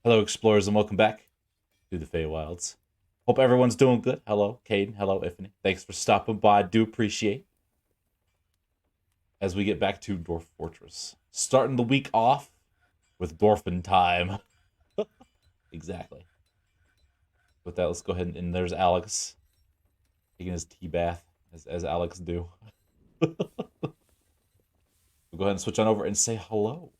Hello, explorers, and welcome back to the Feywilds. Hope everyone's doing good. Hello, Caden. Hello, Ifany. Thanks for stopping by. I do appreciate as we get back to Dwarf Fortress. Starting the week off with Dwarfin time. Exactly. With that, let's go ahead and there's Alex taking his tea bath, as Alex do. We'll go ahead and switch on over and say hello.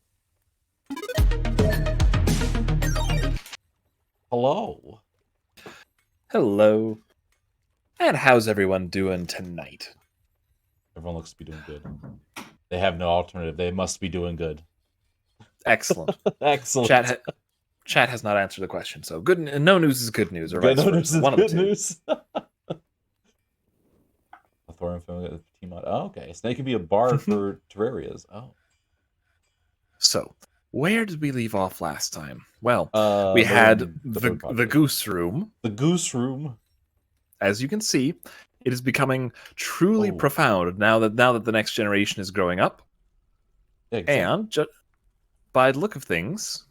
Hello. Hello. And how's everyone doing tonight? Everyone looks to be doing good. They have no alternative. They must be doing good. Excellent. Excellent. Chat has not answered the question, so good. No news is good news, or Good vice news versa. is One good of the two. news. A Thorin film team mod. Oh, okay. So they can be a bard for Terrarias. Oh. So, where did we leave off last time? Well, we the had room, the goose room. The goose room. As you can see, it is becoming truly profound now that the next generation is growing up. Yeah, exactly. And by the look of things,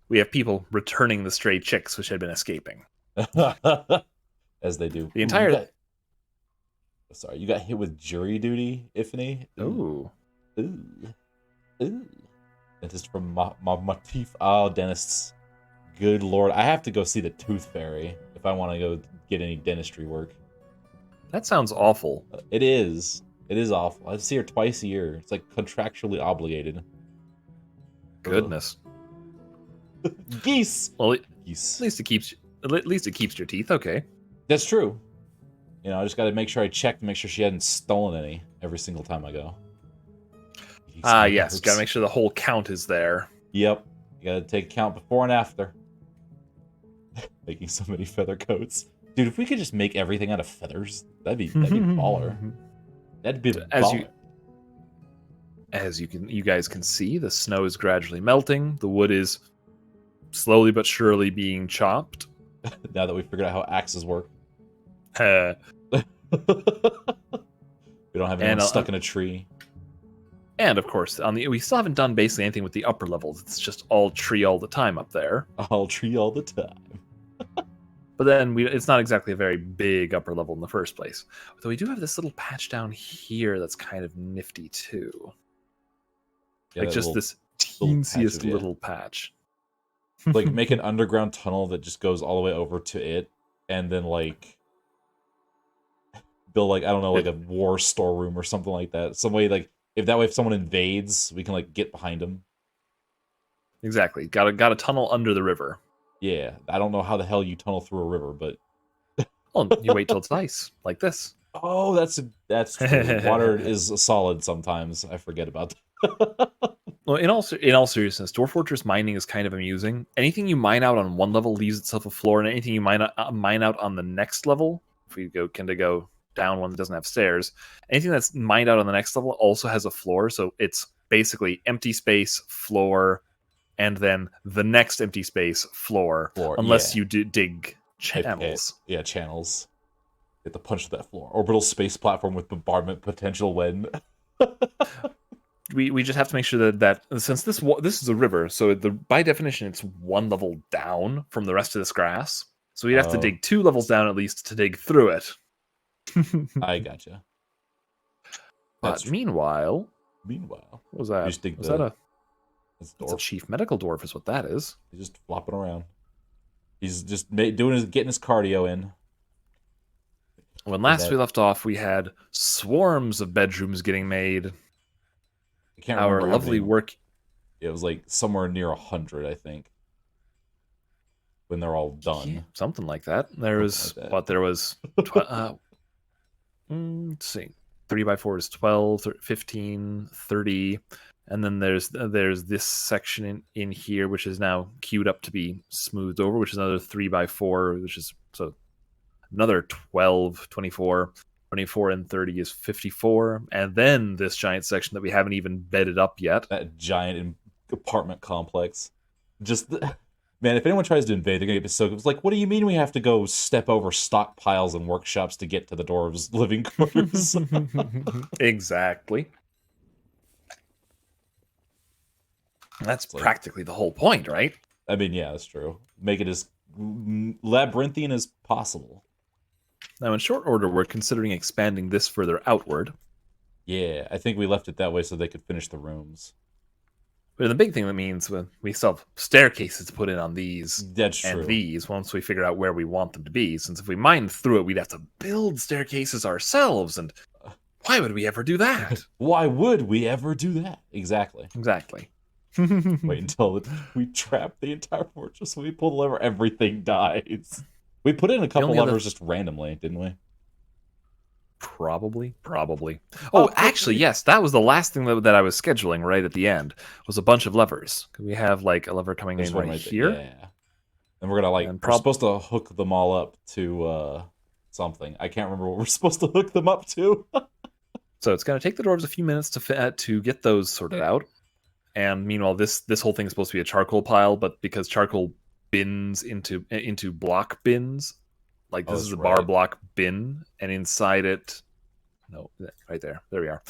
we have people returning the stray chicks which had been escaping. As they do. The entire... Sorry, you got hit with jury duty, Ifany? Ooh. Ooh. Ooh. Dentist from Matif. Oh, dentists. Good lord. I have to go see the Tooth Fairy if I want to go get any dentistry work. That sounds awful. It is. It is awful. I have to see her twice a year. It's like contractually obligated. Goodness. Geese. Well, geese. At least it keeps your teeth. Okay. That's true. You know, I just got to make sure I check to make sure she hadn't stolen any every single time I go. Yes. Got to make sure the whole count is there. Yep. You got to take count before and after. Making so many feather coats. Dude, if we could just make everything out of feathers, that'd be baller. That'd be baller. As you guys can see, the snow is gradually melting. The wood is slowly but surely being chopped. Now that we figured out how axes work. We don't have anyone stuck in a tree. And of course, we still haven't done basically anything with the upper levels. It's just all tree all the time up there. All tree all the time. But then it's not exactly a very big upper level in the first place. Though we do have this little patch down here that's kind of nifty too. Yeah, like just this teensiest little patch. Like make an underground tunnel that just goes all the way over to it, and then like build like, I don't know, like a war storeroom or something like that. Some way, like if someone invades, we can like get behind them. Exactly. Got a tunnel under the river. Yeah, I don't know how the hell you tunnel through a river, but well, you wait till it's ice, like this. Oh, that's true. Water is solid sometimes. I forget about that. Well, in all seriousness, Dwarf Fortress mining is kind of amusing. Anything you mine out on one level leaves itself a floor, and anything you mine out on the next level, if we go down one that doesn't have stairs, anything that's mined out on the next level also has a floor. So it's basically empty space, floor, and then the next empty space, floor unless you dig channels. Yeah, channels. You have to punch that floor. Orbital space platform with bombardment potential when... We just have to make sure that since this is a river, so by definition it's one level down from the rest of this grass. So we'd have to dig 2 levels down at least to dig through it. I gotcha. But meanwhile, what was that? It's a chief medical dwarf, is what that is. He's just flopping around. He's just getting his cardio in. When last we left off, we had swarms of bedrooms getting made. I can't remember. Our lovely work. It was like somewhere near 100, I think, when they're all done. Yeah, something like that. There was let's see, 3x4 is 12, 15, 30. And then there's this section in here, which is now queued up to be smoothed over, which is another 3x4, which is so another 12, 24, 24 and 30 is 54. And then this giant section that we haven't even bedded up yet. That giant apartment complex. Just, man, if anyone tries to invade, they're going to get so... It's like, what do you mean we have to go step over stockpiles and workshops to get to the dwarves' living quarters? Exactly. That's practically the whole point, right? I mean, yeah, that's true. Make it as labyrinthian as possible. Now, in short order, we're considering expanding this further outward. Yeah, I think we left it that way so they could finish the rooms. But the big thing that means we still have staircases to put in on these That's and true. these once we figure out where we want them to be. Since if we mined through it, we'd have to build staircases ourselves, and why would we ever do that? Why would we ever do that? Exactly. Exactly. Wait until we trap the entire fortress. When we pull the lever, everything dies. We put in a couple levers just randomly, didn't we? Probably. Oh, actually, yes. That was the last thing that I was scheduling right at the end. Was a bunch of levers. We have like a lever coming in right here. Yeah. And we're gonna we're supposed to hook them all up to something. I can't remember what we're supposed to hook them up to. So it's gonna take the dwarves a few minutes to get those sorted out. And meanwhile, this whole thing is supposed to be a charcoal pile, but because charcoal bins into block bins, like this is a bar block bin, and inside it, no, right there we are.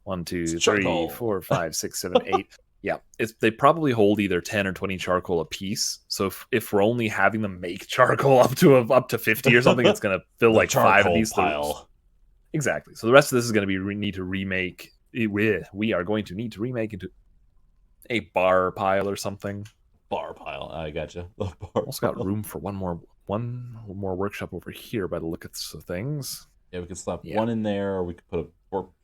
1, 2, 3, 4, 5, 6, 7, 8. Yeah, they probably hold either 10 or 20 charcoal a piece. So if we're only having them make charcoal up to 50 or something, it's gonna fill like 5 of these pile. Exactly. So the rest of this is going to be need to remake. We are going to need to remake into a bar pile or something. Bar pile. I gotcha. Also got room for one more workshop over here by the look of things. Yeah, we could slap one in there, or we could put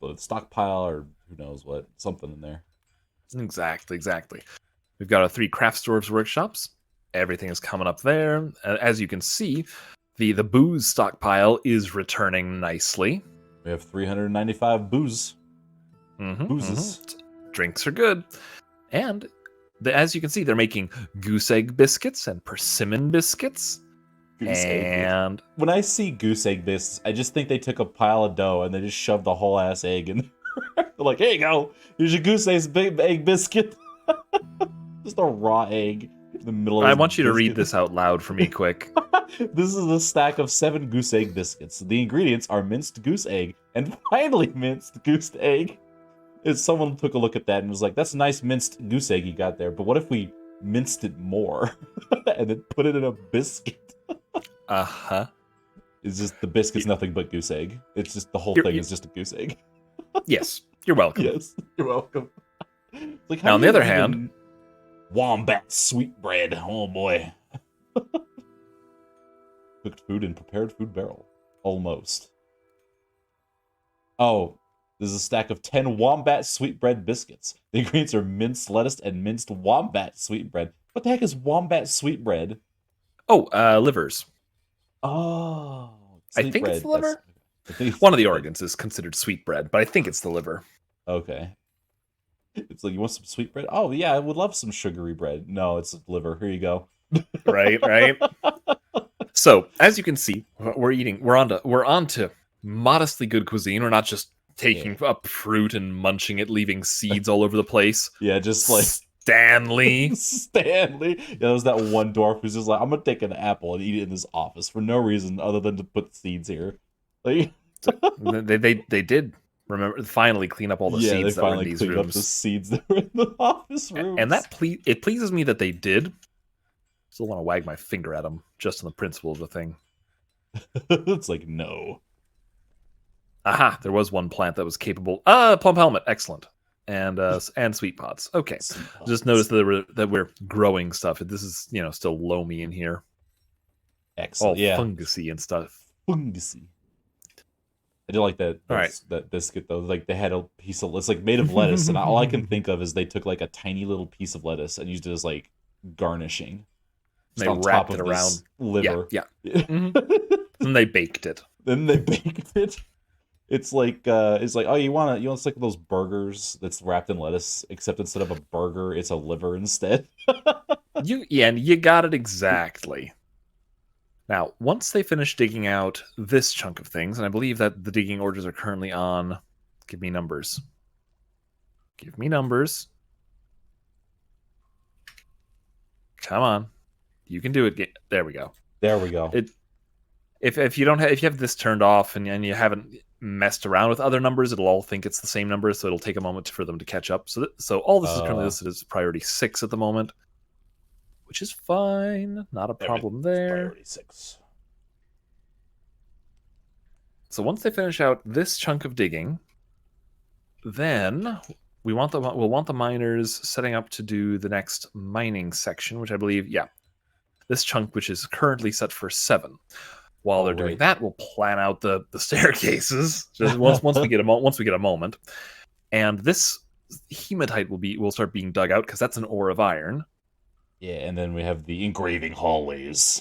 a stockpile, or who knows what, something in there. Exactly. We've got our 3 craft dwarves workshops. Everything is coming up there. As you can see, the booze stockpile is returning nicely. We have 395 boozes. Drinks are good. And as you can see, they're making goose egg biscuits and persimmon biscuits. And when I see goose egg biscuits, I just think they took a pile of dough and they just shoved the whole ass egg in there. They're like, here you go. Here's your goose egg biscuit. Just a raw egg in the middle of I want you to read this out loud for me quick. This is a stack of 7 goose egg biscuits. The ingredients are minced goose egg and finely minced goose egg. If someone took a look at that and was like, that's a nice minced goose egg you got there, but what if we minced it more and then put it in a biscuit? Uh-huh. It's just the biscuit's nothing but goose egg. It's just the whole thing is just a goose egg. Yes, you're welcome. Yes, you're welcome. Like, now, on the other hand, wombat sweetbread. Oh boy. Cooked food in prepared food barrel. Almost. Oh, this is a stack of 10 wombat sweetbread biscuits. The ingredients are minced lettuce and minced wombat sweetbread. What the heck is wombat sweetbread? Oh, livers. Oh. I think it's the liver. One of the organs is considered sweetbread, but I think it's the liver. Okay. It's like, you want some sweetbread? Oh, yeah, I would love some sugary bread. No, it's liver. Here you go. Right. So, as you can see, we're on to modestly good cuisine. We're not just taking up fruit and munching it, leaving seeds all over the place. Yeah, just like Stanley. Yeah, there was that one dwarf who's just like, I'm gonna take an apple and eat it in his office for no reason other than to put seeds here. Like, they did finally clean up all the seeds that were in these rooms. Up the seeds that were in the office rooms. And it pleases me that they did. Still want to wag my finger at them just on the principle of the thing. It's like, no. Aha, there was one plant that was capable. Plum helmet, excellent. And sweet pods. Okay. Just notice that we're growing stuff. This is, still loamy in here. Excellent. All fungusy and stuff. Fungusy. I do like that. That biscuit though. Like they had a piece of, it's like made of lettuce, and all I can think of is they took like a tiny little piece of lettuce and used it as like garnishing. They wrapped it around liver. Yeah. And they baked it. It's like oh, you want like those burgers that's wrapped in lettuce, except instead of a burger, it's a liver instead. You got it exactly. Now, once they finish digging out this chunk of things, and I believe that the digging orders are currently on... Give me numbers. Come on. You can do it. There we go. If you have this turned off and you haven't messed around with other numbers, it'll all think it's the same number, so it'll take a moment for them to catch up. So all this is currently listed as priority 6 at the moment. which is fine. Not a problem there. Priority 6. So once they finish out this chunk of digging, then we'll want the miners setting up to do the next mining section, which I believe, yeah, this chunk, which is currently set for 7. While they're doing that, we'll plan out the staircases just once we get a moment. And this hematite will start being dug out because that's an ore of iron. Yeah, and then we have the engraving hallways.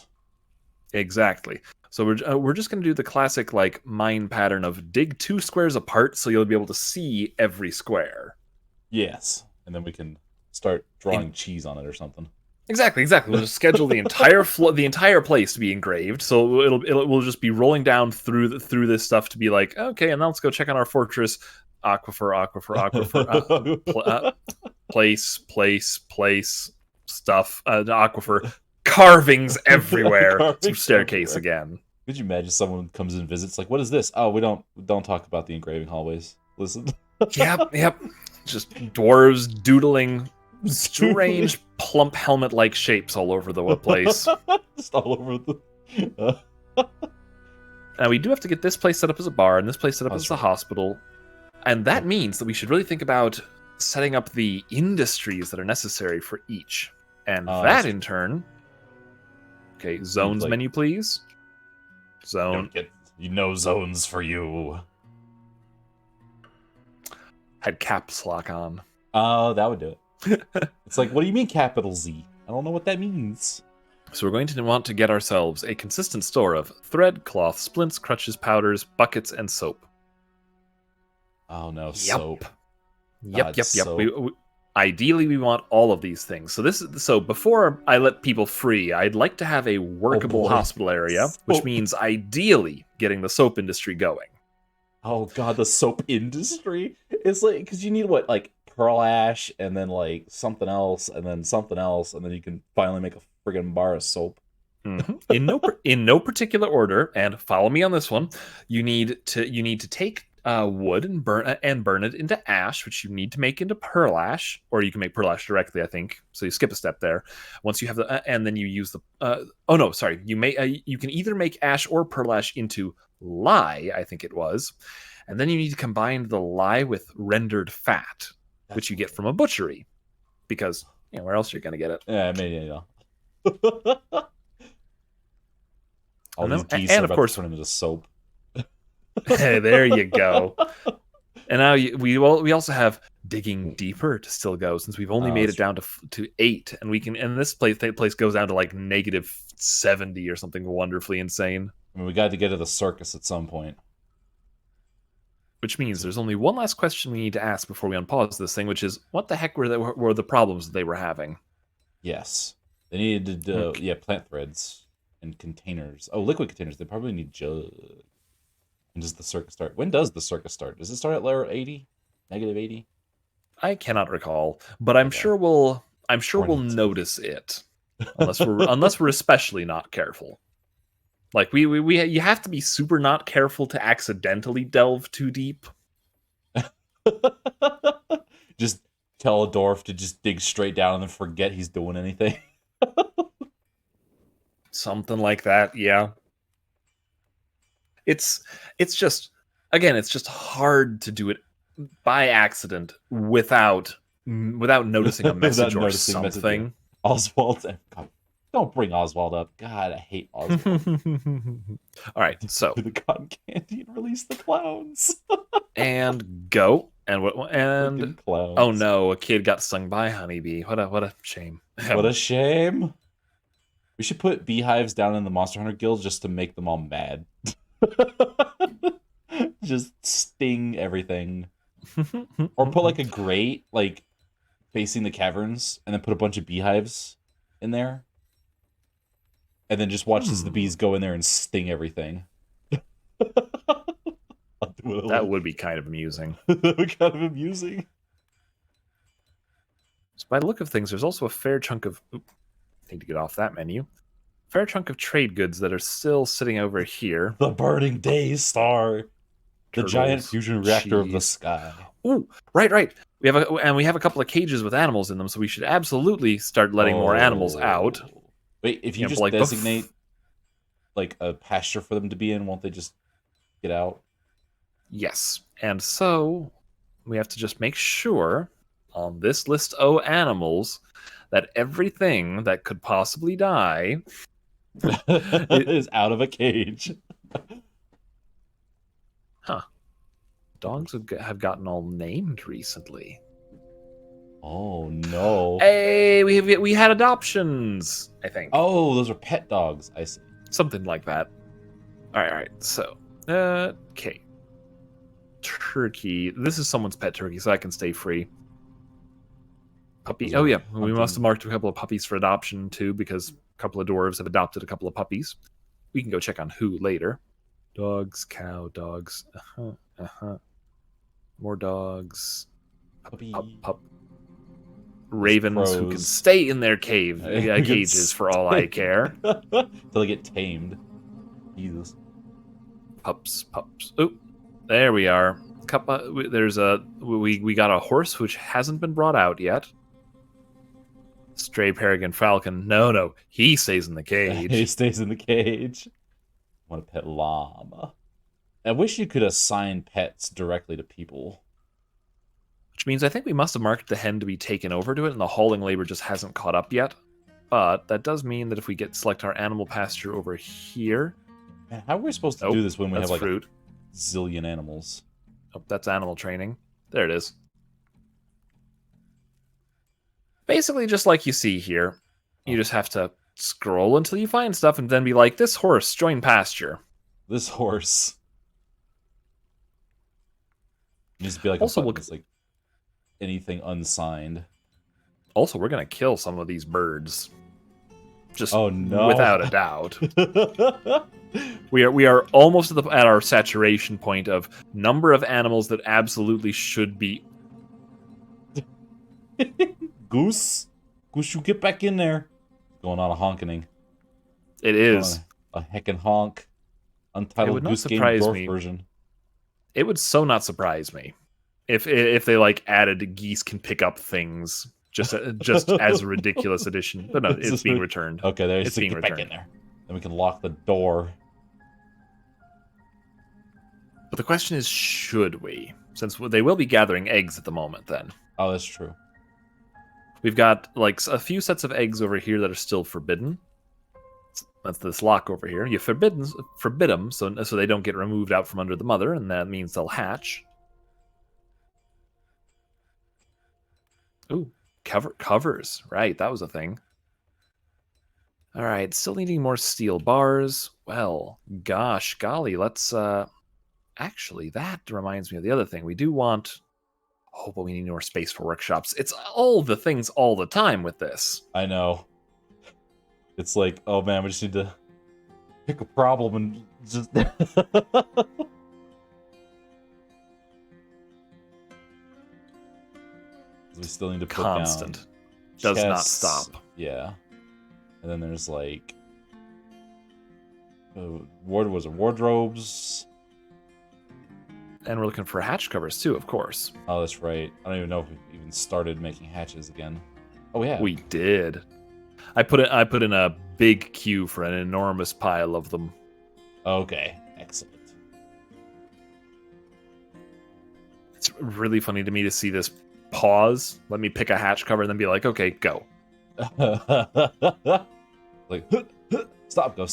Exactly. So we're just going to do the classic like mine pattern of dig 2 squares apart, so you'll be able to see every square. Yes, and then we can start drawing cheese on it or something. Exactly. We'll just schedule the entire place to be engraved, so we'll just be rolling down through this stuff to be like, okay, and now let's go check on our fortress. Aquifer, place, stuff, aquifer, carvings everywhere. Some staircase again. Could you imagine someone comes and visits, like, what is this? Oh, we don't talk about the engraving hallways. Listen. Yep. Just dwarves doodling strange plump helmet-like shapes all over the place. Just all over the. Now we do have to get this place set up as a bar and this place set up as a hospital, and that means that we should really think about setting up the industries that are necessary for each, and that in turn. Okay, zones menu, please. Zone. Zones for you. Had caps lock on. Oh, that would do it. It's like, what do you mean capital Z? I don't know what that means. So we're going to want to get ourselves a consistent store of thread, cloth, splints, crutches, powders, buckets, and soap. Oh no, soap. Yep. Ideally, we want all of these things. So before I let people free, I'd like to have a workable hospital area, which means ideally getting the soap industry going. Oh god, the soap industry? It's like, because you need what, like pearl ash, and then like something else, and then something else, and then you can finally make a friggin' bar of soap. Mm-hmm. In no particular order, and follow me on this one. You need to take wood and burn it into ash, which you need to make into pearl ash, or you can make pearl ash directly, I think. So you skip a step there. Once you have and then you use the. You can either make ash or pearl ash into lye, I think it was, and then you need to combine the lye with rendered fat, which you get from a butchery, because where else are you going to get it? Yeah, maybe All and these geese are of course turn into soap. Hey, there you go. And now we also have digging deeper to still go, since we've only made it down to 8, and we can. And this place goes down to like -70 or something wonderfully insane. I mean, we got to get to the circus at some point. Which means there's only one last question we need to ask before we unpause this thing, which is, what the heck were the problems that they were having? Yes, they needed plant threads and containers. Oh, liquid containers. They probably need jug. When does the circus start? When does the circus start? Does it start at layer 80? -80? I cannot recall, but I'm sure we'll notice it, unless we're especially not careful. Like you have to be super not careful to accidentally delve too deep. Just tell a dwarf to just dig straight down and then forget he's doing anything. Something like that, yeah. It's just hard to do it by accident without noticing a message or something. Oswald, God, don't bring Oswald up. God, I hate Oswald. All right, so the cotton candy and release the clowns. And go and clowns. Oh no, a kid got stung by a honeybee. What a shame. What a shame. We should put beehives down in the Monster Hunter Guild just to make them all mad. Just sting everything. Or put like a grate like facing the caverns, and then put a bunch of beehives in there, and then just watch as the bees go in there and sting everything. That would be kind of amusing. That would be kind of amusing. So by the look of things, there's also a fair chunk of need to get off that menu. Fair chunk of trade goods that are still sitting over here. The Burning Day Star. The giant turtles, fusion reactor of the cheese. sky. Ooh, right. We have a couple of cages with animals in them, so we should absolutely start letting more animals out. Wait, if you But just like designate like a pasture for them to be in, won't they just get out? yes, and so we have to just make sure on this list of animals that everything that could possibly die Is out of a cage. Huh. Dogs have gotten all named recently. Oh no. Hey, we had adoptions, I think. Oh, those are pet dogs. I see. Something like that. All right. So, okay. Turkey. This is someone's pet turkey, so I can stay free. Puppy. Those Oh are yeah, we hunting- must have marked a couple of puppies for adoption too, because a couple of dwarves have adopted a couple of puppies. We can go check on who later. Dogs, cow, dogs. More dogs. Puppy. Pup. Ravens who can crows. stay in their cages Can for all I care. Till they get tamed. Jesus. Pups. Oh, there we are. We got a horse which hasn't been brought out yet. Stray peregrine falcon. No, he stays in the cage. He stays in the cage. I want a pet llama. I wish you could assign pets directly to people. Which means I think we must have marked the hen to be taken over to it, and the hauling labor just hasn't caught up yet. But that does mean that if we select our animal pasture over here... Man, how are we supposed to do this when we have like fruit. a zillion animals? Oh, that's animal training. There it is. Basically, just like you see here, you just have to scroll until you find stuff and then be like, this horse, join pasture. This horse needs to be like Also, a button. It's like anything unsigned. Also, we're going to kill some of these birds. Just oh, no. without a doubt. We are almost at our saturation point of number of animals that absolutely should be. Goose, you get back in there. Going on a honking. It is a heckin' honk. Untitled Goose Game Dwarf version. It would so not surprise me if they like added geese can pick up things just as a ridiculous addition. But no, it's being returned. Okay, there it's being returned. Back in there. Then we can lock the door. But the question is, should we? Since they will be gathering eggs at the moment, then. Oh, that's true. We've got like a few sets of eggs over here that are still forbidden. That's this lock over here. You forbid them so they don't get removed out from under the mother, and that means they'll hatch. Ooh, covers. Right, that was a thing. All right, still needing more steel bars. Well, gosh, golly, let's... Actually, that reminds me of the other thing. We do want... Oh, but we need more space for workshops. It's all the things all the time with this. I know. It's like, oh man, we just need to pick a problem and just... We still need to put Constant. down Does chests. not stop. Yeah. And then there's like... wardrobes. And we're looking for hatch covers too, of course. Oh, that's right. I don't even know if we've even started making hatches again. Oh, yeah. We did. I put in a big queue for an enormous pile of them. Okay, excellent. It's really funny to me to see this pause. Let me pick a hatch cover and then be like, okay, go. Like, stop, go.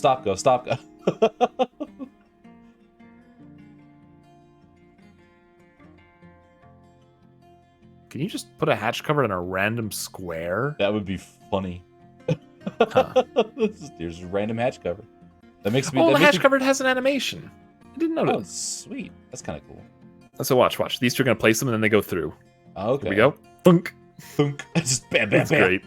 Can you just put a hatch cover in a random square? That would be funny. Huh. There's a random hatch cover. That makes me. Oh, the hatch cover has an animation. I didn't Oh, notice. sweet. That's kind of cool. So watch. These two are gonna place them and then they go through. Okay. Here we go. Thunk. Thunk. Just bam, That's great.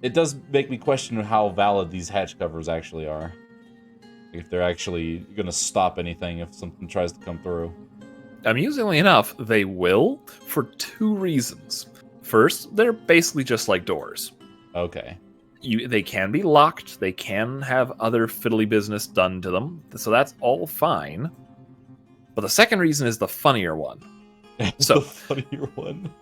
It does make me question how valid these hatch covers actually are. If they're actually gonna stop anything if something tries to come through. Amusingly enough, they will for two reasons. First, they're basically just like doors. Okay. They can be locked. They can have other fiddly business done to them. So that's all fine. But the second reason is the funnier one. So, the funnier one.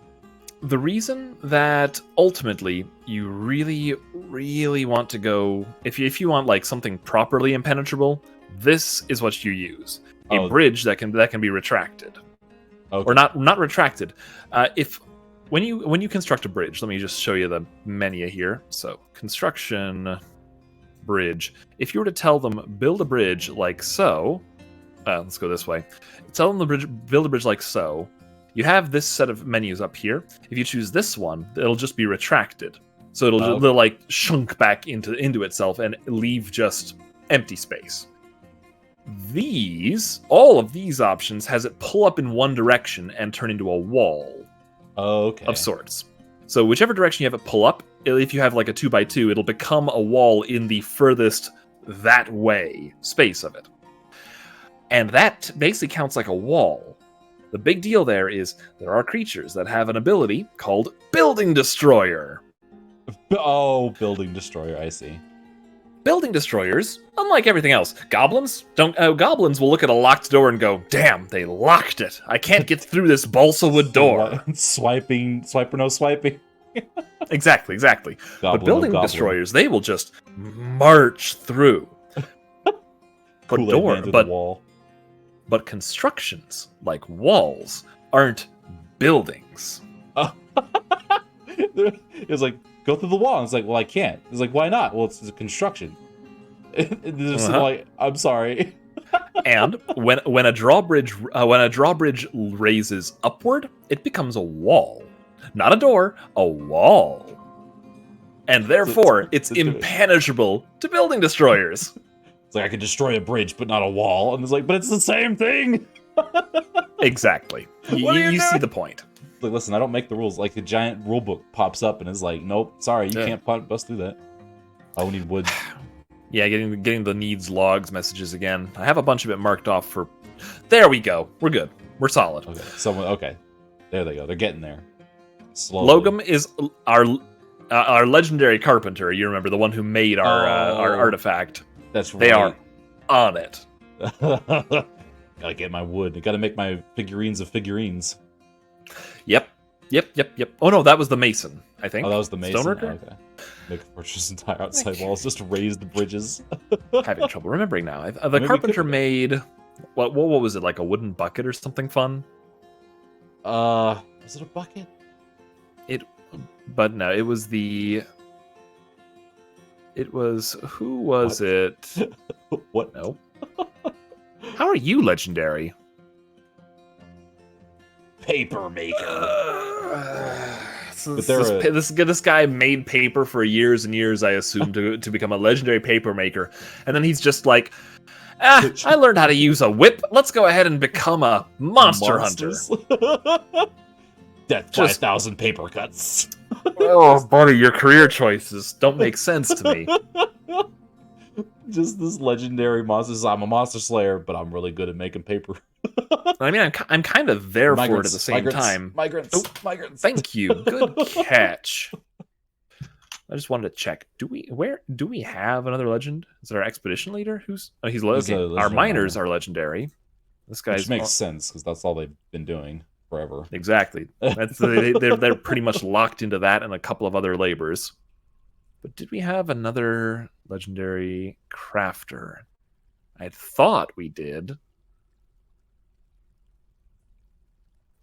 The reason that ultimately you really, really want to go, if you want like something properly impenetrable, this is what you use: a bridge that can be retracted, or not retracted. If when you construct a bridge, let me just show you the menu here. So construction bridge. If you were to tell them build a bridge like so, let's go this way. Tell them build a bridge like so. You have this set of menus up here. If you choose this one, it'll just be retracted. So it'll like shunk back into itself and leave just empty space. All of these options has it pull up in one direction and turn into a wall of sorts. So whichever direction you have it pull up, if you have like a 2x2, it'll become a wall in the furthest that way space of it. And that basically counts like a wall. The big deal there is there are creatures that have an ability called Building Destroyer. Oh, Building Destroyer, I see. Building Destroyers, unlike everything else, goblins will look at a locked door and go, "Damn, they locked it. I can't get through this balsa wood door." Swiper no swiping. Exactly. Goblin, but Building Destroyers, they will just march through. But constructions, like walls, aren't buildings. It's like, go through the wall. It's like, well, I can't. It's like, why not? Well, it's a construction. Like, I'm sorry. And when a drawbridge raises upward, it becomes a wall, not a door, a wall, and therefore it's impenetrable to Building Destroyers. It's like, I could destroy a bridge, but not a wall. And it's like, but it's the same thing. Exactly. You see the point. Like, listen, I don't make the rules. Like, a giant rule book pops up and is like, nope, sorry, you can't bust through that. Oh, we need wood. Yeah, getting the needs logs messages again. I have a bunch of it marked off for... There we go. We're good. We're solid. Okay. There they go. They're getting there. Slowly. Logum is our legendary carpenter. You remember, the one who made our artifact. That's right. They are on it. Gotta get my wood. Gotta make my figurines of figurines. Yep. Oh no, that was the mason, I think. Oh, that was the mason? Stoneworker? Oh, okay. Make fortress entire outside walls, just raise the bridges. Having trouble remembering now. The carpenter made... What was it, like a wooden bucket or something fun? Was it a bucket? But no, it was the... It was... Who was it? What? No. How are you legendary? Paper maker. This guy made paper for years and years, I assume, to become a legendary paper maker. And then he's just like, I learned how to use a whip. Let's go ahead and become a monster hunter. Death 5,000 paper cuts. Oh, buddy, your career choices don't make sense to me. Just this legendary monster. I'm a monster slayer, but I'm really good at making paper. I mean, I'm kind of there for it at the same time. Migrants. Thank you. Good catch. I just wanted to check. Do we have another legend? Is it our expedition leader? He's our miners are legendary. This guy's which makes sense because that's all they've been doing forever. Exactly. They're pretty much locked into that and a couple of other labors. But did we have another legendary crafter? I thought we did.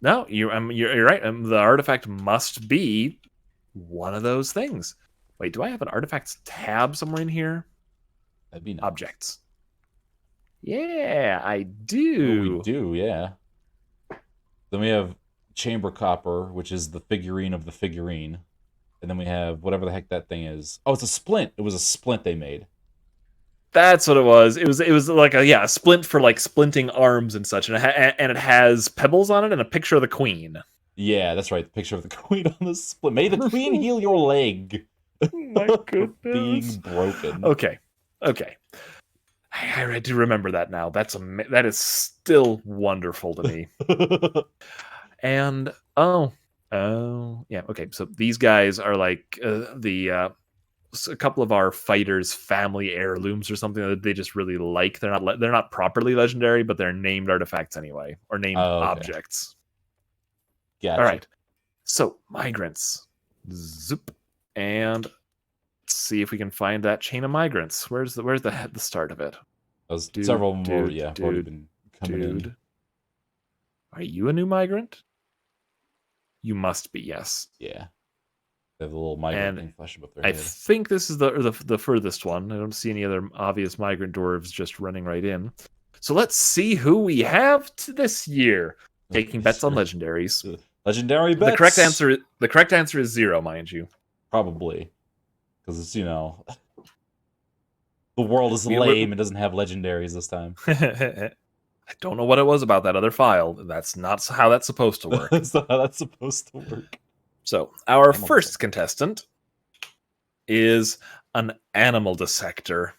No, you're right. The artifact must be one of those things. Wait, do I have an artifacts tab somewhere in here? That'd be nice. Objects. Yeah, I do. Oh, we do, yeah. Then we have chamber copper, which is the figurine of the figurine. And then we have whatever the heck that thing is. Oh, it's a splint. It was a splint they made. That's what it was. It was like a splint for like splinting arms and such, and it has pebbles on it and a picture of the queen. Yeah, that's right. The picture of the queen on the splint. May the queen heal your leg. My goodness. Being broken. Okay. I do remember that now. That is still wonderful to me. And yeah. Okay. So these guys are like the a couple of our fighters' family heirlooms or something that they just really like. They're not properly legendary, but they're named artifacts anyway, or named Oh, okay. objects. Gotcha. All right. So migrants, zoop, and let's see if we can find that chain of migrants. Where's the start of it? Several more, have already been coming in. Are you a new migrant? You must be, yes. Yeah. They have a little migrant thing flashing up their I head. think this is the furthest one. I don't see any other obvious migrant dwarves just running right in. So let's see who we have this year. Taking bets on legendaries. Legendary bets. The correct answer is 0, mind you. Probably, because it's the world is lame and doesn't have legendaries this time. I don't know what it was about that other file. That's not how that's supposed to work. That's not how that's supposed to work. So our first contestant is an animal dissector.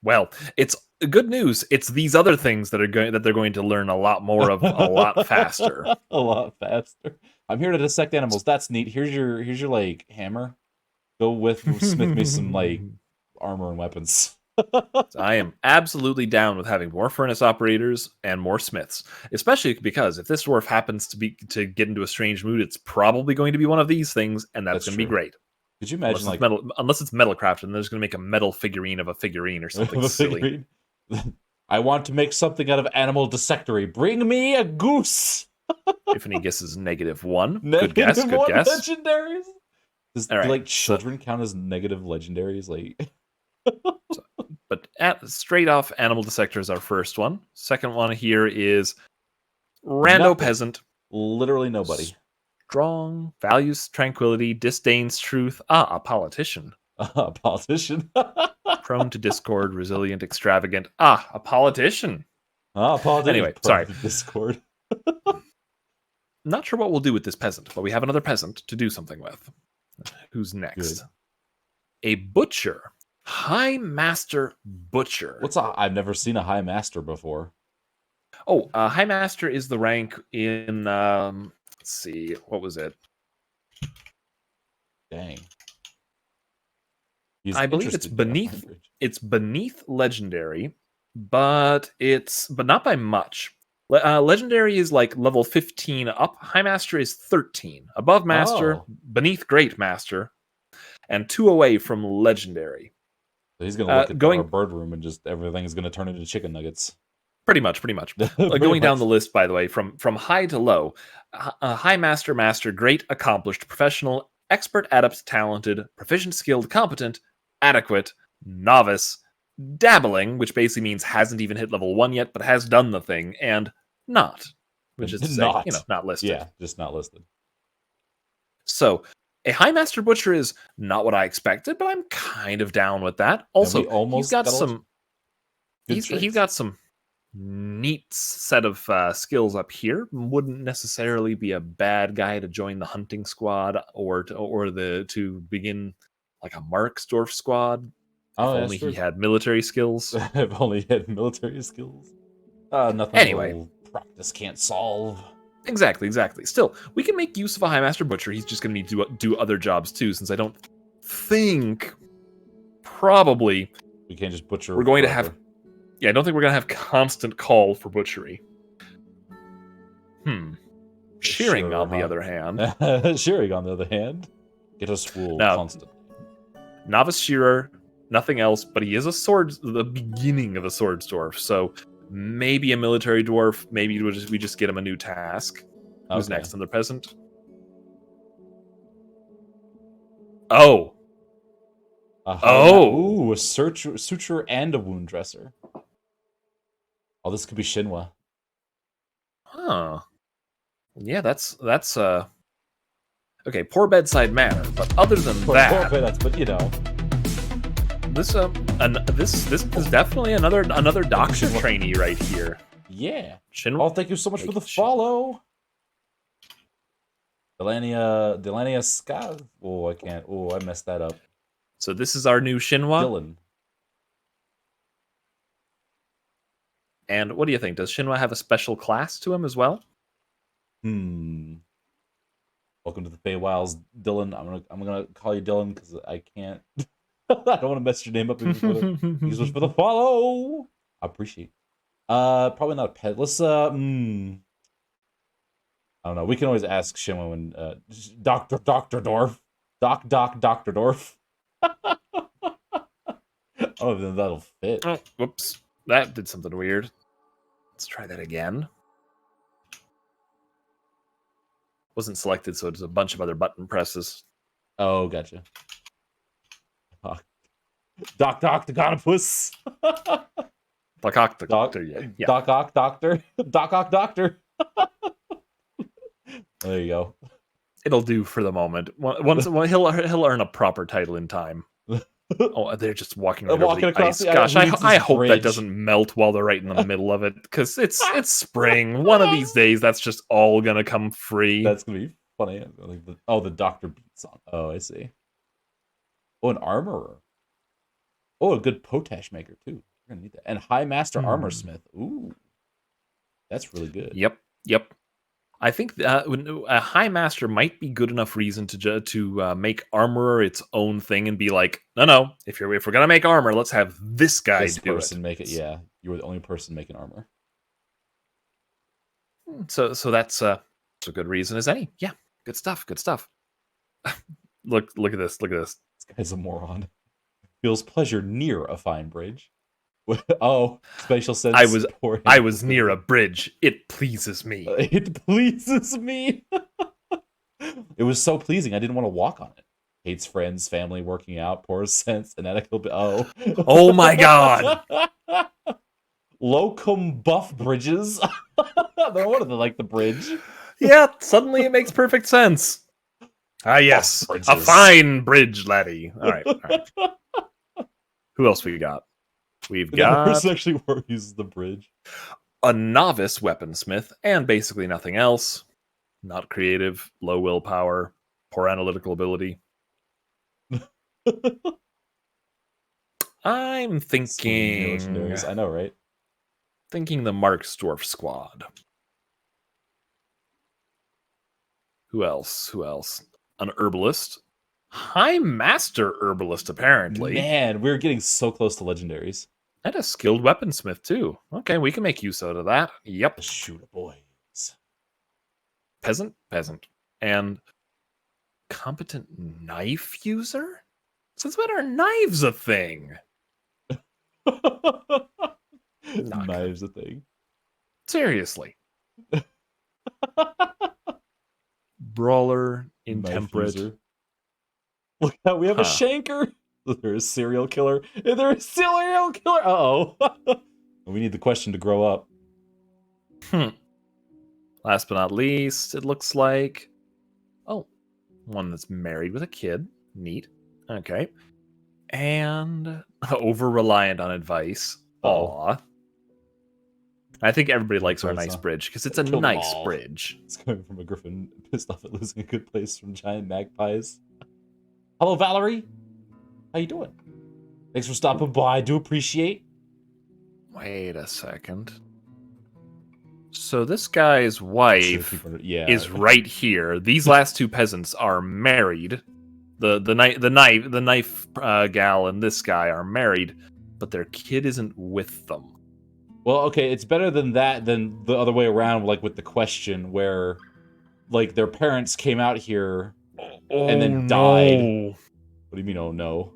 Well, it's good news. It's these other things that they're going to learn a lot more of a lot faster. A lot faster. I'm here to dissect animals. That's neat. Here's your like hammer. Go smith me some like armor and weapons. So I am absolutely down with having more furnace operators and more smiths, especially because if this dwarf happens to get into a strange mood, it's probably going to be one of these things, and that's going to be great. Could you imagine unless it's metal crafted, and they're just going to make a metal figurine of a figurine or something silly. I want to make something out of animal dissectory. Bring me a goose. If any guesses, -1. Good guess. Good guess. Legendaries. Do children count as negative legendaries? Like. But straight off, animal dissector is our first one. Second one here is rando peasant. Literally nobody. Strong, values tranquility, disdains truth. A politician. A politician. Prone to discord, resilient, extravagant. A politician. A politician. Anyway, sorry. Discord. Not sure what we'll do with this peasant, but we have another peasant to do something with. Who's next? Good. A butcher. High Master Butcher. I've never seen a High Master before. Oh, High Master is the rank in let's see, what was it? Dang. I believe it's beneath legendary, but not by much. Legendary is like level 15 up. High Master is 13. Above Master, beneath Great Master, and 2 away from legendary. So he's going to look at our bird room and just everything's going to turn into chicken nuggets. Pretty much. Going down the list, by the way, from high to low. High Master, Master, Great, Accomplished, Professional, Expert, Adept, Talented, Proficient, Skilled, Competent, Adequate, Novice, Dabbling, which basically means hasn't even hit level 1 yet, but has done the thing, and Not, which is to say, not listed. Yeah, just not listed. So a High Master Butcher is not what I expected, but I'm kind of down with that. Also, he's got some neat set of skills up here. Wouldn't necessarily be a bad guy to join the hunting squad or to begin like a Marksdorf squad. If only he had military skills. If only he had military skills. Nothing. Anyway, practice can't solve. Exactly. Still, we can make use of a High Master Butcher. He's just going to need to do other jobs too, since I don't think probably we can't just butcher. We're going to have. Yeah, I don't think we're going to have constant call for butchery. Shearing, on the other hand. Shearing, on the other hand. Get us fooled constantly. Novice Shearer, nothing else, but he is the beginning of a sword dwarf, so maybe a military dwarf, maybe we just get him a new task. Who's next on the peasant? Oh! Ooh, a suture and a wound dresser. Oh, this could be Shinwa. Huh. Yeah, that's okay, poor bedside manner, but other than that, this is definitely another doctor trainee right here. Yeah. Shinwa. Oh, thank you so much for the follow. Delania Scott. Oh, I can't. Oh, I messed that up. So this is our new Shinwa. Dylan. And what do you think? Does Shinwa have a special class to him as well? Well, Welcome to the Feywilds, Dylan. I'm gonna call you Dylan because I can't. I don't want to mess your name up. Thank you so much for the follow. I appreciate. Probably not a pet. Let's I don't know. We can always ask Shimon when Doctor Dwarf, Doctor Dwarf. Oh, then that'll fit. Oh, whoops. That did something weird. Let's try that again. Wasn't selected, so there's a bunch of other button presses. Oh, gotcha. Doc Octagonopus. Doctor, yeah. Doc Ock Doctor. Doc Ock Doctor. There you go. It'll do for the moment. Once he'll earn a proper title in time. Oh, they're just walking right over the ice. Gosh, I hope that doesn't melt while they're right in the middle of it, because it's spring. One of these days, that's just all gonna come free. That's gonna be funny. Like the Doctor Beat song. Oh, I see. Oh, an armorer. Oh, a good potash maker too. We're gonna need that. And High Master Armor Smith. Ooh, that's really good. Yep. I think a High Master might be good enough reason to make Armorer its own thing and be like, no, if we're gonna make armor, let's have this guy this do person it. Make it. Yeah, you were the only person making armor. So that's a good reason as any. Yeah, good stuff. Look at this. This guy's a moron. Feels pleasure near a fine bridge. Oh, spatial sense. I was near a bridge. It pleases me. It pleases me. It was so pleasing. I didn't want to walk on it. Hates friends, family, working out, poor sense, inadequate. Oh my god. Locum buff bridges. No wonder they like the bridge. Yeah, suddenly it makes perfect sense. Ah, yes, a fine bridge, laddie. All right. Who else we got? We've got... The person actually uses the bridge. A novice weaponsmith, and basically nothing else. Not creative, low willpower, poor analytical ability. I'm thinking... I know, right? Thinking the Marksdwarf squad. Who else? An herbalist. High Master herbalist, apparently. Man, we're getting so close to legendaries. And a skilled weaponsmith, too. Okay, we can make use out of that. Yep. The shooter boys. Peasant. And competent knife user? Since when are knives a thing? Knives a thing. Seriously. Brawler, intemperate. Look out, we have a shanker. There's a serial killer. Uh-oh. We need the question to grow up. Last but not least, it looks like... Oh, one that's married with a kid. Neat. Okay. And over-reliant on advice. Aw. I think everybody likes our nice bridge, because it's a nice bridge. It's coming from a griffin pissed off at losing a good place from giant magpies. Hello, Valerie. How you doing? Thanks for stopping by. I do appreciate. Wait a second. So this guy's wife is right here. These last two peasants are married. The knife gal and this guy are married, but their kid isn't with them. Well, okay, it's better than that than the other way around, like with the question where, like, their parents came out here and then died. What do you mean, oh no?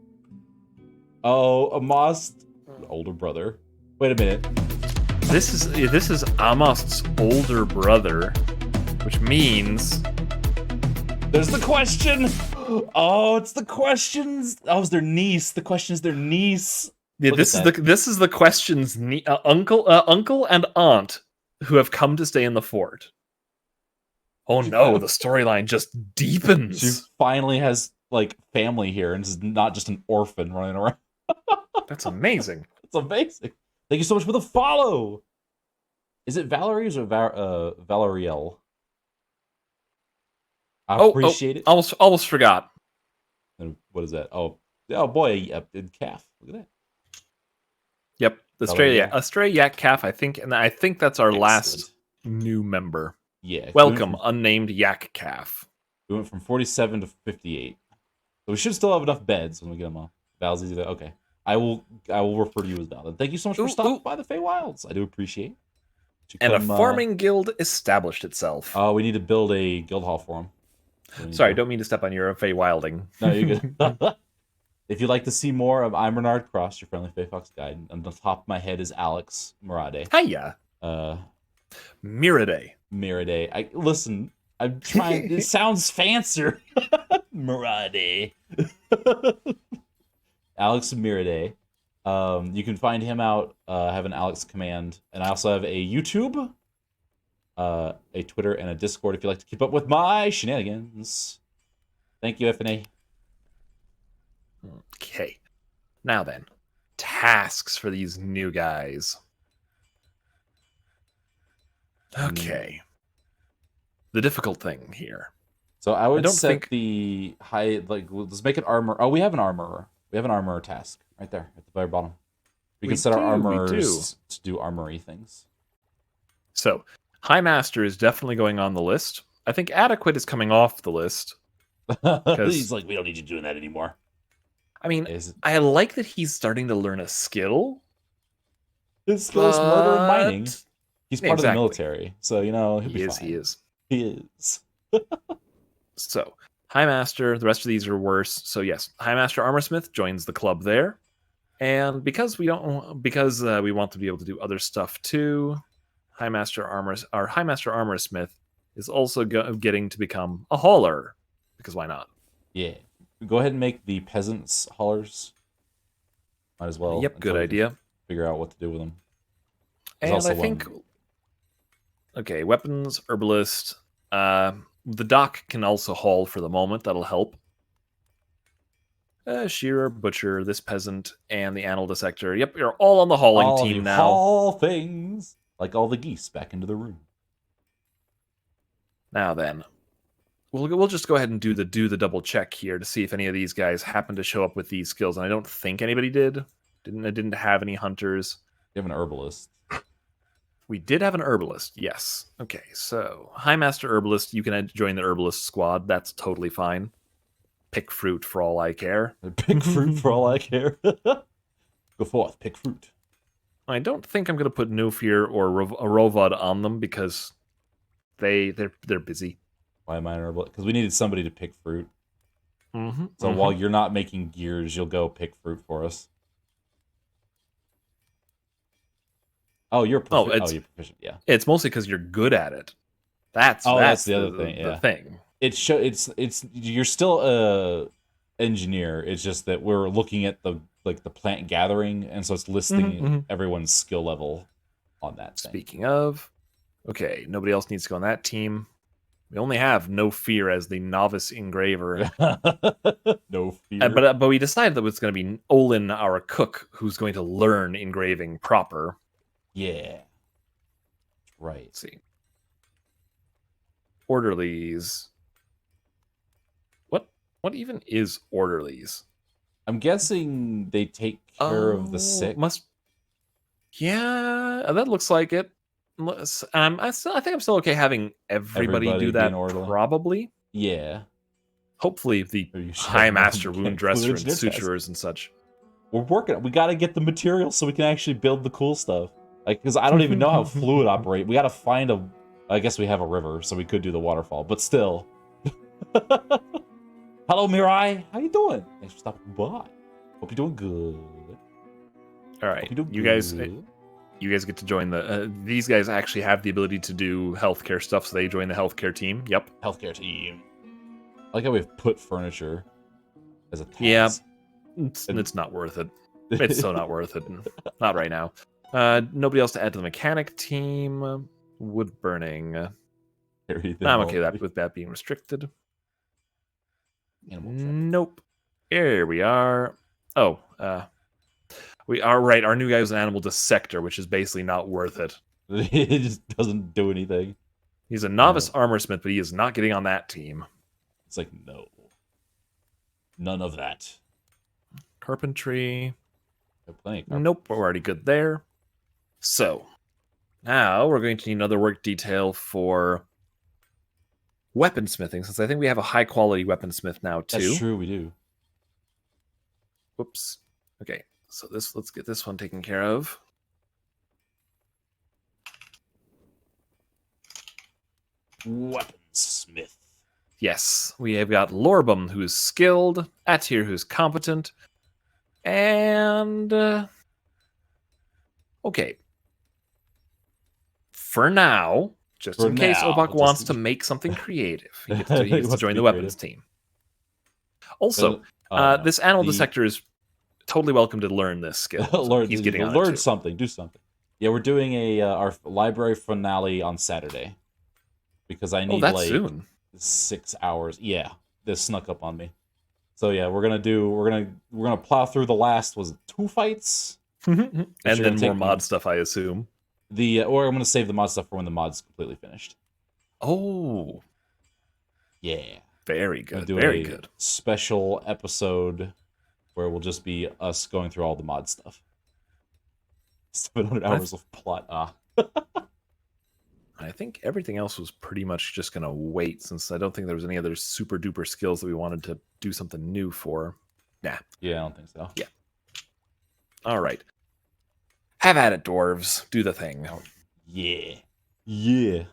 Oh, Amost's older brother. Wait a minute. This is Amost's older brother, which means there's the question. Oh, it's the questions. Oh, it's their niece. The question is their niece. Yeah, this is the question's uncle and aunt who have come to stay in the fort. Oh no, the storyline just deepens. She finally has like family here and is not just an orphan running around. That's amazing. It's amazing. Thank you so much for the follow. Is it Valerie's or Valeriel? I appreciate it. Almost forgot. And what is that? Oh boy, a calf. Look at that. Yep, a stray yak calf. I think that's our last new member. Yeah. Welcome, unnamed yak calf. We went from 47 to 58. So we should still have enough beds when we get them off. Val's easy. Okay. I will refer to you as Val. Thank you so much for stopping by the Feywilds. I do appreciate it. And a farming guild established itself. Oh, we need to build a guild hall for him. Sorry, don't mean to step on your Feywilding. No, you're good. If you'd like to see more of I'm Bernard Cross, your friendly Fey Fox guide, on the top of my head is Alex Mirade. Hiya. Mirade. Listen, I'm trying. It sounds fancier. Mirade. Alex Mirade. You can find him out. I have an Alex command, and I also have a YouTube, a Twitter, and a Discord. If you'd like to keep up with my shenanigans. Thank you, FNA. Okay. Now then, tasks for these new guys. Okay. The difficult thing here. So I would set the high, let's make it armor. Oh, we have an armorer. We have an armorer task right there at the very bottom. We can set our armorers to do armory things. So, High Master is definitely going on the list. I think Adequate is coming off the list. He's like, we don't need you doing that anymore. I mean, I like that he's starting to learn a skill. His skill is murder and mining. He's part of the military, so he'll be fine. He is. So, High Master, the rest of these are worse. So yes, High Master Armorsmith joins the club there. And because we want to be able to do other stuff too, High Master Armorsmith is also getting to become a hauler. Because why not? Yeah. Go ahead and make the peasants haulers. Might as well. Yep, good idea. Figure out what to do with them. And I think... Okay, weapons, herbalist. The doc can also haul for the moment. That'll help. Shearer, butcher, this peasant, and the animal dissector. Yep, you're all on the hauling team now. Haul things. Like all the geese back into the room. Now then. We'll just go ahead and do the double check here to see if any of these guys happen to show up with these skills, and I don't think anybody did. I didn't have any hunters. You have an herbalist. We did have an herbalist, yes. Okay, so High Master Herbalist, you can join the herbalist squad. That's totally fine. Pick fruit for all I care. Pick fruit for all I care. Go forth, pick fruit. I don't think I'm going to put No Fear or Rovad on them because they're busy. Why am I an herbalist? Because we needed somebody to pick fruit. So while you're not making gears, you'll go pick fruit for us. Oh, you're proficient. You're proficient. Yeah. It's mostly because you're good at it. That's the other thing. Yeah. The thing. It's you're still a engineer. It's just that we're looking at the plant gathering, and so it's listing everyone's skill level on that. Speaking of, okay, nobody else needs to go on that team. We only have No Fear as the novice engraver. No fear. But we decided that it's going to be Olin, our cook, who's going to learn engraving proper. Yeah. Right. Let's see. Orderlies. What even is orderlies? I'm guessing they take care of the sick. Yeah, that looks like it. I think I'm still okay having everybody do that. Probably. Yeah. Hopefully, the High Master wound dresser and suturers and such. We're working. We got to get the materials so we can actually build the cool stuff. Because I don't even know how fluid operate. We got to find a. I guess we have a river, so we could do the waterfall. But still. Hello, Mirai. How you doing? Thanks for stopping by. Hope you're doing good. All right, you guys get to join the. These guys actually have the ability to do healthcare stuff, so they join the healthcare team. Yep, healthcare team. I like how we've put furniture as a task. Yeah, it's not worth it. It's so not worth it. Not right now. Nobody else to add to the mechanic team. Wood burning. I'm okay with that being restricted. Nope. Here we are. Oh, we are right. Our new guy is an animal dissector, which is basically not worth it. It just doesn't do anything. He's a novice armorsmith, but he is not getting on that team. It's like, no. None of that. Carpentry. Plenty of nope, we're already good there. So, now we're going to need another work detail for weaponsmithing, since I think we have a high quality weaponsmith now too. That's true, we do. Whoops. Okay, so let's get this one taken care of. Weaponsmith. Yes, we have got Lorbum, who's skilled, Atir, who's competent, and okay. For now, just For in case now, Obak just- wants to make something creative, he gets He to wants to join be the weapons creative. team. Also, this animal dissector is totally welcome to learn this skill. He's getting on it learn too. something, do something. Yeah, we're doing our library finale on Saturday because I need that's like soon. 6 hours. Yeah, this snuck up on me. So yeah, we're gonna plow through the last 2 fights, And are then gonna more take mod stuff, I assume. or I'm gonna save the mod stuff for when the mod's completely finished. Oh, Yeah, very I'm gonna good. do Very a good. special episode where it will just be us going through all the mod stuff. 700 hours of plot. I think everything else was pretty much just going to wait, since I don't think there was any other super duper skills that we wanted to do something new for. Nah. Yeah, I don't think so. Yeah. All right. Have at it, dwarves. Do the thing. Yeah. Because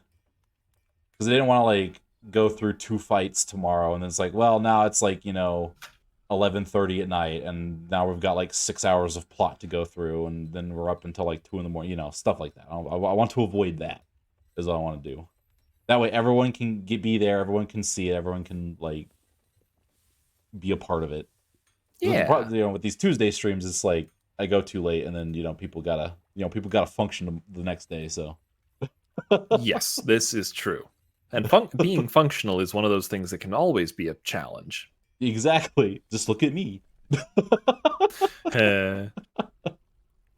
they didn't want to like go through 2 fights tomorrow, and then it's like, well, now it's like 11:30 at night, and now we've got like 6 hours of plot to go through, and then we're up until like 2 in the morning. Stuff like that. I want to avoid that. Is what I want to do. That way, everyone can be there. Everyone can see it. Everyone can like be a part of it. Yeah. With these Tuesday streams, it's like I go too late, and then people gotta function the next day. So Yes, this is true. And being functional is one of those things that can always be a challenge. exactly. Just look at me.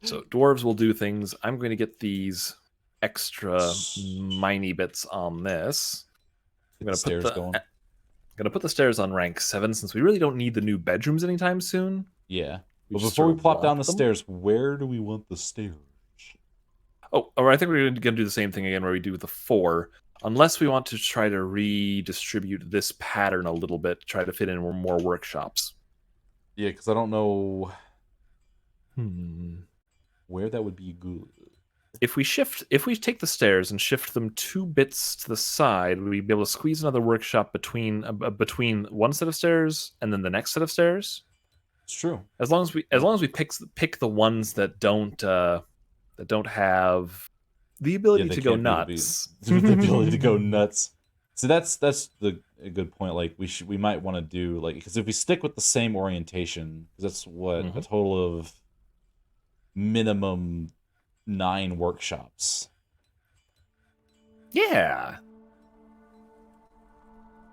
So dwarves will do things. I'm going to get these extra miney bits on this. I'm going to put the stairs on rank 7, since we really don't need the new bedrooms anytime soon. Yeah. We But just before sort we of plop down the walk them. stairs, where do we want the stairs? Oh, I think we're going to do the same thing again where we do with the 4, unless we want to try to redistribute this pattern a little bit, try to fit in more workshops. Yeah, because I don't know Hmm. where that would be good. If we take the stairs and shift them 2 bits to the side, we'd be able to squeeze another workshop between one set of stairs and then the next set of stairs. It's true. As long as we pick the ones that don't have the ability to go nuts. The ability to go nuts. So that's a good point. Like we might want to do because if we stick with the same orientation, because that's what a total of minimum 9 workshops. Yeah.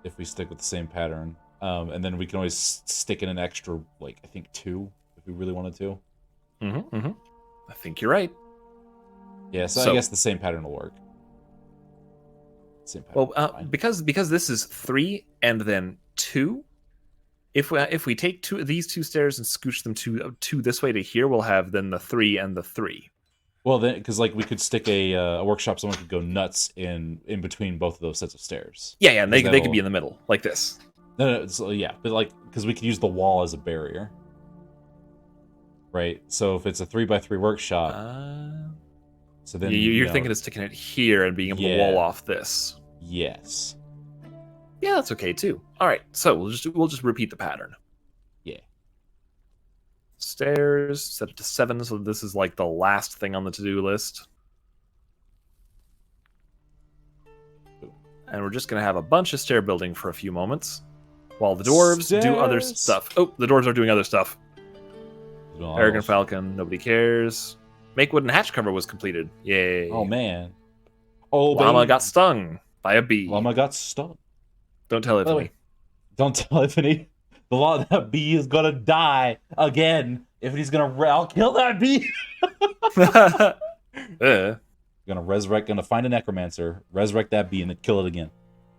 If we stick with the same pattern, and then we can always stick in an extra, I think 2 if we really wanted to. I think you're right. Yeah, so I guess the same pattern will work. Same pattern. Because this is 3 and then 2. If we take these 2 stairs and scooch them two this way to here, we'll have then the 3 and the 3. Well, then, because we could stick a workshop, someone could go nuts in between both of those sets of stairs. Yeah, and they could be in the middle like this. No, so, yeah, but because we could use the wall as a barrier, right? So if it's a 3x3 workshop, so then you're thinking of sticking it here and being able to wall off this. Yes. Yeah, that's okay too. All right, so we'll just repeat the pattern. Yeah. Stairs, set it to 7, so this is like the last thing on the to-do list. And we're just going to have a bunch of stair building for a few moments while the dwarves do other stuff. Oh, the dwarves are doing other stuff. Arrogant Falcon, nobody cares. Make wooden hatch cover was completed. Yay. Oh, man. Oh, Llama got stung by a bee. Llama got stung. Don't tell Ifany. Don't tell Ifany. That bee is gonna die again. Ifany's I'll kill that bee. Gonna find a necromancer, resurrect that bee, and then kill it again.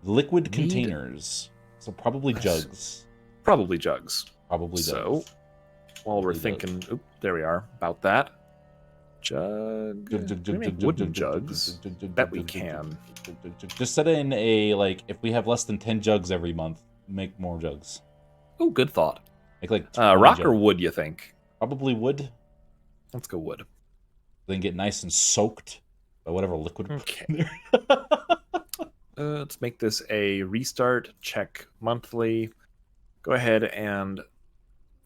Liquid containers. So probably jugs. Probably jugs. Probably jugs. So, while we're thinking, there we are, about that. Jug. Can we make wooden jugs? Bet we can. Just set in a, like, if we have less than 10 jugs every month, make more jugs. Oh, good thought. Make like 20 rock jugs. or wood, you think? Probably wood. Let's go wood. Then get nice and soaked by whatever liquid. Okay. Let's make this a restart. Check monthly. Go ahead and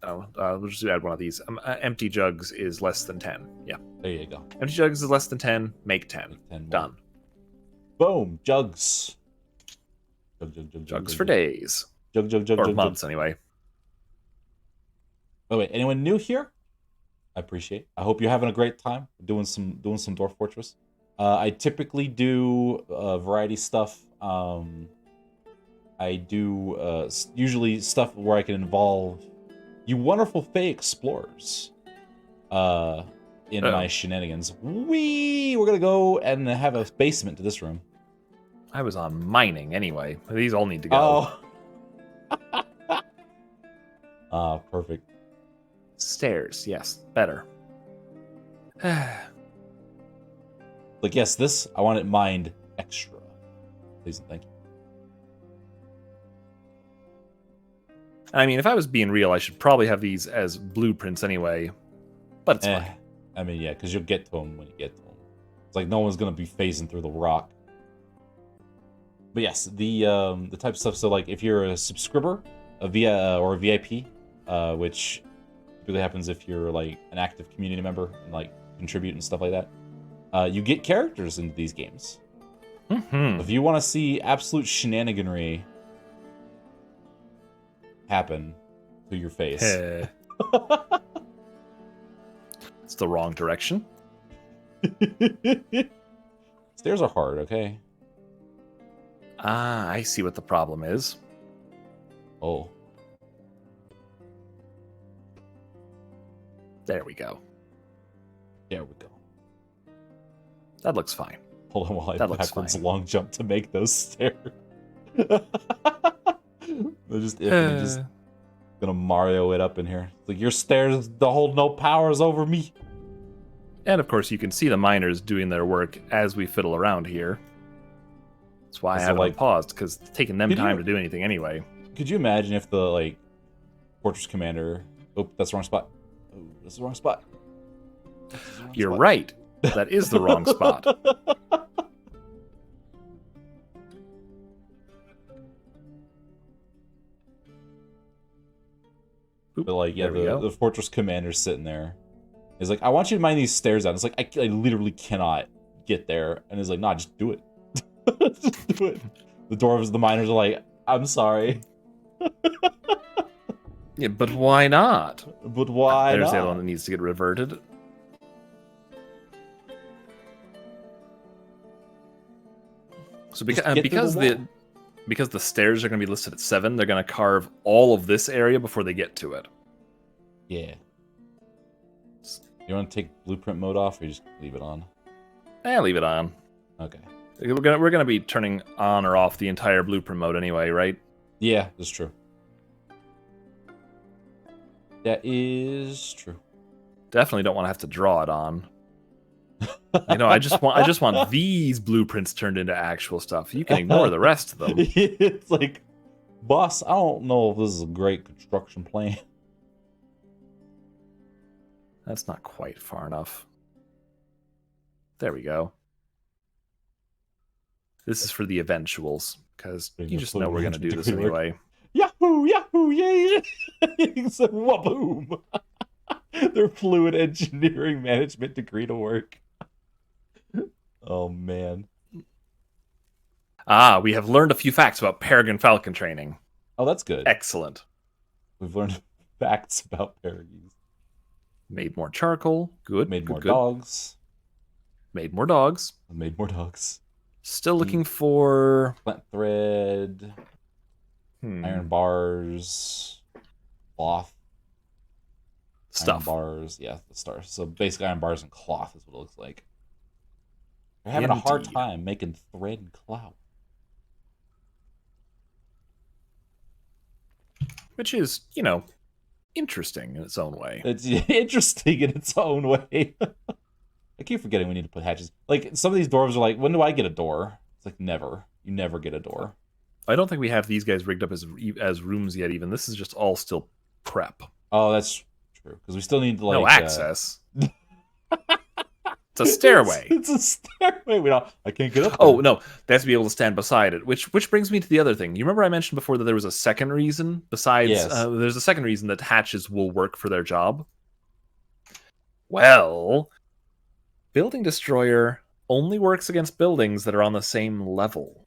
we'll just add one of these. Empty jugs is less than 10. Yeah. There you go. Empty jugs is less than 10. Make 10. Make 10 Done. Boom. Jugs. Jugs for days. Or months, anyway. By the way, anyone new here? I appreciate it. I hope you're having a great time doing some Dwarf Fortress. I typically do variety stuff. I do usually stuff where I can involve you wonderful Fey explorers in my shenanigans. We're gonna go and have a basement to this room. I was on mining anyway. These all need to go. Oh. Perfect. Stairs, yes, better. Like, yes, this, I want it mined extra. Please and thank you. I mean, if I was being real, I should probably have these as blueprints anyway. But it's fine. I mean, yeah, because you'll get to them when you get to them. It's like no one's going to be phasing through the rock. But yes, the type of stuff, so like if you're a subscriber, or a VIP, which typically happens if you're like an active community member and like contribute and stuff like that, you get characters into these games. Mm-hmm. If you want to see absolute shenaniganry happen to your face. It's the wrong direction. Stairs are hard, okay? Ah, I see what the problem is. Oh. There we go. There we go. That looks fine. Hold on while I That looks backwards fine. long jump to make those stairs. They're just gonna Mario it up in here. Like, your stairs, the hold no powers over me. And of course, you can see the miners doing their work as we fiddle around here. That's why I So, haven't like, paused, because it's taking them could time you- to do anything anyway. Could you imagine if the, like, Fortress Commander... Oh, that's the wrong spot. Oh, this is the wrong spot. This is the wrong You're spot. right. That is the wrong spot. Oop, But, like, yeah, there we go. the Fortress Commander's sitting there. He's like, I want you to mine these stairs out. It's like, I literally cannot get there. And he's like, nah, just do it. Just do it. The dwarves, the miners are like, I'm sorry. Yeah, but why not? But why There's not? the other one that needs to get reverted. So Just get through because the wall. because the stairs are going to be listed at 7, they're going to carve all of this area before they get to it. Yeah. You want to take blueprint mode off, or you just leave it on? Leave it on. Okay. We're gonna be turning on or off the entire blueprint mode anyway, right? Yeah, that's true. That is true. Definitely don't want to have to draw it on. You know, I just want these blueprints turned into actual stuff. You can ignore the rest of them. It's like, boss, I don't know if this is a great construction plan. That's not quite far enough. There we go. This is for the eventuals, because you just know we're going to do this anyway. Yahoo! Yahoo! Yay! It's a waboom! Their fluid engineering management degree to work. Oh, man. Ah, we have learned a few facts about Peregrine Falcon training. Oh, that's good. Excellent. We've learned facts about peregrines. Made more charcoal. Good. Made good, more good. dogs. Made more dogs. Made more dogs. Still looking for Plant thread. Iron bars. Cloth. stuff. Iron bars. Yeah, the stars. So basically iron bars and cloth is what it looks like. They're having a hard Indeed. time making thread and cloth. Which is, you know, interesting in its own way. It's interesting in its own way. I keep forgetting we need to put hatches. Like, some of these dwarves are like, when do I get a door? It's like, never. You never get a door. I don't think we have these guys rigged up as rooms yet. Even this is just all still prep. Oh, that's true. Because we still need to, like... No access. It's a stairway. It's a stairway. I can't get up there. Oh, no. They have to be able to stand beside it. Which brings me to the other thing. You remember I mentioned before that there was a second reason besides... Yes. There's a second reason that hatches will work for their job. Well, Building Destroyer only works against buildings that are on the same level.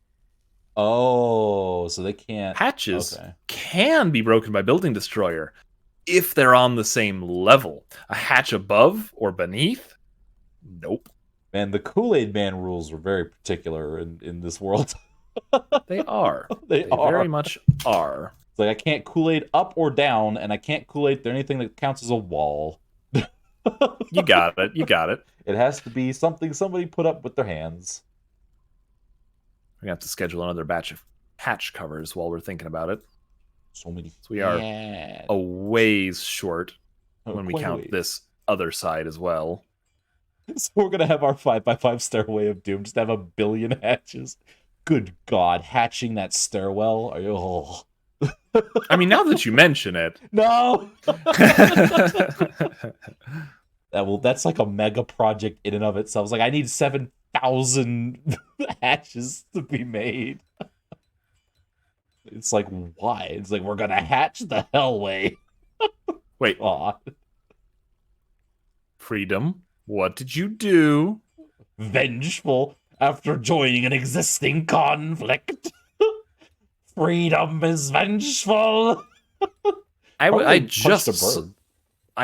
Oh, so they can't... Hatches can be broken by Building Destroyer if they're on the same level. A hatch above or beneath? Nope. Man, the Kool-Aid Man rules are very particular in this world. They are. They are. Very much are. It's like I can't Kool-Aid up or down, and I can't Kool-Aid through anything that counts as a wall. You got it. You got it. It has to be something somebody put up with their hands. We're going to have to schedule another batch of hatch covers while we're thinking about it. So many. So we are a ways short when we count Wait. this other side as well. So we're going to have our 5x5 stairway of doom. Just have 1 billion hatches. Good God. Hatching that stairwell? Are you... Oh. I mean, now that you mention it. No! That's like a mega project in and of itself. It's like, I need 7,000 hatches to be made. It's like, why? It's like, we're going to hatch the Hellway. Wait. God. Freedom, what did you do? Vengeful after joining an existing conflict. Freedom is vengeful. I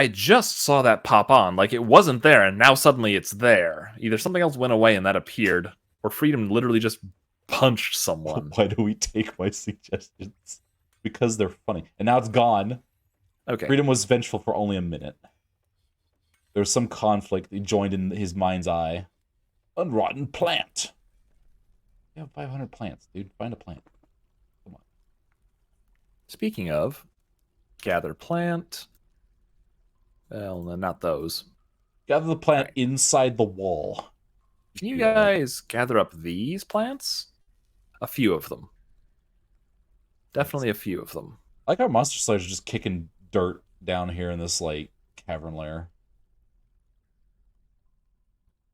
just saw that pop on. Like, it wasn't there, and now suddenly it's there. Either something else went away and that appeared, or Freedom literally just punched someone. Why do we take my suggestions? Because they're funny. And now it's gone. Okay. Freedom was vengeful for only a minute. There was some conflict he joined in his mind's eye. Unrotten plant. You have 500 plants, dude. Find a plant. Come on. Speaking of, gather plant. Well, no, not those. Gather the plant inside the wall. Can you guys gather up these plants? A few of them. Definitely a few of them. I like how Monster Slayers are just kicking dirt down here in this, like, cavern lair.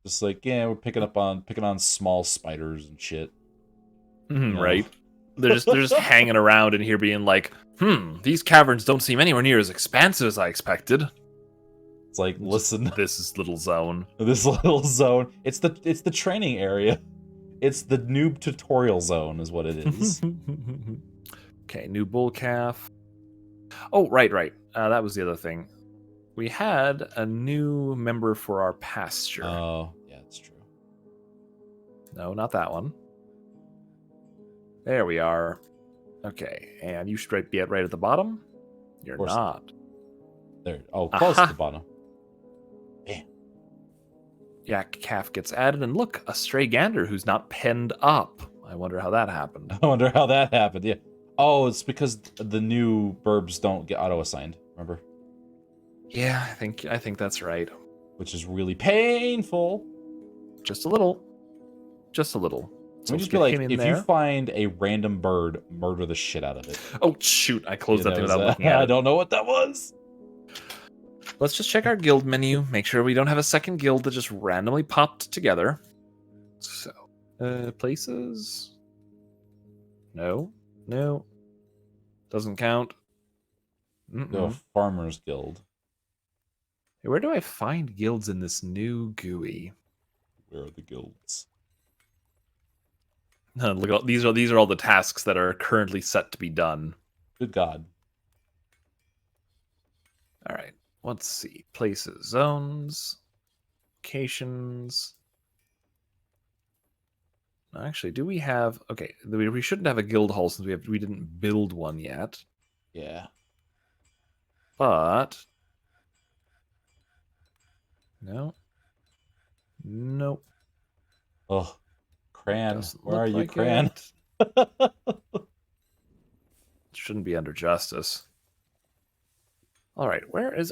Just like, yeah, we're picking on small spiders and shit. Right. They're just hanging around in here being like, these caverns don't seem anywhere near as expansive as I expected. It's like, listen. This little zone. This little zone. It's the training area. It's the noob tutorial zone is what it is. Okay, new bull calf. Oh, right. That was the other thing. We had a new member for our pasture. Oh, yeah, that's true. No, not that one. There we are. Okay, and you should be right at the bottom. You're not. There. Oh, close to the bottom. Bam. Yak calf gets added, and look, a stray gander who's not penned up. I wonder how that happened. Yeah. Oh, it's because the new burbs don't get auto-assigned, remember? Yeah, I think that's right. Which is really painful. Just a little. So Let me just be like, if you find a random bird, murder the shit out of it. Oh, shoot. I closed that thing without looking at it. I don't know what that was. Let's just check our guild menu. Make sure we don't have a second guild that just randomly popped together. So, places? No. Doesn't count. No, Farmers Guild. Hey, where do I find guilds in this new GUI? Where are the guilds? Look at all, these are all the tasks that are currently set to be done. Good God. All right. Let's see. Places, zones, locations. Actually, do we have... Okay, we shouldn't have a guild hall since we didn't build one yet. Yeah. But... No. Nope. Oh, Cran. Doesn't Where are look you, like Cran? Shouldn't be under justice. All right, where is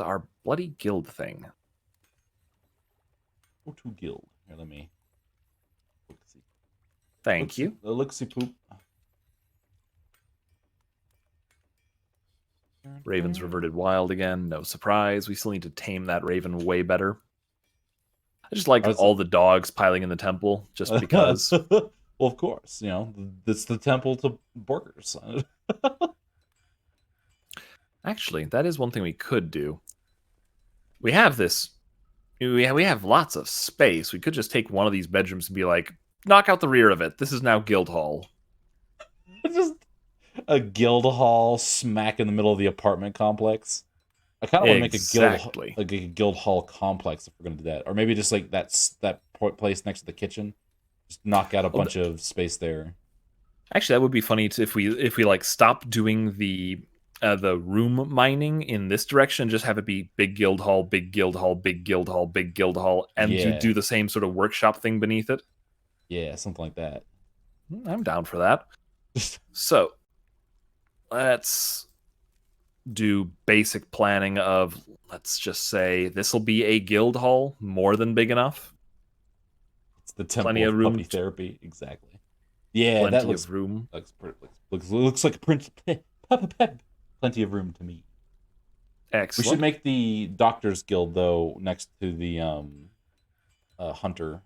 our bloody guild thing? Go to guild. Here, let me. Look-see. Thank you. Look-see poop. Raven's reverted wild again. No surprise. We still need to tame that raven way better. I just like all the dogs piling in the temple just because. Well, of course. You know, it's the temple to burgers. Actually, that is one thing we could do. We have this. We have lots of space. We could just take one of these bedrooms and be like, knock out the rear of it. This is now Guild Hall. Just a guild hall smack in the middle of the apartment complex. I kind of want to make a guild hall complex if we're gonna do that, or maybe just like that place next to the kitchen. Just knock out a bunch of space there. Actually, that would be funny if we like stop doing the room mining in this direction, just have it be big guild hall, big guild hall, big guild hall, big guild hall, and you do the same sort of workshop thing beneath it. Yeah, something like that. I'm down for that. So let's do basic planning of, let's just say this will be a guild hall, more than big enough. It's the temple of puppy therapy, exactly. Yeah, plenty that looks of room. Looks like plenty of room to me. Excellent. We should make the Doctors Guild though next to the Hunter,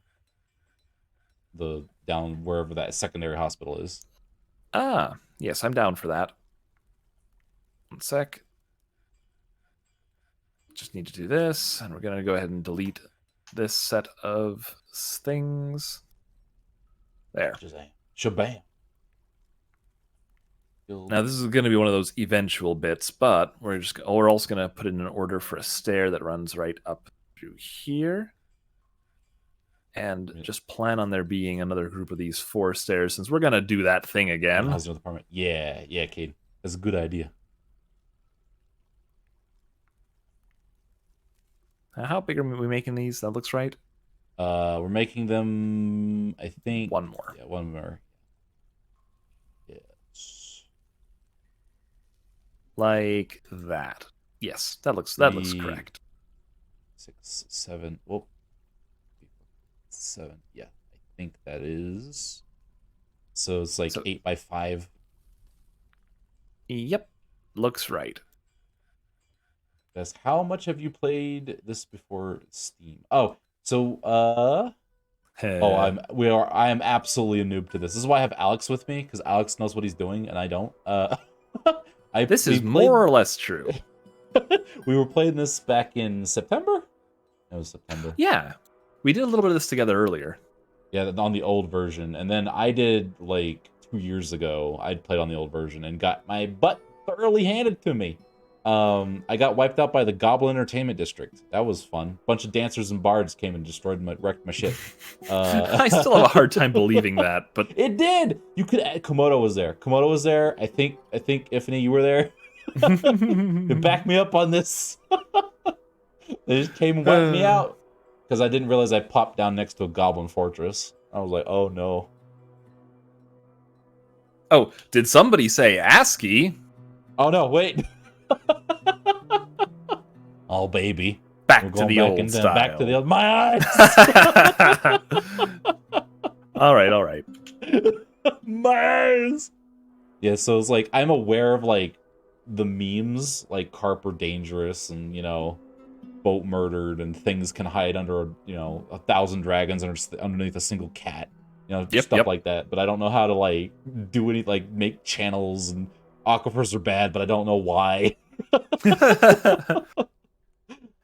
the down wherever that secondary hospital is. Ah, yes, I'm down for that. 1 sec. Just need to do this, and we're going to go ahead and delete this set of things. There. Shabam. Now this is going to be one of those eventual bits, but we're also going to put in an order for a stair that runs right up through here. And just plan on there being another group of these 4 stairs, since we're going to do that thing again. Yeah, Cade. That's a good idea. How big are we making these? That looks right. We're making them, I think... One more. Yeah, one more. Yes. Like that. Yes, that looks correct. 6, 7... Whoa. 7. Yeah, I think that is... So it's like 8 by 5. Yep. Looks right. That's how much have you played this before Steam? Oh, so I am absolutely a noob to this. This is why I have Alex with me, because Alex knows what he's doing and I don't. This is more or less true. We were playing this back in September? It was September. Yeah. We did a little bit of this together earlier. Yeah, on the old version. And then I did, like, 2 years ago, I'd played on the old version and got my butt thoroughly handed to me. I got wiped out by the Goblin Entertainment District. That was fun. Bunch of dancers and bards came and wrecked my shit. I still have a hard time believing that, but it did. You could. Komodo was there. I think Ifany, you were there. To back me up on this. They just came and wiped me out because I didn't realize I popped down next to a Goblin Fortress. I was like, oh no. Oh, did somebody say ASCII? Oh no, wait. Oh baby, back to the old style. Back to the old. My eyes. all right. My eyes. Yeah, so it's like I'm aware of like the memes, like carp are dangerous, and boat murdered, and things can hide under 1,000 dragons underneath a single cat. Stuff like that. But I don't know how to like do any like make channels, and aquifers are bad, but I don't know why.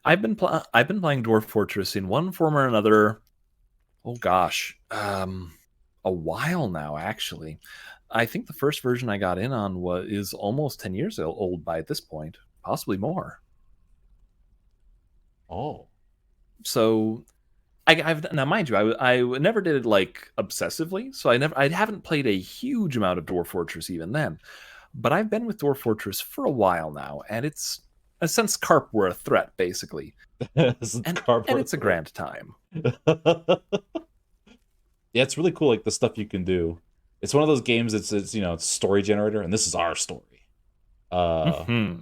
I've been playing Dwarf Fortress in one form or another. Oh gosh, a while now actually. I think the first version I got in on is almost 10 years old by this point, possibly more. Oh, so I've now mind you, I never did it like obsessively, so I haven't played a huge amount of Dwarf Fortress even then. But I've been with Dwarf Fortress for a while now, and it's since carp were a threat, basically. and it's a grand time. Yeah, it's really cool, like the stuff you can do. It's one of those games. It's story generator, and this is our story. Wait,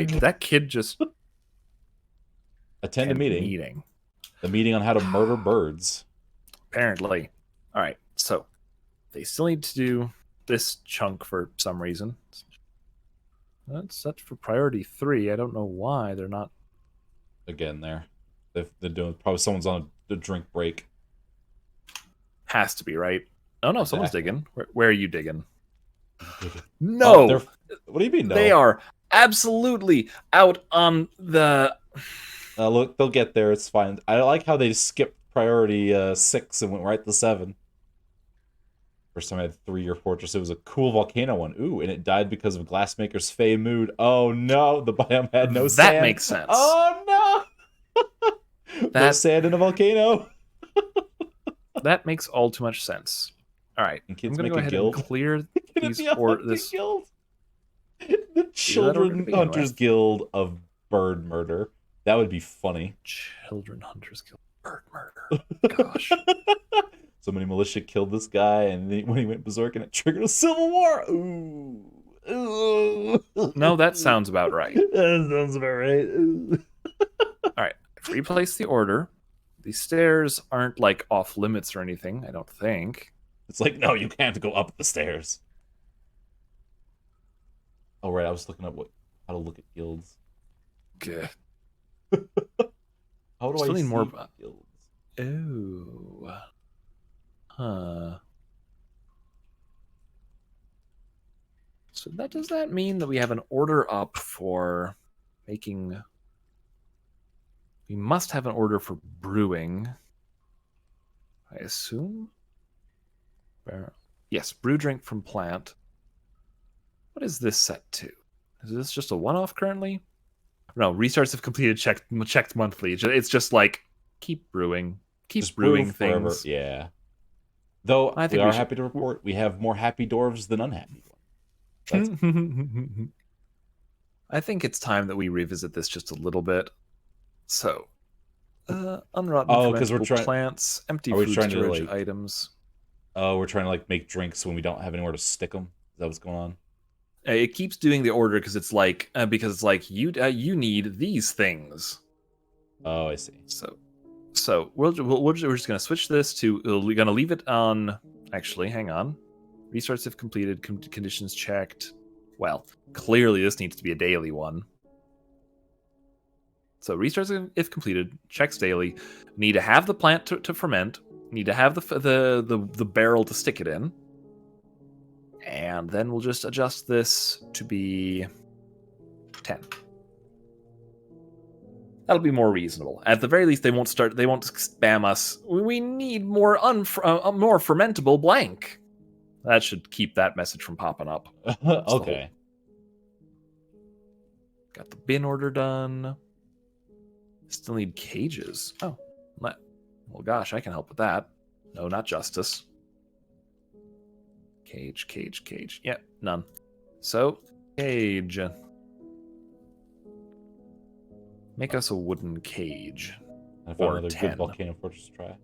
did that kid just attend a meeting? The meeting on how to murder birds. Apparently. All right, so they still need to do this chunk for some reason. That's set for priority 3. I don't know why they're not. Again, they're doing probably someone's on a drink break. Has to be, right? Oh no, someone's Exactly. digging. Where are you digging? Oh, No, what do you mean? No, they are absolutely out on the. look, they'll get there. It's fine. I like how they skipped priority 6 and went right to 7. First time I had 3-year fortress. It was a cool volcano one. Ooh, and it died because of Glassmaker's Fey mood. Oh no, the biome had no That sand. makes sense. Oh no, no sand in a volcano. That makes all too much sense. All right, Can kids I'm gonna make go a ahead guild? and clear Can these it be a or hunting this. guild? The Children begin Hunters with. Guild of Bird Murder. That would be funny. Children Hunters Guild bird murder. Gosh. So many militia killed this guy, and then when he went berserk, and it triggered a civil war. Ooh. Ooh. No, that sounds about right. That sounds about right. Ooh. All right, I've replaced the order. The stairs aren't like off limits or anything, I don't think. It's like, no, you can't go up the stairs. Oh, right, I was looking up how to look at guilds. Good. How do Still I need see more. guilds? Oh. Huh. So does that mean that we have an order up for making? We must have an order for brewing. I assume. Yes, brew drink from plant. What is this set to? Is this just a one-off currently? No, restarts have completed checked monthly. It's just like keep brewing, keep Just brew brewing forever. things. Yeah. Though I we think are we should. happy to report we have more happy dwarves than unhappy ones. That's I think it's time that we revisit this just a little bit. So, unrotten Oh, because we're fermentable trying. plants, empty Are we food trying to storage like? items. Oh, we're trying to like make drinks when we don't have anywhere to stick them. Is that what's going on? It keeps doing the order because it's like you need these things. Oh, I see. So we're just gonna switch this to. We're gonna leave it on. Actually, hang on. Restarts if completed. Conditions checked. Well, clearly this needs to be a daily one. So restarts if completed. Checks daily. Need to have the plant to ferment. Need to have the barrel to stick it in. And then we'll just adjust this to be 10. That'll be more reasonable. At the very least, they won't spam us. We need more more fermentable blank. That should keep that message from popping up. Okay. Got the bin order done. Still need cages. Oh, well, gosh, I can help with that. No, not justice. Cage. Yep, none. So, cage. Make us a wooden cage. I found another 10. good volcano fortress to try.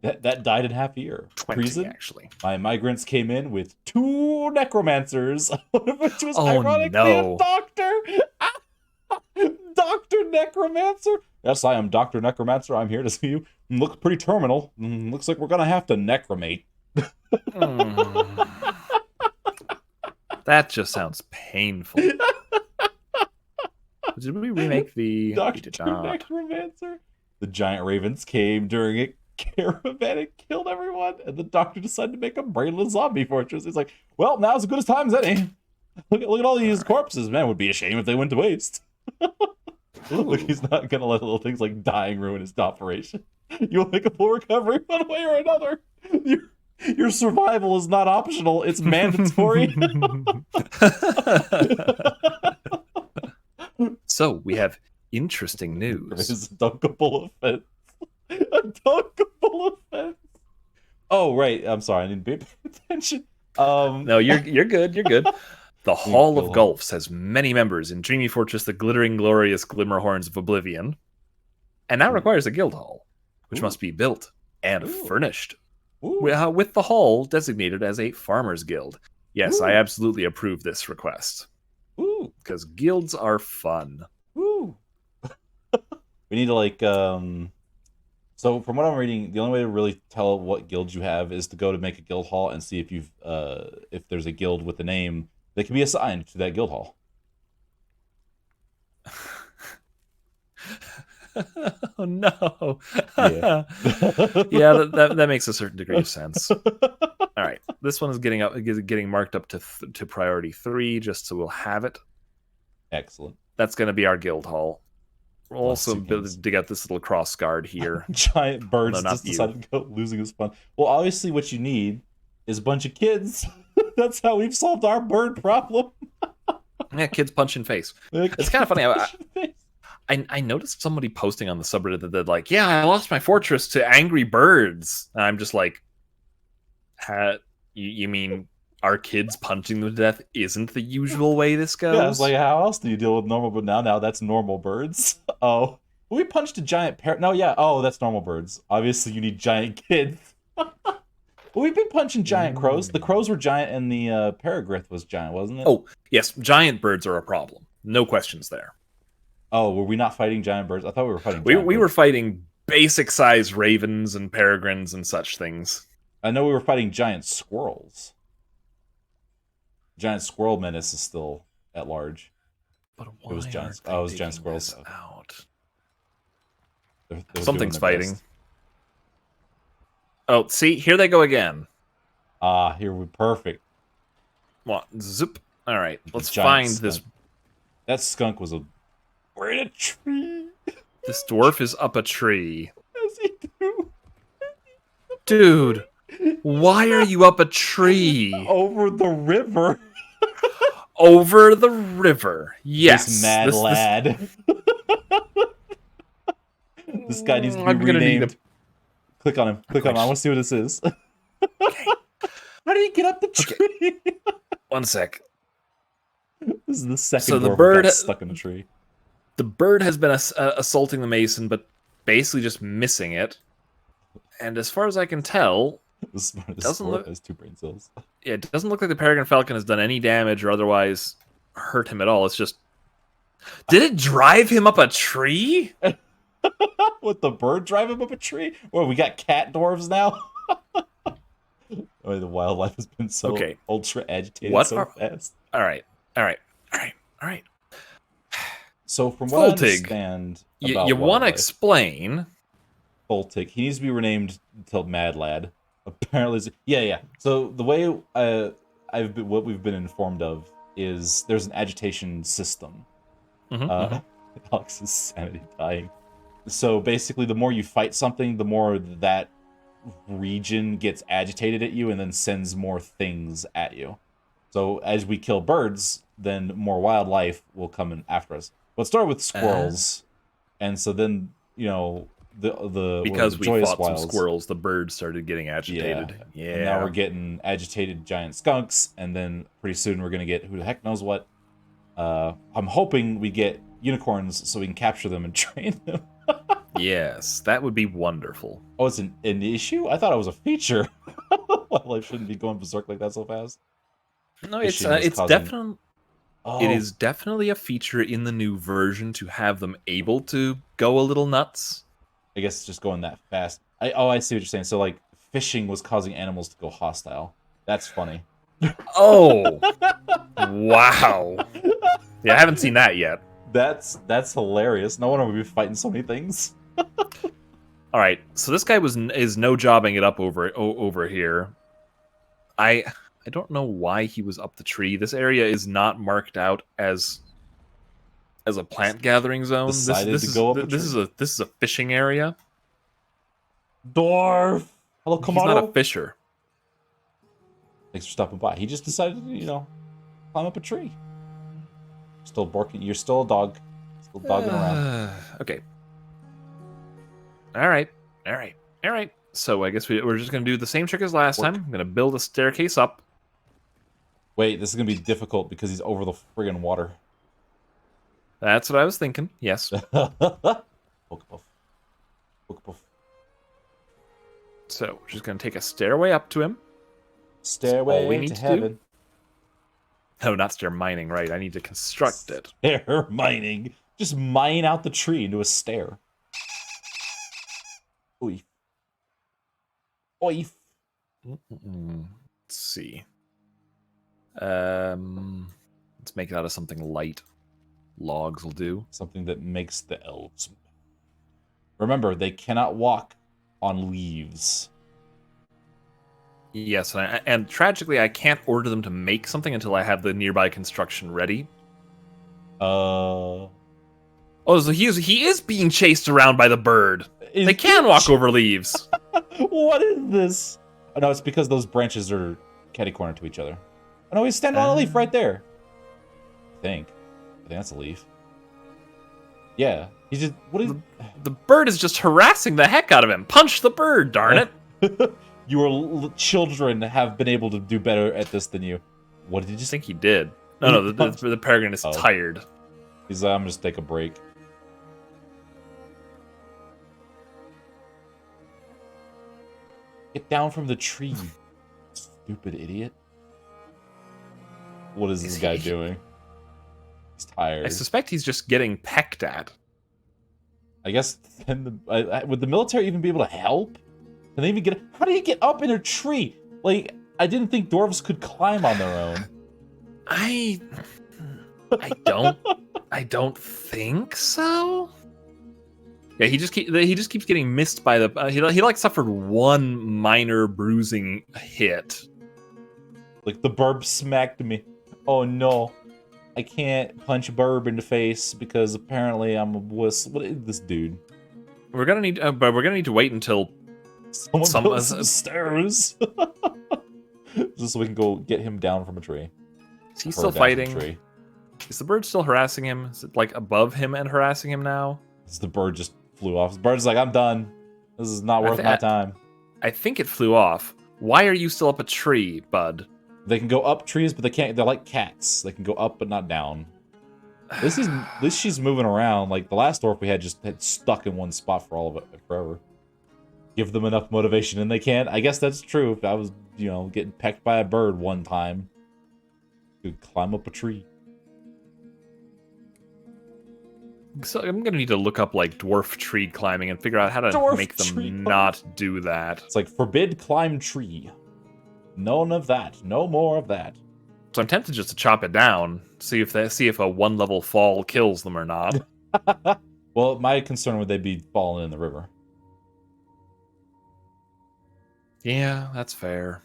That died in half a year. 20, Treason? actually. My migrants came in with 2 necromancers, one of which was Oh, ironically no. a doctor. Dr. Necromancer. Yes, I am Dr. Necromancer. I'm here to see you. Look pretty terminal. Looks like we're gonna have to necromate. That just sounds painful. Did we remake the Dr. Necromancer? The giant ravens came during a caravan and killed everyone, and the doctor decided to make a brainless zombie fortress. He's like, well, now's as good a time as any. Look at all these corpses. Man, it would be a shame if they went to waste. Look, he's not gonna let little things like dying ruin his operation. You'll make a full recovery one way or another. Your survival is not optional, it's mandatory. So we have interesting news. It's a dunkable offense. A dunkable offense. Oh, right. I'm sorry. I didn't pay attention. No, you're good. You're good. The Hall of Gulfs has many members in Dreamy Fortress, the glittering, glorious Glimmerhorns of Oblivion, and now requires a guild hall, which must be built and furnished. With the hall designated as a farmer's guild. Yes, I absolutely approve this request. Because guilds are fun. We need to like So from what I'm reading, the only way to really tell what guild you have is to go to make a guild hall and see if there's a guild with a name that can be assigned to that guild hall. Oh no. Yeah. Yeah, that makes a certain degree of sense. All right, this one is getting marked up to priority 3, just so we'll have it. Excellent. That's going to be our guild hall. We'll also Toucans. dig out this little cross guard here. Giant birds No, not just you. decided to go losing his fun. Well, obviously, what you need is a bunch of kids. That's how we've solved our bird problem. Yeah, kids punch in face. It's kind of funny. I noticed somebody posting on the subreddit that they're like, "Yeah, I lost my fortress to angry birds." And I'm just like, you mean our kids punching them to death isn't the usual way this goes? Yeah, it's like, how else do you deal with normal? But now that's normal birds. Oh, we punched a giant parrot. No, yeah. Oh, that's normal birds. Obviously, you need giant kids. Well, we've been punching giant crows. The crows were giant, and the peregrine was giant, wasn't it? Oh, yes, giant birds are a problem. No questions there. Oh, were we not fighting giant birds? I thought we were fighting. We were fighting basic size ravens and peregrines and such things. I know we were fighting giant squirrels. Giant squirrel menace is still at large. But why it was giant. Oh, it was giant squirrels. Out. They're Something's fighting. Best. Oh, see, here they go again. Ah, here we perfect. What? Zip. All right, let's Giant find skunk. this. That skunk was a. We're in a tree. This dwarf is up a tree. Yes, he do. Dude, why are you up a tree? Over the river. Over the river. Yes. This mad lad. This guy needs to be renamed. Click on him. Click on him. I want to see what this is. Okay. How did he get up the tree? Okay. One sec. This is the second so the dwarf bird got stuck in the tree. The bird has been assaulting the mason, but basically just missing it. And as far as I can tell, The smartest doesn't dwarf look. has 2 brain cells. Yeah, it doesn't look like the peregrine falcon has done any damage or otherwise hurt him at all. It's just, did it drive him up a tree? With the bird drive him up a tree? Well, we got cat dwarves now. Oh, the wildlife has been so ultra agitated so fast. All right. So from what I understand, you want to explain? Voltic, he needs to be renamed until Mad Lad. Apparently, yeah. So the way what we've been informed of is there's an agitation system. Alex's sanity dying. So basically, the more you fight something, the more that region gets agitated at you and then sends more things at you. So as we kill birds, then more wildlife will come in after us. Let's start with squirrels, and so then the because we fought wilds, some squirrels, the birds started getting agitated. Yeah. And now we're getting agitated giant skunks, and then pretty soon we're gonna get who the heck knows what. I'm hoping we get unicorns so we can capture them and train them. Yes, that would be wonderful. Oh, it's an issue? I thought it was a feature. Wildlife shouldn't be going berserk like that so fast. No, it's definitely. Oh. It is definitely a feature in the new version to have them able to go a little nuts. I guess it's just going that fast. I see what you're saying. So, like, fishing was causing animals to go hostile. That's funny. Oh. Wow. Yeah, I haven't seen that yet. That's hilarious. No wonder we'd be fighting so many things. All right, so this guy is no jobbing it up over here. I don't know why he was up the tree. This area is not marked out as a plant gathering zone. This is a fishing area. Dwarf. Hello, come on. He's not a fisher. Thanks for stopping by. He just decided to, climb up a tree. Still barking. You're still a dog. Still dogging around. Okay. All right. So I guess we're just going to do the same trick as last time. I'm going to build a staircase up. Wait, this is going to be difficult because he's over the friggin' water. That's what I was thinking, yes. Pokepuff. So we're just going to take a stairway up to him. Stairway to heaven. No, not stair mining, right. I need to construct it. Stair mining. Just mine out the tree into a stair. Oif. Oif. Let's see. Let's make it out of something light. Logs will do. Something that makes the elves. Remember, they cannot walk on leaves. Yes, and tragically, I can't order them to make something until I have the nearby construction ready. Oh, so he is being chased around by the bird. They can walk over leaves. What is this? Oh, no, it's because those branches are catty-corner to each other. Oh, no, he's standing on a leaf right there. I think that's a leaf. Yeah, he's just... What is... The bird is just harassing the heck out of him. Punch the bird, darn it. Your children have been able to do better at this than you. What did you just... I think he did. No, the peregrine is tired. He's like, I'm just take a break. Get down from the tree, stupid idiot. What is this guy doing? He's tired. I suspect he's just getting pecked at. I guess then would the military even be able to help? Can they even get... How do you get up in a tree? Like, I didn't think dwarves could climb on their own. I don't think so. Yeah, he just keeps getting missed by the. He like suffered one minor bruising hit. Like the burb smacked me. Oh no, I can't punch Burb in the face because apparently I'm a wuss. What is this dude? We're gonna need, but we're gonna need to wait until someone builds some stairs, just so we can go get him down from a tree. Is he still fighting? Is the bird still harassing him? Is it like above him and harassing him now? The bird just flew off. The bird's like, I'm done. This is not worth my time. I think it flew off. Why are you still up a tree, bud? They can go up trees, but they can't. They're like cats. They can go up, but not down. At least she's moving around. Like the last dwarf we had just had stuck in one spot for all of it forever. Give them enough motivation, and they can't. I guess that's true. If I was, getting pecked by a bird one time, could climb up a tree. So I'm gonna need to look up like dwarf tree climbing and figure out how to make them not do that. It's like forbid climb tree. None of that. No more of that. So I'm tempted just to chop it down, see if a 1-level fall kills them or not. Well, my concern would they be falling in the river. Yeah, that's fair.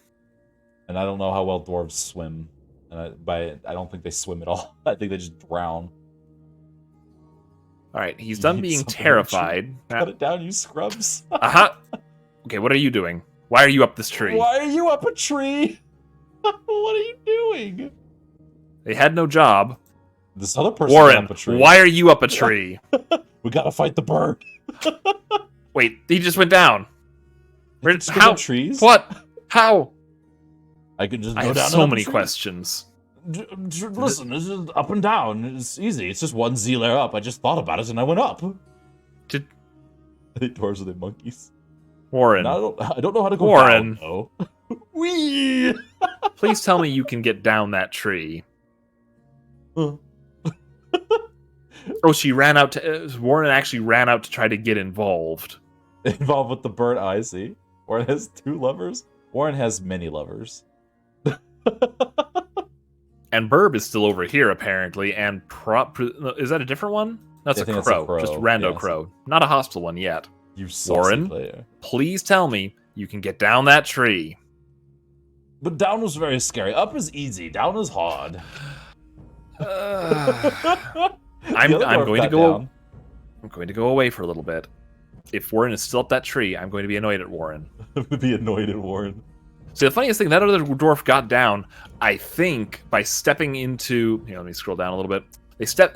And I don't know how well dwarves swim. And I don't think they swim at all. I think they just drown. All right, he's done being terrified. Cut it down, you scrubs. Okay, what are you doing? Why are you up this tree? Why are you up a tree? What are you doing? They had no job. This other person Warren, up a tree. Why are you up a tree? We gotta fight the bird. Wait, he just went down. How? Trees? What? How? I could just go I have down so many questions. Listen, this is up and down. It's easy. It's just one Z layer up. I just thought about it and I went up. I think dwarves are the monkeys. Warren. I don't know how to go Warren. down, though. Whee! Please tell me you can get down that tree. Oh, she ran out to... Warren actually ran out to try to get involved. Involved with the bird? Oh, I see. Warren has 2 lovers? Warren has many lovers. And Burb is still over here, apparently, and is that a different one? That's a crow. Just rando crow. Not a hostile one yet. You saucy Warren, player. Please tell me you can get down that tree. But down was very scary. Up is easy. Down is hard. I'm going to go away for a little bit. If Warren is still up that tree, I'm going to be annoyed at Warren. I'm going to be annoyed at Warren. See, the funniest thing, that other dwarf got down, I think, by stepping into... Here, let me scroll down a little bit.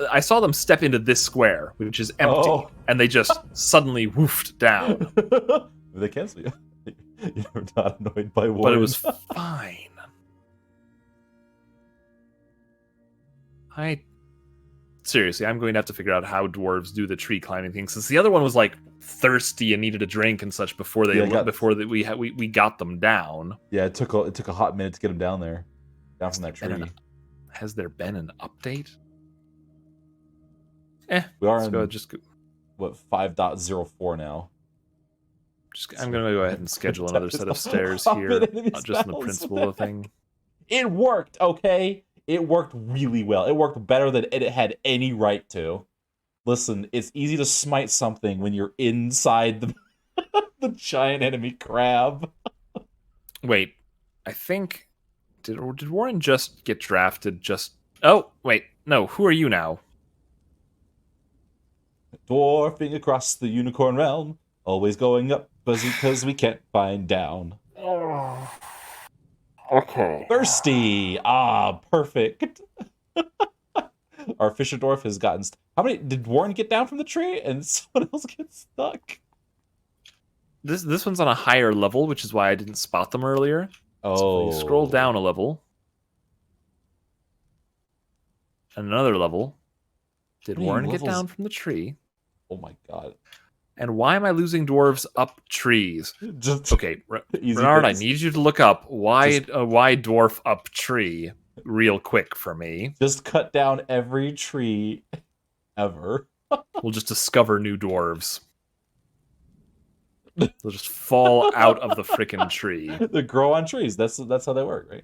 I saw them step into this square, which is empty, and they just suddenly woofed down. They can't see you. You're not annoyed by Warren. But it was fine. Seriously, I'm going to have to figure out how dwarves do the tree climbing thing, since the other one was like thirsty and needed a drink and such before we got them down. Yeah, it took a hot minute to get them down from that tree. Has there been an update? We are in go. what 5.04 now. I'm gonna go ahead and schedule another set of stairs Hop here, in enemy's just in the battles. principle of the thing. It worked, okay? It worked really well. It worked better than it had any right to. Listen, it's easy to smite something when you're inside the giant enemy crab. Wait, I think did Warren just get drafted? Oh wait, no. Who are you now? Dwarfing across the unicorn realm, always going up because we can't find down. Okay. Thirsty! Ah, perfect. Our Fisher Dwarf has gotten... How many... Did Warren get down from the tree and someone else get stuck? This one's on a higher level, which is why I didn't spot them earlier. Oh. So if you scroll down a level. And another level. Did Warren get down from the tree? Oh my god. And why am I losing dwarves up trees? Just okay, Bernard, fix. I need you to look up why dwarf up tree real quick for me. Just cut down every tree ever. We'll just discover new dwarves. They'll just fall out of the frickin' tree. They grow on trees. That's how they work, right?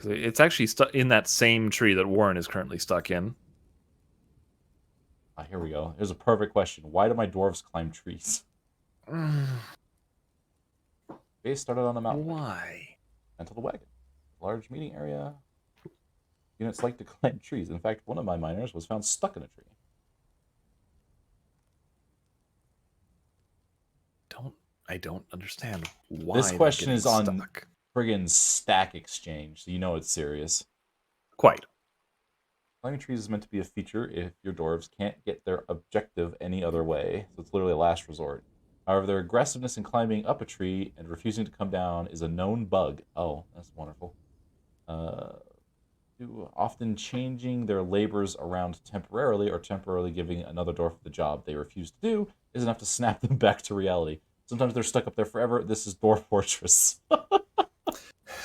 It's actually stuck in that same tree that Warren is currently stuck in. Here we go. Here's a perfect question. Why do my dwarves climb trees? They started on a mountain. Why? Enter the wagon. Large meeting area. Units like to climb trees. In fact, one of my miners was found stuck in a tree. I don't understand why. This question is on stuck. Friggin' Stack Exchange, so you know it's serious. Quite. Climbing trees is meant to be a feature if your dwarves can't get their objective any other way, so it's literally a last resort. However, their aggressiveness in climbing up a tree and refusing to come down is a known bug. Oh, that's wonderful. Often changing their labors around temporarily or temporarily giving another dwarf the job they refuse to do is enough to snap them back to reality. Sometimes they're stuck up there forever. This is Dwarf Fortress.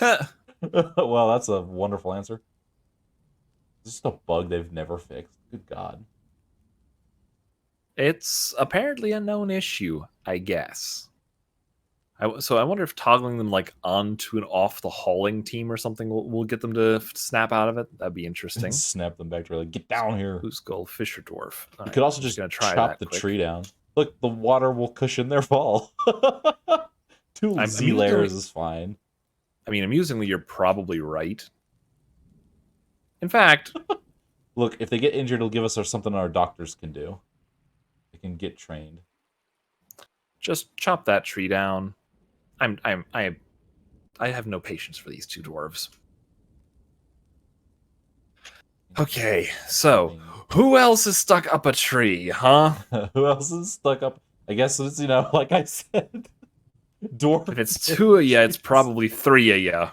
Well, that's a wonderful answer. Is this just a bug they've never fixed? Good God. It's apparently a known issue, I guess. So I wonder if toggling them like onto and off the hauling team or something will get them to snap out of it. That'd be interesting. Snap them back to like, get down here. Who's Skull Fisher Dwarf? You could also just chop the tree down. Look, the water will cushion their fall. Two Z layers is fine. I mean, amusingly, you're probably right. In fact, look, if they get injured, it'll give us something our doctors can do. They can get trained. Just chop that tree down. I have no patience for these two dwarves. Okay, so who else is stuck up a tree, huh? Who else is stuck up? I guess it's, like I said, dwarf. If it's two of you, it's probably three of you.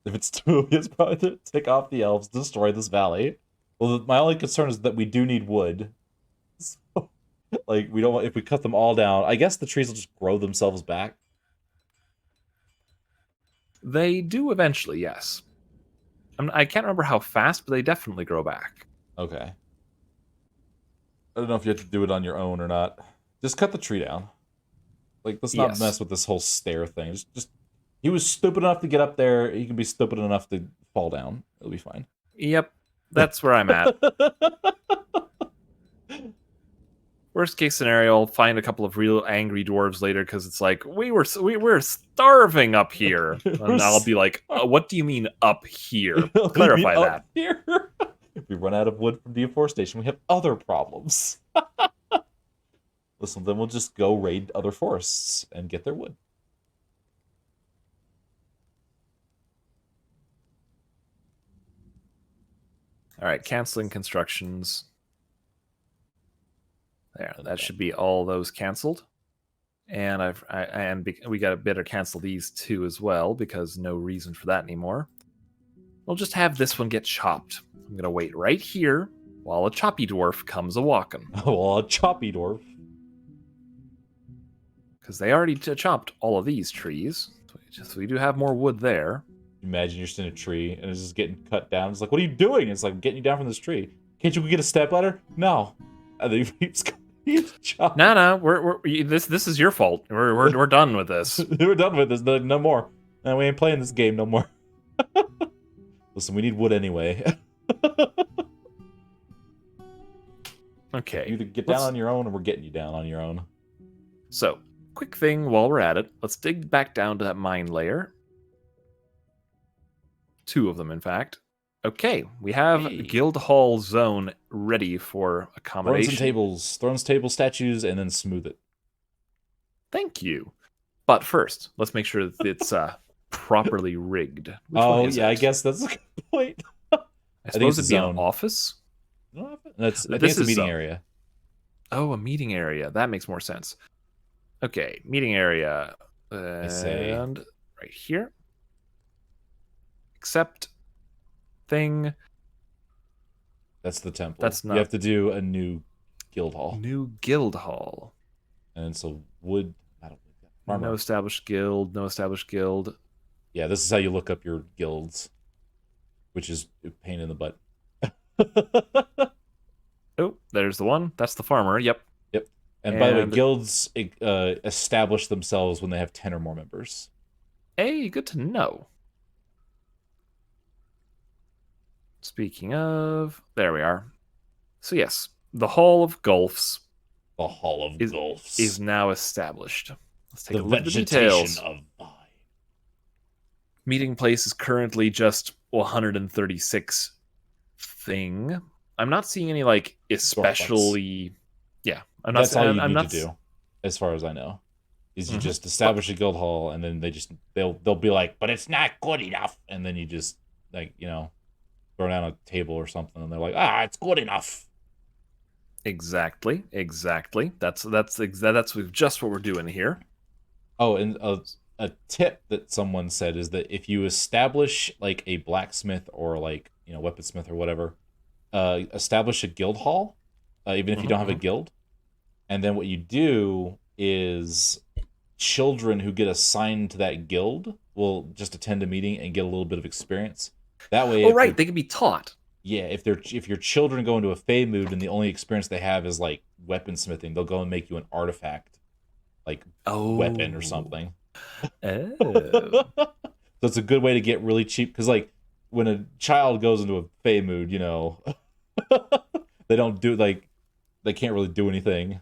If it's two of you, it's probably to take off the elves, destroy this valley. Well, my only concern is that we do need wood. So, we don't want, if we cut them all down, I guess the trees will just grow themselves back. They do eventually, yes. I can't remember how fast, but they definitely grow back. Okay. I don't know if you have to do it on your own or not. Just cut the tree down. Let's not mess with this whole stair thing. Just he was stupid enough to get up there. He can be stupid enough to fall down. It'll be fine. Yep, that's where I'm at. Worst case scenario, I'll find a couple of real angry dwarves later because it's like we're starving up here, and I'll be like, "What do you mean up here? Clarify that." Up here? If we run out of wood from deforestation, we have other problems. Listen, then we'll just go raid other forests and get their wood. All right, canceling constructions. There, that should be all those canceled. And we got to better cancel these two as well because no reason for that anymore. We'll just have this one get chopped. I'm gonna wait right here while a choppy dwarf comes a walking. Oh, a choppy dwarf. Because they already chopped all of these trees, so we do have more wood there. Imagine you're sitting in a tree and it's just getting cut down. It's like, what are you doing? It's like, I'm getting you down from this tree. Can't you get a step ladder? No. And then he keeps going Job. No, this is your fault. We're done with this. We're done with this. No more. No, we ain't playing this game no more. Listen, we need wood anyway. Okay. You either get down on your own, or we're getting you down on your own. So, quick thing while we're at it, let's dig back down to that mine layer. 2 of them, in fact. Okay, we have Hey. Guild Hall Zone ready for accommodation. Thrones, tables, statues, and then smooth it. Thank you. But first, let's make sure that it's properly rigged. Which Oh one is yeah, it? I guess that's a good point. I suppose it's it'd be an zone. office. I think This it's a is meeting zone. area. Oh, a meeting area. That makes more sense. Okay, meeting area. say. And right here. Accept thing. That's the temple. That's not- You have to do a new guild hall. New guild hall. And so wood. Armor. No established guild. No established guild. Yeah, this is how you look up your guilds, which is a pain in the butt. Oh, there's the one. That's the farmer. Yep. Yep. And by the way, And- guilds establish themselves when they have 10 or more members. Hey, good to know. Speaking of, there we are. So yes, the Hall of Gulfs The Hall of Gulfs. is now established. Let's take the a look at the vegetation details. of vine. Meeting place is currently just 136 thing. I'm not seeing any like especially. Yeah, I'm not. That's all you I'm need not, to do, as far as I know. Is you Mhm. just establish a guild hall, and then they'll be like, but it's not good enough, and then you just throw down a table or something, and they're like, it's good enough. Exactly. That's just what we're doing here. Oh, and a tip that someone said is that if you establish like a blacksmith or like weaponsmith or whatever, establish a guild hall, even if you don't have a guild, and then what you do is children who get assigned to that guild will just attend a meeting and get a little bit of experience. That way, Oh, right, they can be taught. Yeah, if your children go into a Fey mood and the only experience they have is like weaponsmithing, they'll go and make you an artifact, like weapon or something. Oh. So it's a good way to get really cheap, because like when a child goes into a Fey mood, they don't do they can't really do anything.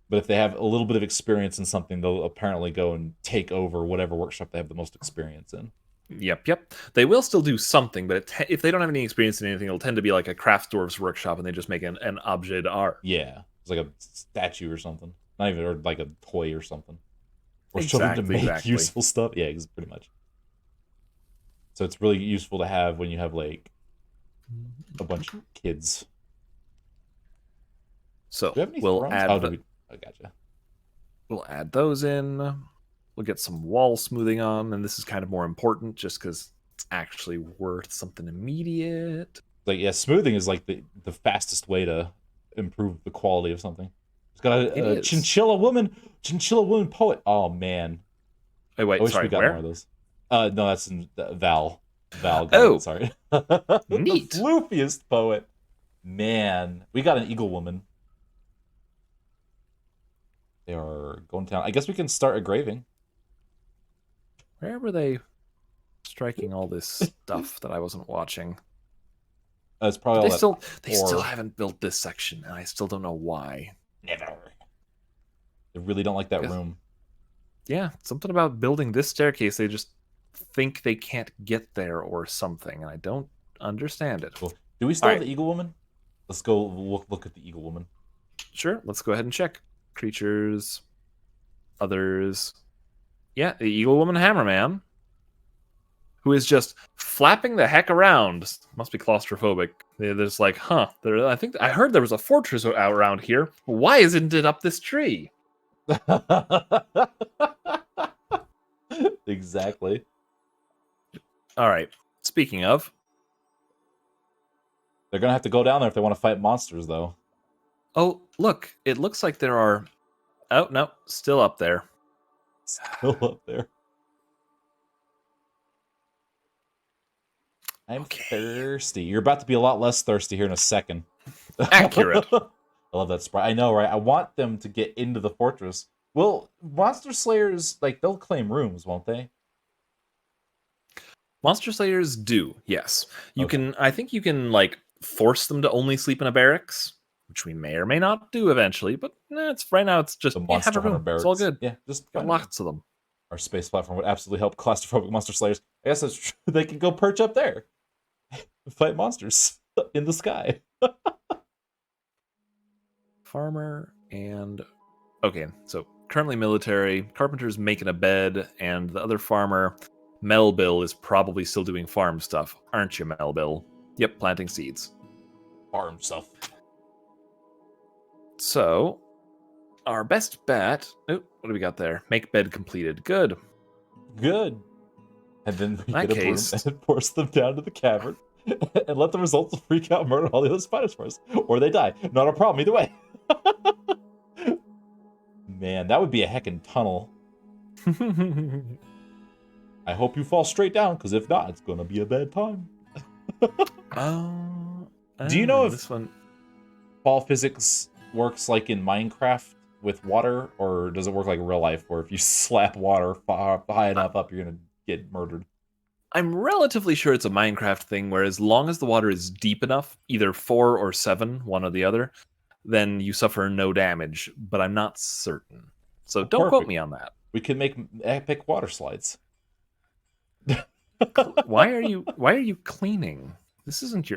But if they have a little bit of experience in something, they'll apparently go and take over whatever workshop they have the most experience in. Yep. They will still do something, but if they don't have any experience in anything, it'll tend to be like a craftsdwarf's workshop, and they just make an objet d'art. Yeah, it's like a statue or something, not even, or like a toy or something, or Exactly, something to make useful stuff. Yeah, pretty much. So it's really useful to have when you have like a bunch of kids. So Do we have any we'll thrones? add. I gotcha. We'll add those in. We'll get some wall smoothing on, and this is kind of more important just because it's actually worth something immediate. Like, yeah, smoothing is like the fastest way to improve the quality of something. It's got a chinchilla woman poet. Oh man, Wait, I wish sorry, we got where? more of those. No, that's in Val. Oh, sorry. Neat. The floofiest poet. Man, we got an eagle woman. They are going down. I guess we can start engraving. Where were they striking all this stuff that I wasn't watching? It's probably They still haven't built this section, and I still don't know why. Never. They really don't like that room. Yeah, something about building this staircase. They just think they can't get there or something, and I don't understand it. Cool. Do we still have the eagle woman? Let's go look at the eagle woman. Sure, let's go ahead and check. Creatures, others. Yeah, the eagle woman hammerman, who is just flapping the heck around. Must be claustrophobic. They're just like, I think I heard there was a fortress out around here. Why isn't it up this tree? Exactly. All right. Speaking of, they're gonna have to go down there if they want to fight monsters, though. oh look, it looks like there are. Oh no, still up there. Still up there. I'm thirsty. You're about to be a lot less thirsty here in a second. Accurate. I love that sprite. I know, right? I want them to get into the fortress. Well, monster slayers, like, they'll claim rooms, won't they? Monster Slayers do, yes. You Okay. can, I think you can like force them to only sleep in a barracks, which we may or may not do eventually. But it's right now. It's just The have Monster a Hunter room. It's all barracks. good. Yeah, just Got find a room. lots of them. Our space platform would absolutely help claustrophobic monster slayers. I guess that's true. They can go perch up there and fight monsters in the sky. Farmer and okay, so currently military. Carpenter's making a bed, and the other farmer, Melbill, is probably still doing farm stuff, aren't you, Melbill? Yep, planting seeds. Farm stuff. So, our best bet. Oh, what do we got there? Make bed completed. Good. Good. And then we In that get a broom case- and force them down to the cavern and let the results freak out, murder all the other spiders for us. Or they die. Not a problem either way. Man, that would be a heckin' tunnel. I hope you fall straight down, because if not, it's gonna be a bad time. Do you know if this one? fall physics works like in Minecraft with water, or does it work like real life, where if you slap water high enough up, you're gonna get murdered? I'm relatively sure it's a Minecraft thing, where as long as the water is deep enough, either 4 or 7, one or the other, then you suffer no damage. But I'm not certain, so don't quote Perfect. me on that. We can make epic water slides. Why are you cleaning? This isn't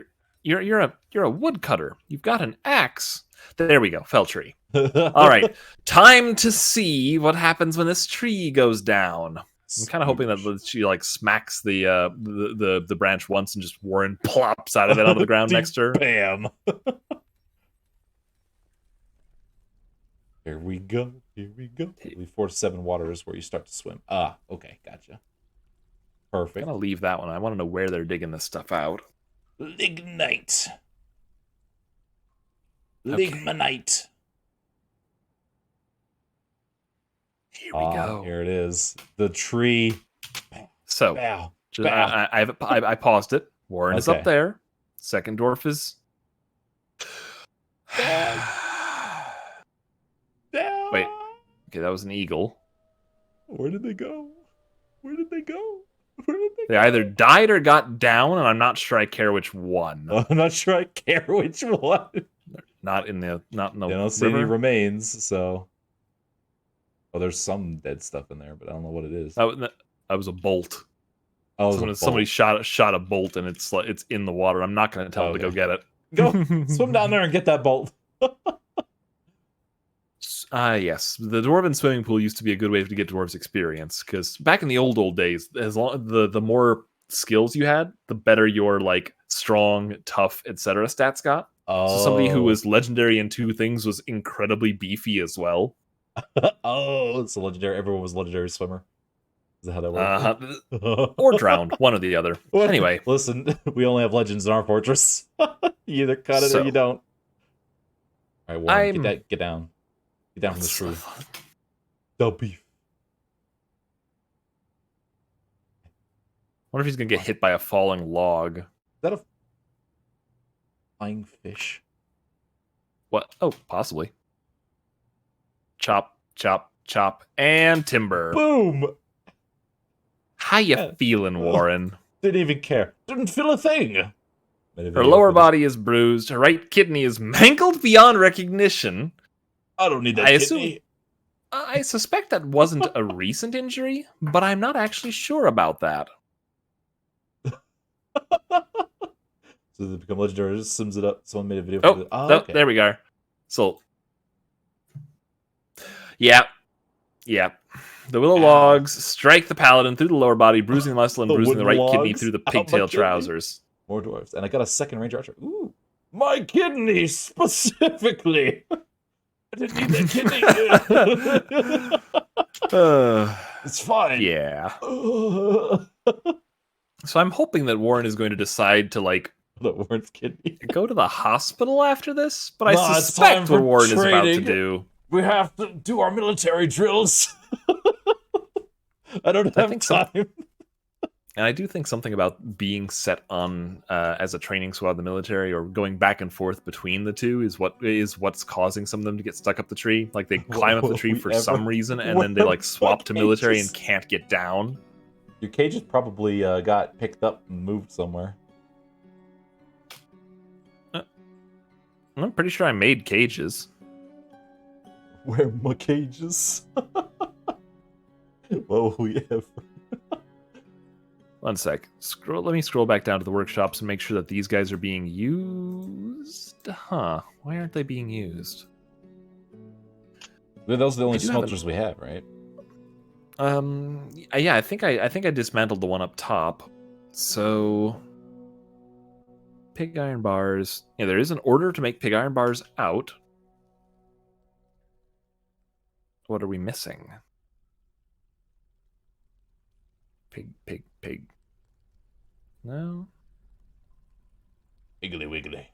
you're a woodcutter. You've got an axe. There we go. Fell tree. All right, time to see what happens when this tree goes down. I'm kind of hoping that she like smacks the branch once and just Warren plops out of it onto the ground next to her. Bam. Here we go. Here we go. 4 to 7 water is where you start to swim. Ah, okay, gotcha. I'm Perfect. gonna leave that one. I want to know where they're digging this stuff out. Lignite. Okay. Ligmanite. Here we go. Here it is. The tree. So Bow. just, Bow. I paused it. Warren is Okay. up there. Second dwarf is. Down. Wait. Okay, that was an eagle. Where did they go? Where did they go? Where did they They either died or got down, and I'm not sure I care which one. go? I'm not sure I care which one. Not in the I don't see any river. remains, so. Oh, there's some dead stuff in there, but I don't know what it is. That was a bolt. Oh, it was a Somebody bolt. shot a bolt, and it's in the water. I'm not going to tell him to go Okay. get it. Go swim down there and get that bolt. Yes, the dwarven swimming pool used to be a good way to get dwarves experience, because back in the old days, as long the more skills you had, the better your like strong, tough, etc. stats got. Oh, So somebody who was legendary in 2 things was incredibly beefy as well. oh, it's a legendary. Everyone was a legendary swimmer. Is that how that works? Or drowned, one or the other. What? Anyway, Listen, we only have legends in our fortress. You either cut it So- or you don't. All right, Warren, I'm- get down. Get down from the tree. The beef. wonder if he's gonna get hit by a falling log. Is that a flying fish? What? Oh, possibly. Chop, chop, chop, and timber. Boom! How you Yeah. feeling, Warren? Didn't even care. Didn't feel a thing. Her lower body is bruised. Her right kidney is mangled beyond recognition. I don't need that I kidney. I suspect that wasn't a recent injury, but I'm not actually sure about that. So they become legendary. Just sums it up. Someone made a video. Oh, for it. oh, there we go. So, yeah. The willow logs strike the paladin through the lower body, bruising the muscle and The bruising the right wooden kidney logs through the out my pigtail kidney? trousers. More dwarves. And I got a second ranger archer. Ooh. My kidney, specifically. I didn't need that kidney. It's fine. Yeah. So I'm hoping that Warren is going to decide to like The Warren's kidney. go to the hospital after this, but No, I it's time suspect for what Warren is about to training. do. We have to do our military drills. I don't have think so. time. And I do think something about being set on as a training squad in the military, or going back and forth between the two, is what's causing some of them to get stuck up the tree. Like they climb up the Will tree we for ever some reason, and wear then they like my swap to military and cages? can't get down. Your cages probably got picked up and moved somewhere. I'm pretty sure I made cages. Where my cages? Will we ever? One sec. Let me scroll back down to the workshops and make sure that these guys are being used. Huh? Why aren't they being used? Those are the only I do have smelters we have, right? Yeah, I think I dismantled the one up top. So pig iron bars. Yeah, there is an order to make pig iron bars out. What are we missing? Pig. No. Wiggly wiggly.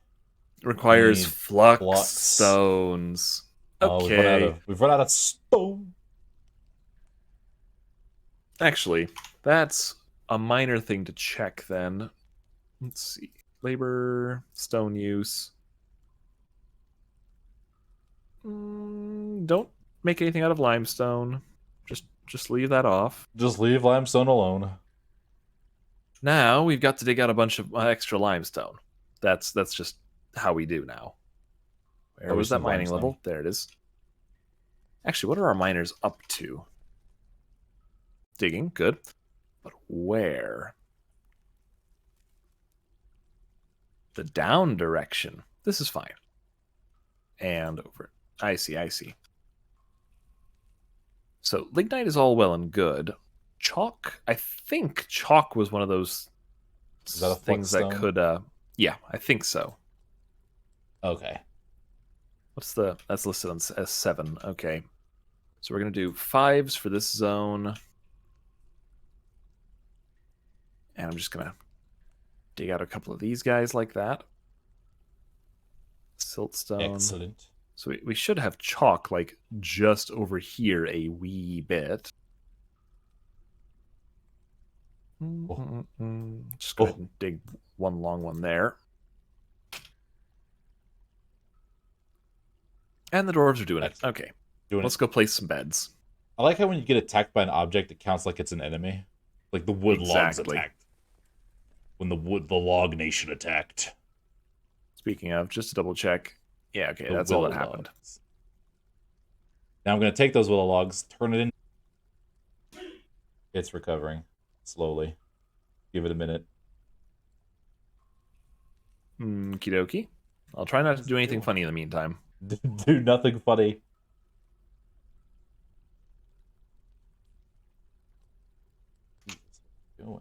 Requires Need flux flux. stones. Oh, Okay. we've run out of stone. Actually, that's a minor thing to check then. Let's see. Labor, stone use. Don't make anything out of limestone. Just leave that off. Just leave limestone alone. Now we've got to dig out a bunch of extra limestone. That's just how we do now. Where was that mining level? There it is. Actually, what are our miners up to? Digging, good. But where? The down direction. This is fine. And over. I see. So lignite is all well and good. Chalk, I think chalk was one of those things that could yeah, I think so. Okay. That's listed on as 7. Okay. So we're gonna do 5s for this zone. And I'm just gonna dig out a couple of these guys like that. Siltstone. Excellent. So we should have chalk like just over here a wee bit. Just go ahead and dig one long one there. And the dwarves are doing Excellent. it. Okay. Let's go place some beds. I like how when you get attacked by an object, it counts like it's an enemy. Like the wood logs attacked. When the log nation attacked. Speaking of, just to double check. Yeah, okay, that's all that happened. Now I'm going to take those willow logs, turn it in. It's recovering slowly. Give it a minute. Okie dokie. I'll try not to do anything funny in the meantime. Do nothing funny. Doing?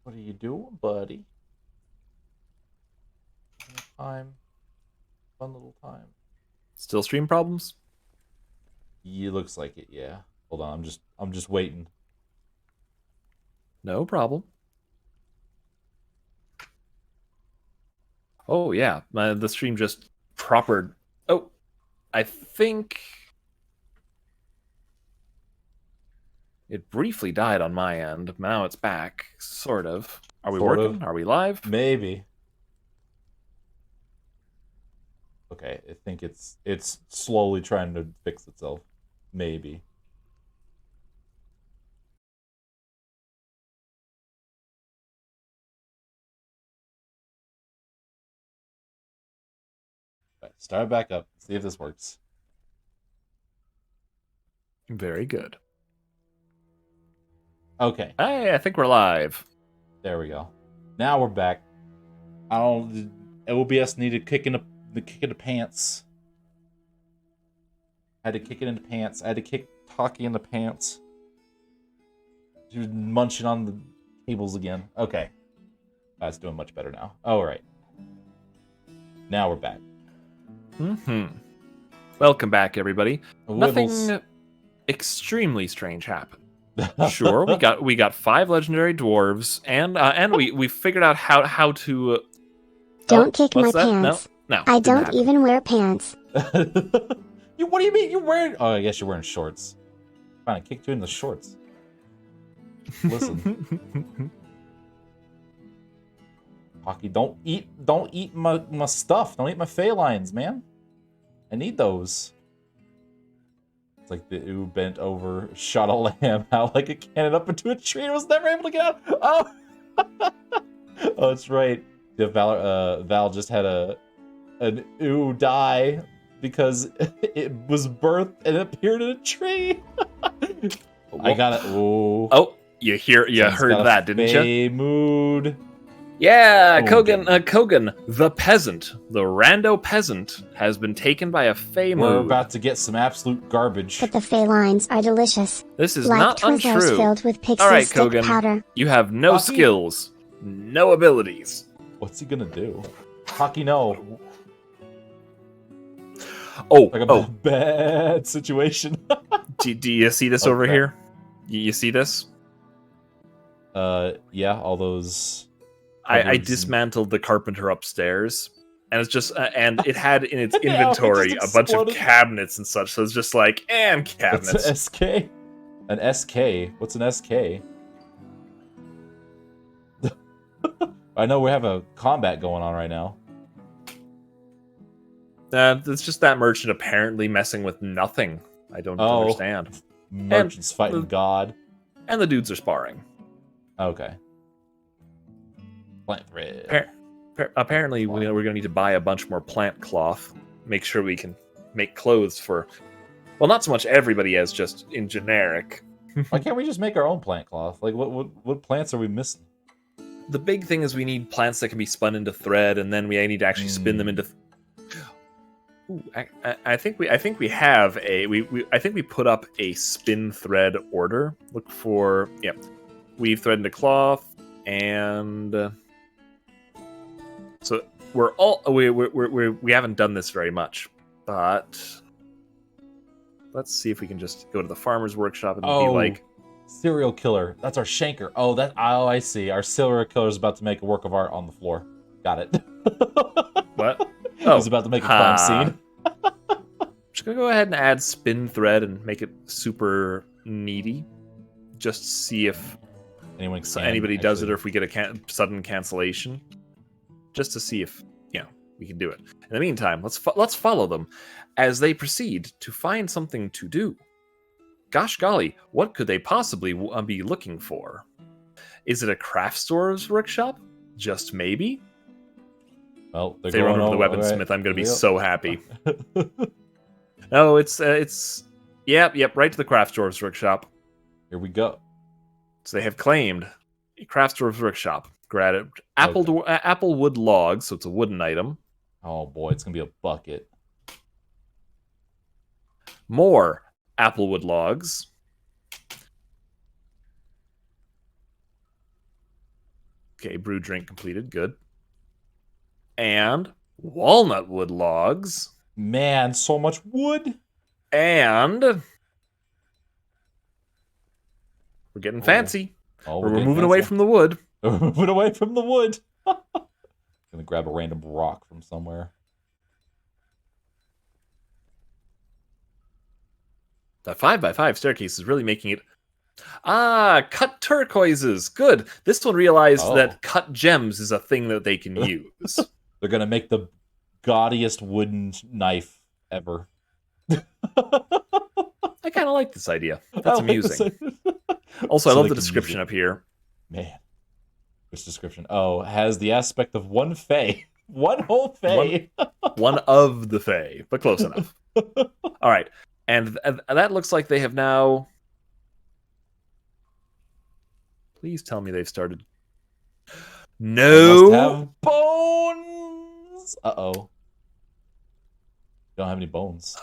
What are you doing, buddy? Time. Fun little time. Still stream problems? Yeah, looks like it, yeah. Hold on, I'm just waiting. No problem. Oh yeah, the stream just proper. Oh, I think it briefly died on my end. Now it's back, sort of. Are we working? Are we live? Maybe. Okay, I think it's slowly trying to fix itself. Maybe. Right, start back up. See if this works. Very good. Okay. Hey, I think we're live. There we go. Now we're back. OBS needed kick in the pants. I had to kick it in the pants. I had to kick Taki in the pants. She was munching on the Cables again. Okay. That's doing much better now. All right. Now we're back. Welcome back, everybody. Wibbles. Nothing extremely strange happened. Sure, we got 5 legendary dwarves, and we figured out how to. Don't kick my what's that? pants. No, I didn't don't happen. even wear pants. What do you mean? You're wearing... Oh, I guess you're wearing shorts. Fine, I kicked you in the shorts. Listen. Hockey, don't eat my stuff. Don't eat my felines, man. I need those. It's like the ooh bent over, shot a lamb out like a cannon up into a tree and was never able to get out. Oh, oh, that's right. The Val just had an ooh die because it was birthed and appeared in a tree. I got it. Ooh. Oh, you heard that, didn't you? Mood. Yeah, Kogan, the peasant, the rando peasant, has been taken by a fey We're mood. about to get some absolute garbage. But the felines are delicious. This is like not Twizzlers untrue. filled with pixie All right, stick Kogan, powder. you have no Hockey? skills, no abilities. What's he gonna do? Hockey, no. Oh, Like a bad situation. do you see this over here? You see this? Yeah, all those... I dismantled the carpenter upstairs, and it's just and it had in its Yeah, it inventory just a bunch of exploded. cabinets and such. So it's just like and That's cabinets. an SK? An SK? What's an SK? I know we have a combat going on right now. It's just that merchant apparently messing with nothing. I don't understand. Merchants fighting God. And the dudes are sparring. Okay. Plant thread. Apparently, we're going to need to buy a bunch more plant cloth. Make sure we can make clothes for, well, not so much everybody as just in generic. Why can't we just make our own plant cloth? Like, what plants are we missing? The big thing is we need plants that can be spun into thread, and then we need to actually spin them into. Ooh, I think we have a I think we put up a spin thread order. Look for weave thread into cloth, and so we haven't done this very much, but let's see if we can just go to the farmer's workshop and be like, serial killer. That's our shanker. Oh, I see. Our serial killer is about to make a work of art on the floor. Got it. what? He's about to make a crime scene. Just gonna go ahead and add spin thread and make it super needy. Just see if anybody does it, or if we get a sudden cancellation. Just to see if we can do it. In the meantime, let's follow them as they proceed to find something to do. Gosh golly, what could they possibly be looking for? Is it a craft store's workshop? Just maybe. Well, if they run over the weaponsmith, I'm going to be so happy. No, it's yep, right to the craft store's workshop. Here we go. So they have claimed a craft store's workshop. Grabbed apple wood logs, so it's a wooden item. Oh boy, it's gonna be a bucket. More applewood logs. Okay, brew drink completed. Good. And walnut wood logs. Man, so much wood. And we're getting fancy. We're moving away from the wood. We're moving away from the wood. Gonna grab a random rock from somewhere. The 5x5 staircase is really making it. Cut turquoises. Good. This one realized that cut gems is a thing that they can use. They're gonna make the gaudiest wooden knife ever. I kind of like this idea. That's amusing. Also, I love the description up here. Man, which description? Oh, has the aspect of one fae. One whole fae. One of the fae, but close enough. All right. And that looks like they have now... Please tell me they've started... No! Must have bones! Uh-oh. Don't have any bones.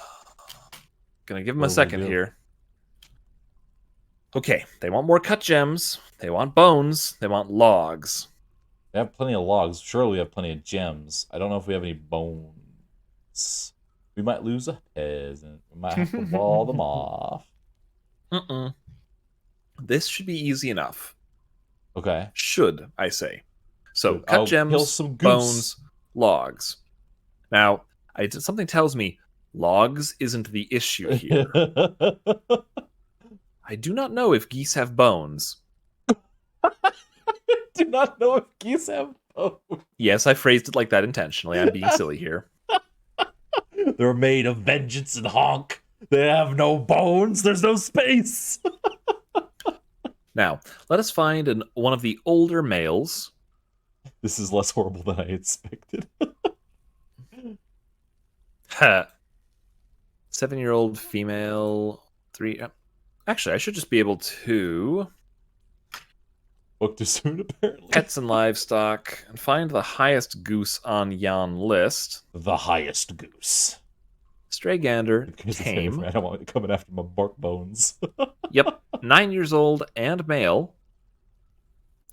Gonna give them a second here. Okay, they want more cut gems. They want bones. They want logs. We have plenty of logs. Surely we have plenty of gems. I don't know if we have any bones. We might lose a peasant. We might have to wall them off. This should be easy enough. Okay. Should, I say. So, Good. cut I'll gems, kill some goose. bones, logs. Now, something tells me logs isn't the issue here. I do not know if geese have bones. Do not know if geese have bones. Yes, I phrased it like that intentionally. I'm being silly here. They're made of vengeance and honk. They have no bones. There's no space. Now, let us find one of the older males. This is less horrible than I expected. 7-year-old female. 3. Actually, I should just be able to Book too soon, apparently. pets and livestock and find the highest goose on yon list. The highest goose. Stray gander, Because tame. I don't want it coming after my bark bones. Yep, 9 years old and male.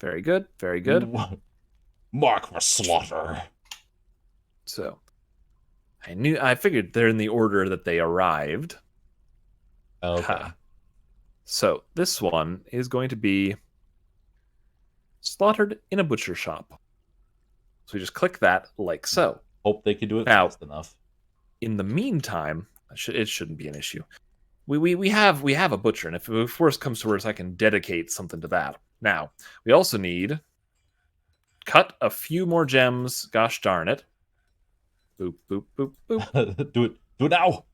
Very good, very good. Mark for slaughter. So, I figured they're in the order that they arrived. Okay. Ha. So, this one is going to be slaughtered in a butcher shop. So we just click that like so. Hope they can do it Now, fast enough. In the meantime, it shouldn't be an issue. We have a butcher, and if worse comes to worse, I can dedicate something to that. Now, we also need cut a few more gems. Gosh darn it! Boop boop boop boop. Do it now.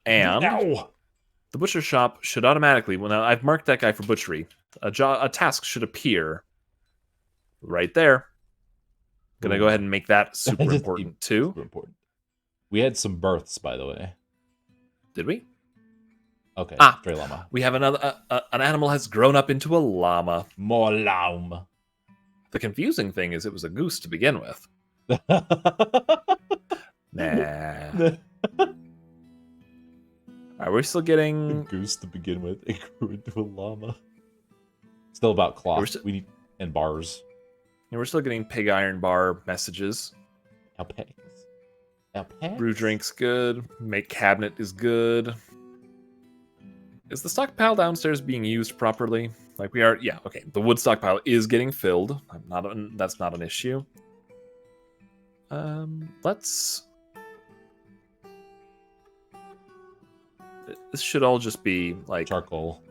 And now. the butcher shop should automatically. Well, now I've marked that guy for butchery. A task should appear right there. Gonna go ahead and make that super important too. Super important. We had some births, by the way. Did we? Okay. Stray llama. We have another. An animal has grown up into a llama. More llama. The confusing thing is it was a goose to begin with. Nah. Are we still getting Goose to begin with? It grew into a llama. Still about cloth. We need and bars. We're still getting pig iron bar messages. Alpacas. Alpacas. Brew drink's good. Make cabinet is good. Is the stockpile downstairs being used properly? Like we are? Yeah. Okay. The wood stockpile is getting filled. That's not an issue. Let's. This should all just be like charcoal.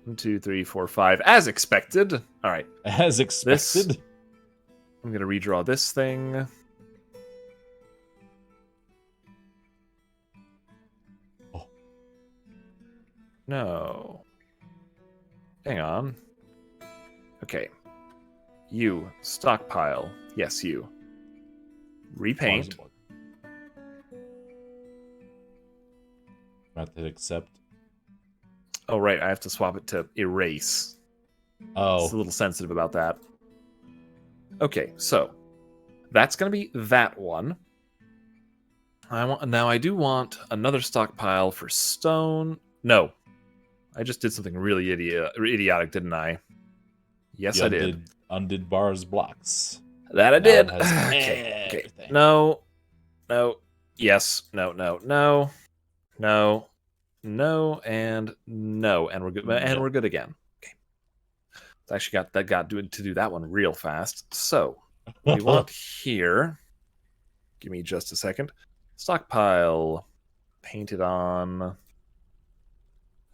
1, 2, 3, 4, 5, as expected. All right. As expected. I'm gonna redraw this thing. Oh. No. Hang on. Okay. You stockpile. Yes, you. Repaint. Not to accept. Oh, right. I have to swap it to erase. Oh. It's a little sensitive about that. Okay, so that's going to be that one. Now I do want another stockpile for stone. No. I just did something really idiotic, didn't I? Yes, I did. Undid bars blocks. That I Now did. it has Okay. everything. No. Yes. No, and no, and we're good. And we're good again. Okay. I actually got to do that one real fast. So we want here. Give me just a second. Stockpile painted on.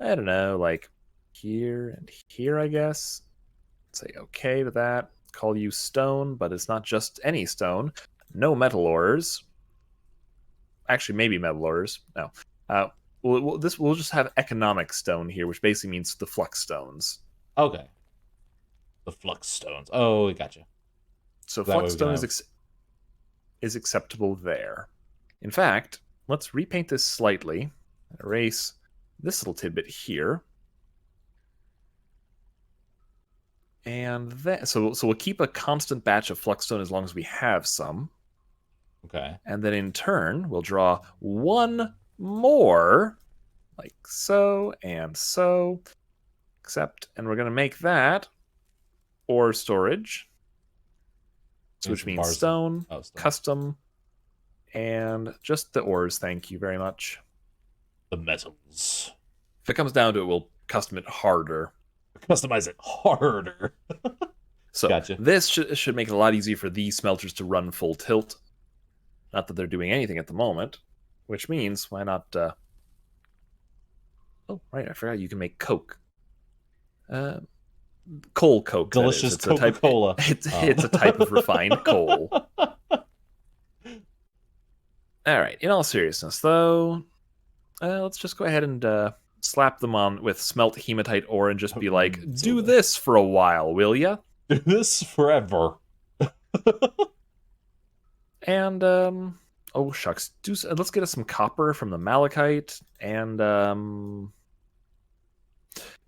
I don't know, like here and here, I guess. Say okay to that. Call you stone, but it's not just any stone. No metal ores. Actually, maybe metal ores. No. We'll just have economic stone here, which basically means the flux stones. Okay. The flux stones. Oh, gotcha. So flux stone is acceptable there. In fact, let's repaint this slightly. Erase this little tidbit here. And then, so we'll keep a constant batch of flux stone as long as we have some. Okay. And then in turn, we'll draw one more, like so and so. Accept, and we're going to make that ore storage. So which Some means bars. stone, Oh, stone. custom, and just the ores. Thank you very much. The metals. If it comes down to it, we'll custom it harder. Customize it harder. So Gotcha. this should make it a lot easier for these smelters to run full tilt. Not that they're doing anything at the moment, which means why not... Oh, right, I forgot you can make Coke. Coal Coke. Delicious that is. It's Coca-Cola. It's a type of refined coal. All right, in all seriousness, though, let's just go ahead and slap them on with smelt hematite ore and just be like, do this for a while, will ya? Do this forever. And, oh, shucks. Let's get us some copper from the malachite, and,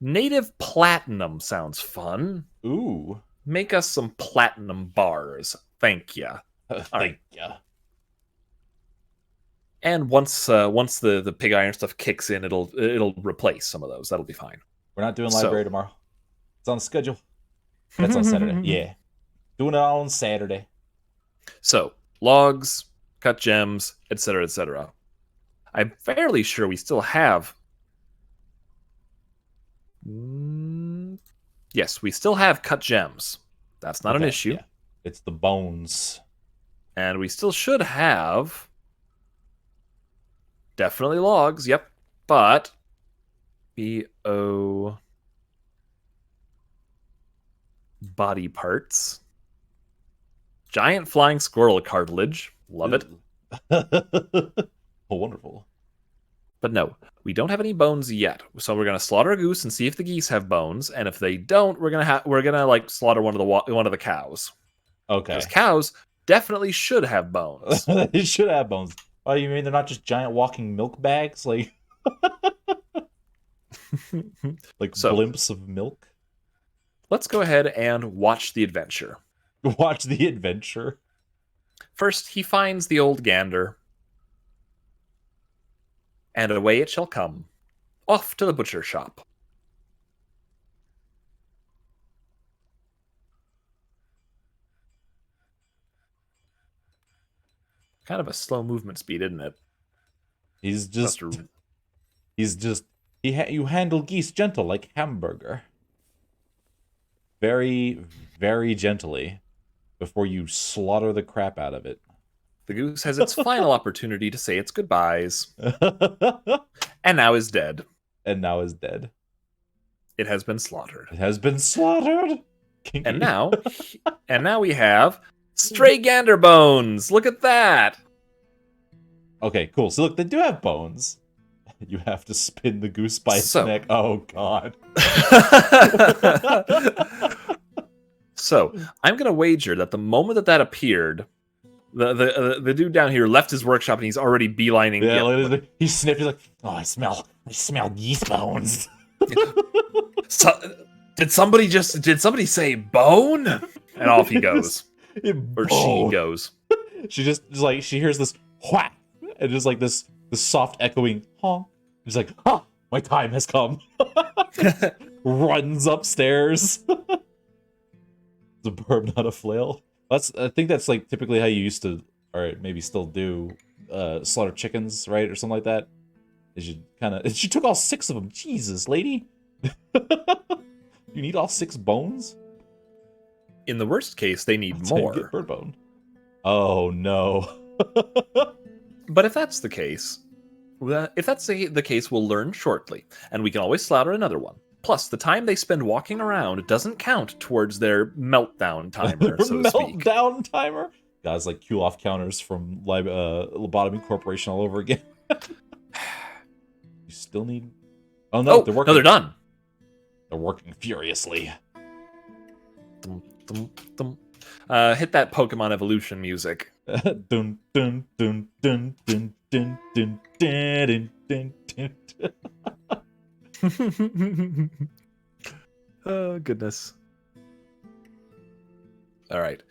native platinum sounds fun. Ooh. Make us some platinum bars. Thank ya. Thank ya. And once the pig iron stuff kicks in, it'll replace some of those. That'll be fine. We're not doing library tomorrow. It's on the schedule. That's on Saturday. Yeah. Doing it on Saturday. So, logs, cut gems, etc., etc. I'm fairly sure we still have... Yes, we still have cut gems. That's not an issue. Yeah. It's the bones. And we still should have... Definitely logs, yep. But... BO... Body parts. Giant flying squirrel cartilage. Love it. Oh, wonderful. But no, we don't have any bones yet. So we're gonna slaughter a goose and see if the geese have bones. And if they don't, we're gonna like slaughter one of the cows. Okay. Because cows definitely should have bones. They should have bones. Oh, you mean they're not just giant walking milk bags, like blimps of milk? Let's go ahead and watch the adventure. Watch the adventure. First, he finds the old gander. And away it shall come. Off to the butcher shop. Kind of a slow movement speed, isn't it? You handle geese gentle like hamburger. Very, very gently before you slaughter the crap out of it. The goose has its final opportunity to say its goodbyes. And now is dead. And now is dead. It has been slaughtered. It has been slaughtered. Kinky. And now we have stray gander bones. Look at that. Okay, cool. So look, they do have bones. You have to spin the goose by its neck. Oh, God. So, I'm going to wager that the moment that appeared, the dude down here left his workshop and he's already beelining. Yeah, he sniffed. He's like, "Oh, I smell geese bones." So, did somebody say bone? And off he goes. Or she goes. She she hears this whack, and just like this soft echoing honk. She's like, "Ah, my time has come." Runs upstairs. It's a burb, not a flail. I think that's like typically how you used to, or maybe still do, slaughter chickens, right, or something like that. She took all 6 of them. Jesus, lady. You need all 6 bones? In the worst case, they need more. Get bird bone. Oh no. But if that's the case, we'll learn shortly, and we can always slaughter another one. Plus, the time they spend walking around doesn't count towards their meltdown timer, so to speak. Meltdown timer? Guys, like kill-off counters from Lobotomy Corporation all over again. You still need... Oh, no, they're working. No, they're done. They're working furiously. Hit that Pokemon evolution music. Dun, dun, dun, dun, dun, dun, dun, dun, dun, dun, dun. Oh, goodness. All right.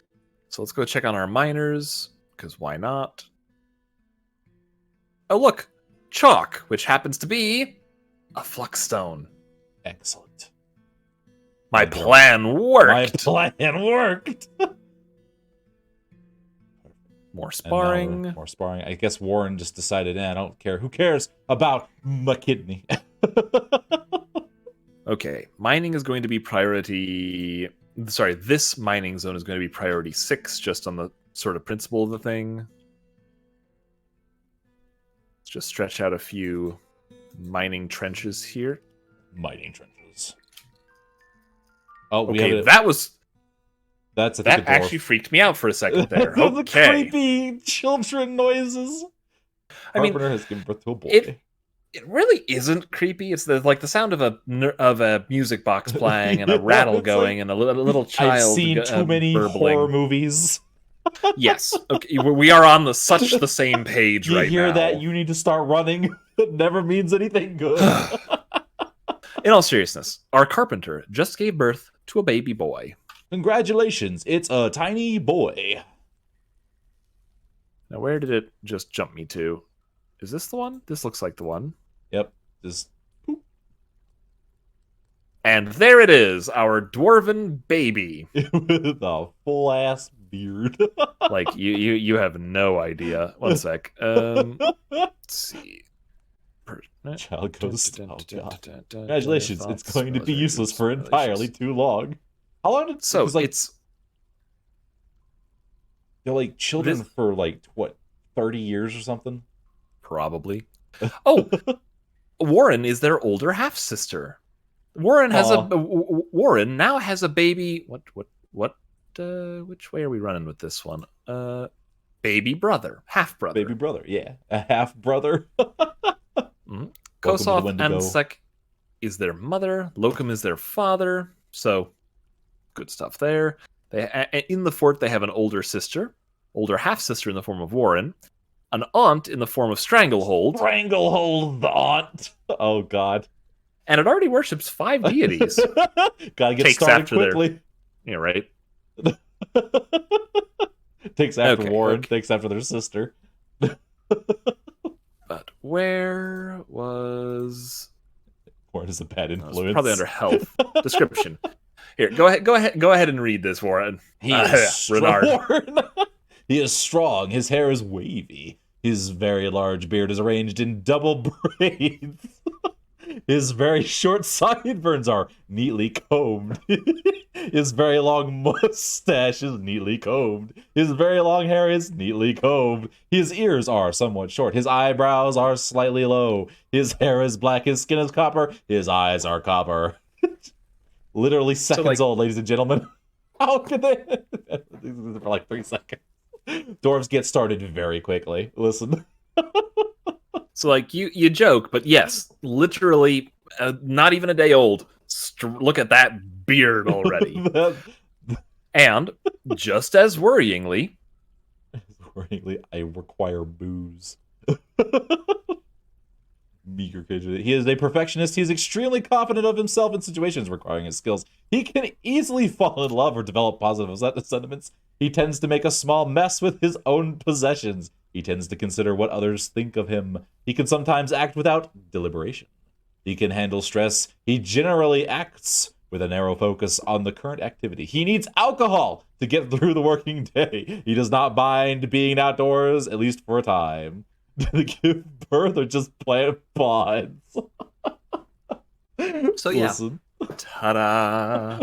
So let's go check on our miners, because why not? Oh, look! Chalk, which happens to be a flux stone. Excellent. My plan worked. My plan worked. More sparring. More sparring. I guess Warren just decided, I don't care. Who cares about my kidney? Okay, mining is going to be priority... Sorry, this mining zone is going to be priority 6, just on the sort of principle of the thing. Let's just stretch out a few mining trenches here. Mining trenches. Oh, we Okay, have that was... That's, I That think, a dwarf. actually freaked me out for a second there. The Okay. creepy children noises. I mean, Carpenter has given birth to a boy. It really isn't creepy. It's like the sound of a music box playing and a rattle going like, and a little child. I've seen too many burbling. horror movies. Yes. Okay, we are on the same page You right now. hear that? You need to start running. It never means anything good. In all seriousness, our carpenter just gave birth to a baby boy. Congratulations, it's a tiny boy. Now, where did it just jump me to? Is this the one? This looks like the one. Yep. Just And there it is, our dwarven baby. with a full ass beard. Like you have no idea. One sec. Let's see. Child ghost. Oh, God. Congratulations, it's going to be useless for entirely too long. How long did So like, it's they're like children for like what, 30 years or something? probably. Oh, Warren is their older half sister. Warren has Warren now has a baby. What? Which way are we running with this one? Baby brother, half brother. Baby brother, yeah, a half brother. Kosov Ansek is their mother. Locum is their father. So good stuff there. In the fort they have an older half sister in the form of Warren, an aunt in the form of Stranglehold. Stranglehold the aunt. Oh God. And it already worships 5 deities. Gotta get Takes started after quickly. Yeah, right. Takes after Okay, Warren. okay. Takes after their sister. But where was... Warren is a bad No, it's influence. probably under health. Description. Here, go ahead and read this, Warren. He is Renard. Warren. He is strong. His hair is wavy. His very large beard is arranged in double braids. His very short sideburns are neatly combed. His very long mustache is neatly combed. His very long hair is neatly combed. His ears are somewhat short. His eyebrows are slightly low. His hair is black. His skin is copper. His eyes are copper. Literally seconds old, ladies and gentlemen. How could they? For like 3 seconds. Dwarves get started very quickly. Listen. So, like, you joke, but yes, literally, not even a day old. Look at that beard already. And, just as worryingly... I require booze. Meager creature. He is a perfectionist. He is extremely confident of himself in situations requiring his skills. He can easily fall in love or develop positive sentiments. He tends to make a small mess with his own possessions. He tends to consider what others think of him. He can sometimes act without deliberation. He can handle stress. He generally acts with a narrow focus on the current activity. He needs alcohol to get through the working day. He does not mind being outdoors, at least for a time. To give birth or just plant pods. So yeah. Listen. Ta-da!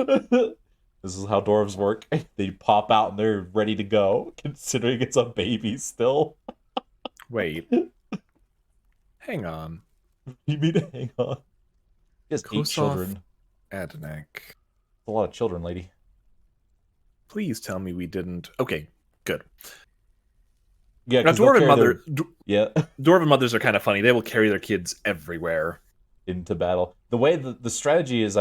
This is how dwarves work. They pop out and they're ready to go, considering it's a baby still. Wait. Hang on. You mean hang on? He has 8 children. Adnek. A lot of children, lady. Please tell me we didn't... Okay, good. Yeah, Now, Dwarven mothers are kind of funny. They will carry their kids everywhere. Into battle. The way the strategy is,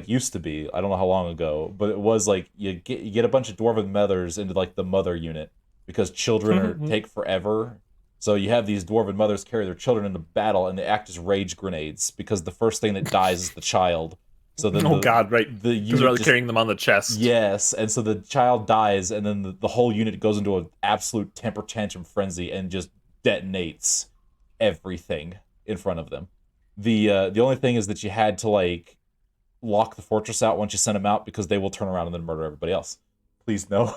used to be, I don't know how long ago, but it was like you get a bunch of dwarven mothers into like the mother unit because children take forever. So you have these dwarven mothers carry their children into battle and they act as rage grenades because the first thing that dies is the child. So then God, right? Because they're carrying them on the chest. Yes, and so the child dies, and then the whole unit goes into an absolute temper tantrum frenzy and just detonates everything in front of them. The only thing is that you had to lock the fortress out once you send them out because they will turn around and then murder everybody else. Please no.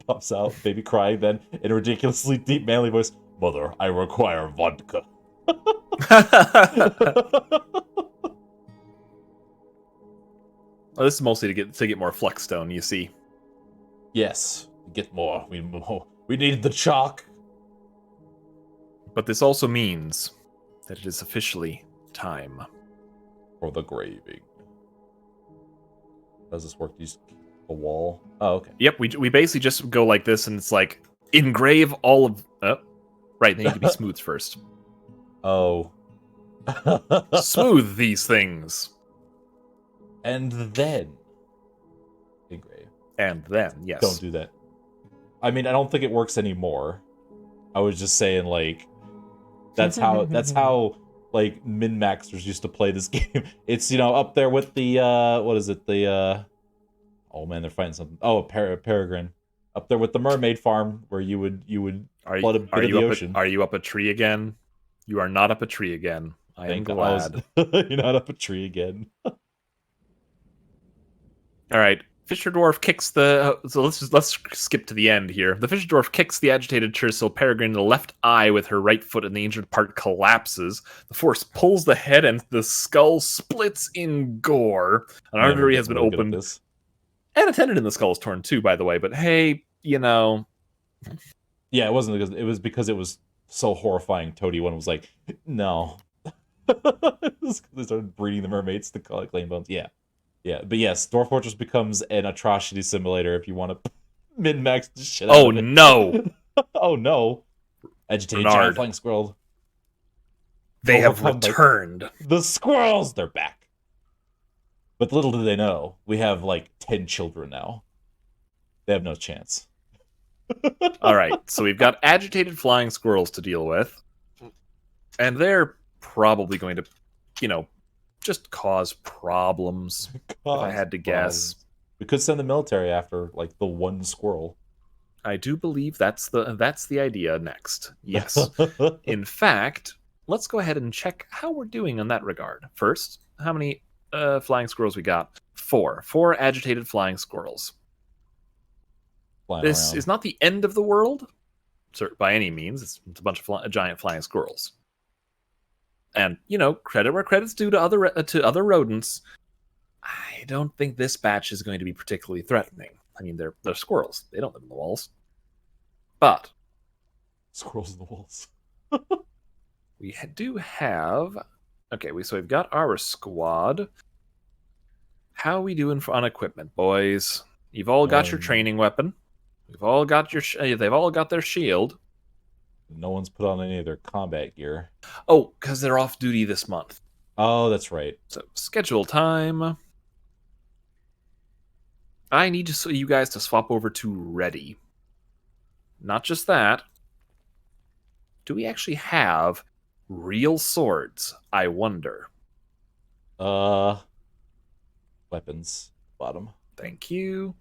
Pops out, baby crying then in a ridiculously deep manly voice. Mother, I require vodka. Well, this is mostly to get more Flexstone, you see. Yes, get more. We need the chalk. But this also means that it is officially time. For the graving. Does this work? You just a wall? Oh, okay. Yep, we basically just go like this, and it's like, engrave all of... right, they need to be smooth first. Oh. Smooth these things. And then engrave. And then, yes. Don't do that. I mean, I don't think it works anymore. I was just saying, like, that's how like min-maxers used to play this game. It's, you know, up there with the what is it? The oh man, they're fighting something. Oh, Peregrine. Up there with the mermaid farm where you would flood a bit of the ocean. Are you up a tree again? You are not up a tree again. I am glad. You're not up a tree again. All right. Fisher Dwarf kicks the... So let's skip to the end here. The Fisher Dwarf kicks the agitated Churchill Peregrine in the left eye with her right foot, and the injured part collapses. The force pulls the head, and the skull splits in gore. An artery has been opened. And a tendon in the skull is torn too, by the way. But hey, you know... Yeah, it wasn't because... It was because it was so horrifying. Toady one was like, no. They started breeding the mermaids to claim bones. Yeah. Yeah, but yes, Dwarf Fortress becomes an atrocity simulator if you want to min-max the shit out of it. No! Oh no! Agitated giant flying squirrel. They have returned. The squirrels! They're back. But little do they know, we have like 10 children now. They have no chance. Alright, so we've got agitated flying squirrels to deal with. And they're probably going to, you know, just cause problems, if I had to guess. We could send the military after, like, the one squirrel. I do believe that's the idea next. Yes. In fact, let's go ahead and check how we're doing in that regard. First, how many flying squirrels we got? 4. 4 agitated flying squirrels. This is not the end of the world, by any means. It's a bunch of giant flying squirrels. And, you know, credit where credit's due to other rodents. I don't think this batch is going to be particularly threatening. I mean, they're squirrels. They don't live in the walls. But squirrels in the walls. We do have... Okay, so we've got our squad. How are we doing on equipment, boys? You've all got your training weapon. We've all got your... they've all got their shield. No one's put on any of their combat gear. Oh, because they're off duty this month. Oh, that's right. So, schedule time. I need you guys to swap over to ready. Not just that. Do we actually have real swords? I wonder. Weapons. Bottom. Thank you.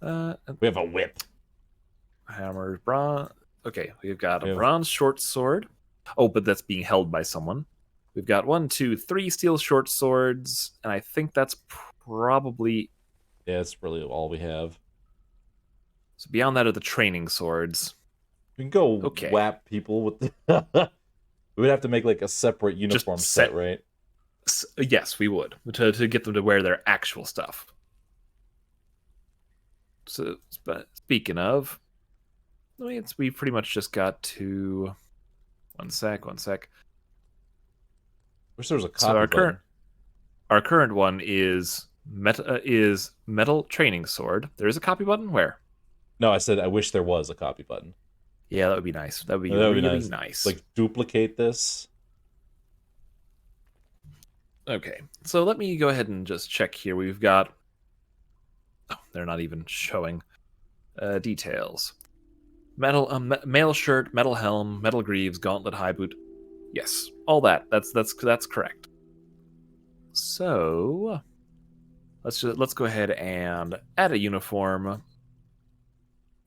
We have a whip. Hammer, bronze. Okay, we've got a bronze short sword. Oh, but that's being held by someone. We've got 1, 2, 3 steel short swords, and I think that's probably... Yeah, that's really all we have. So beyond that are the training swords. We can go whap people with the... We would have to make like a separate uniform set, right? Yes, we would. To get them to wear their actual stuff. So, speaking of... we pretty much just got to... One sec. Wish there was a copy button. Our current one is metal training sword. There is a copy button? Where? No, I said I wish there was a copy button. Yeah, that would be nice. That would be really nice. Like, duplicate this. Okay, so let me go ahead and just check here. We've got... Oh, they're not even showing details. Mail shirt, metal helm, metal greaves, gauntlet, high boot. Yes, all that. That's correct. So let's go ahead and add a uniform.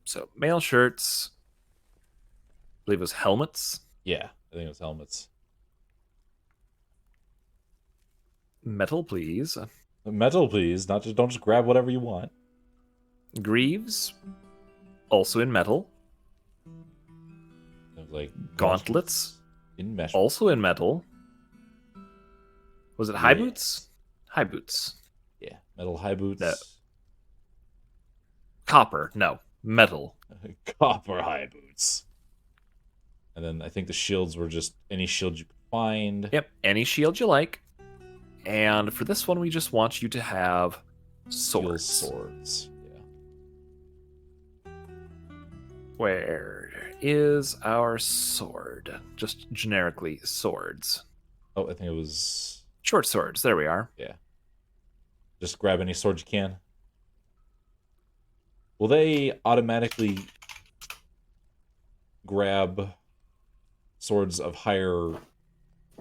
So mail shirts. I believe it was helmets. Yeah, I think it was helmets. Metal, please. Metal, please. Don't just grab whatever you want. Greaves, also in metal. Like Gauntlets, in mesh. also in metal. Was it high Yeah. boots? High boots. Yeah, metal high boots. No. Copper, no. Metal. Copper high boots. And then I think the shields were just any shield you could find. Yep, any shield you like. And for this one, we just want you to have Steel swords. swords. Yeah. Where is our sword? Just generically, swords. Oh, I think it was. Short swords, there we are. Yeah. Just grab any sword you can. Will they automatically grab swords of higher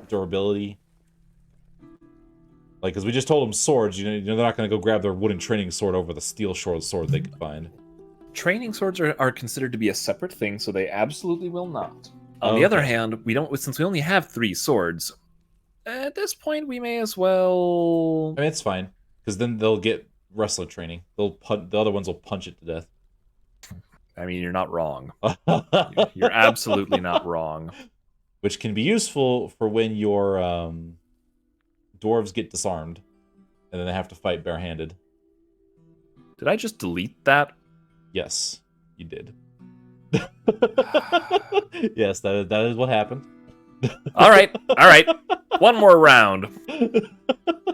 durability? Like, because we just told them swords, you know, they're not going to go grab their wooden training sword over the steel short sword they could find. Training swords are considered to be a separate thing, so they absolutely will not. On the other hand, since we only have 3 swords, at this point we may as well. I mean, it's fine, because then they'll get wrestler training. The other ones will punch it to death. I mean, you're not wrong. You're absolutely not wrong. Which can be useful for when your dwarves get disarmed, and then they have to fight barehanded. Did I just delete that? Yes, you did. Yes, that is what happened. All right. One more round,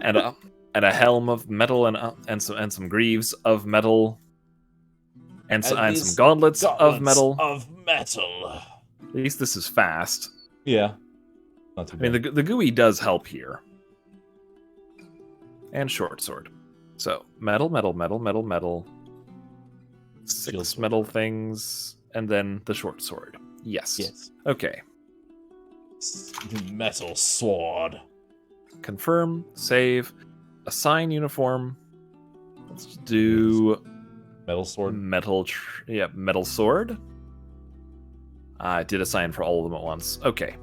and a helm of metal, and some greaves of metal, and some gauntlets of metal. At least this is fast. Yeah. Not too I mean, bad. the GUI does help here. And short sword. So, metal. 6 metal things, and then the short sword. Yes. Okay. Metal sword. Confirm, save, assign uniform. Let's do Metal sword. metal sword. I did assign for all of them at once. Okay.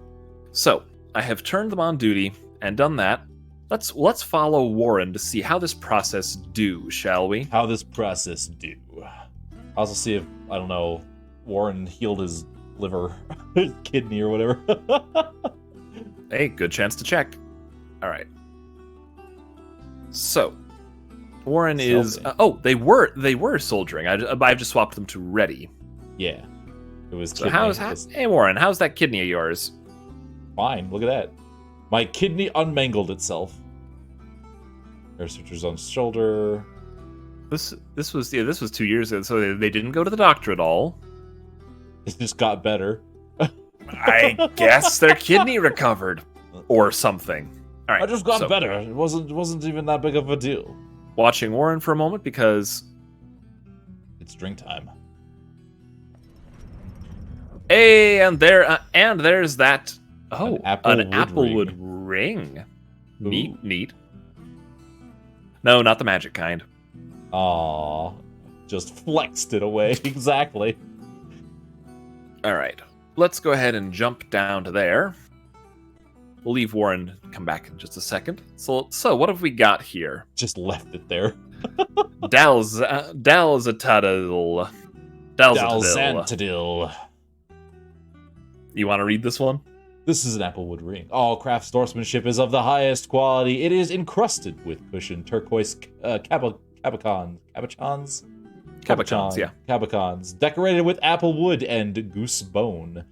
So, I have turned them on duty and done that. Let's follow Warren to see how this process do, shall we? How this process do. I also see if, I don't know, Warren healed his liver, his kidney or whatever. Hey, good chance to check. All right. So, Warren is. They were soldiering. I've just swapped them to ready. Yeah. It was. So hey Warren, how's that kidney of yours? Fine. Look at that. My kidney unmangled itself. Air sutures on shoulder. This was 2 years ago, so they didn't go to the doctor at all. It just got better. I guess their kidney recovered or something. All right. I just got better. It wasn't even that big of a deal. Watching Warren for a moment because it's drink time. Hey, and there's that. Oh, an applewood ring. Neat. No, not the magic kind. Aw, just flexed it away. Exactly. All right, let's go ahead and jump down to there. We'll leave Warren come back in just a second. So what have we got here? Just left it there. Dalzatadil. Dalzantadil. You want to read this one? This is an applewood ring. All craft sportsmanship is of the highest quality. It is encrusted with cushioned turquoise cabacons, yeah. Cabacons, decorated with apple wood and goose bone,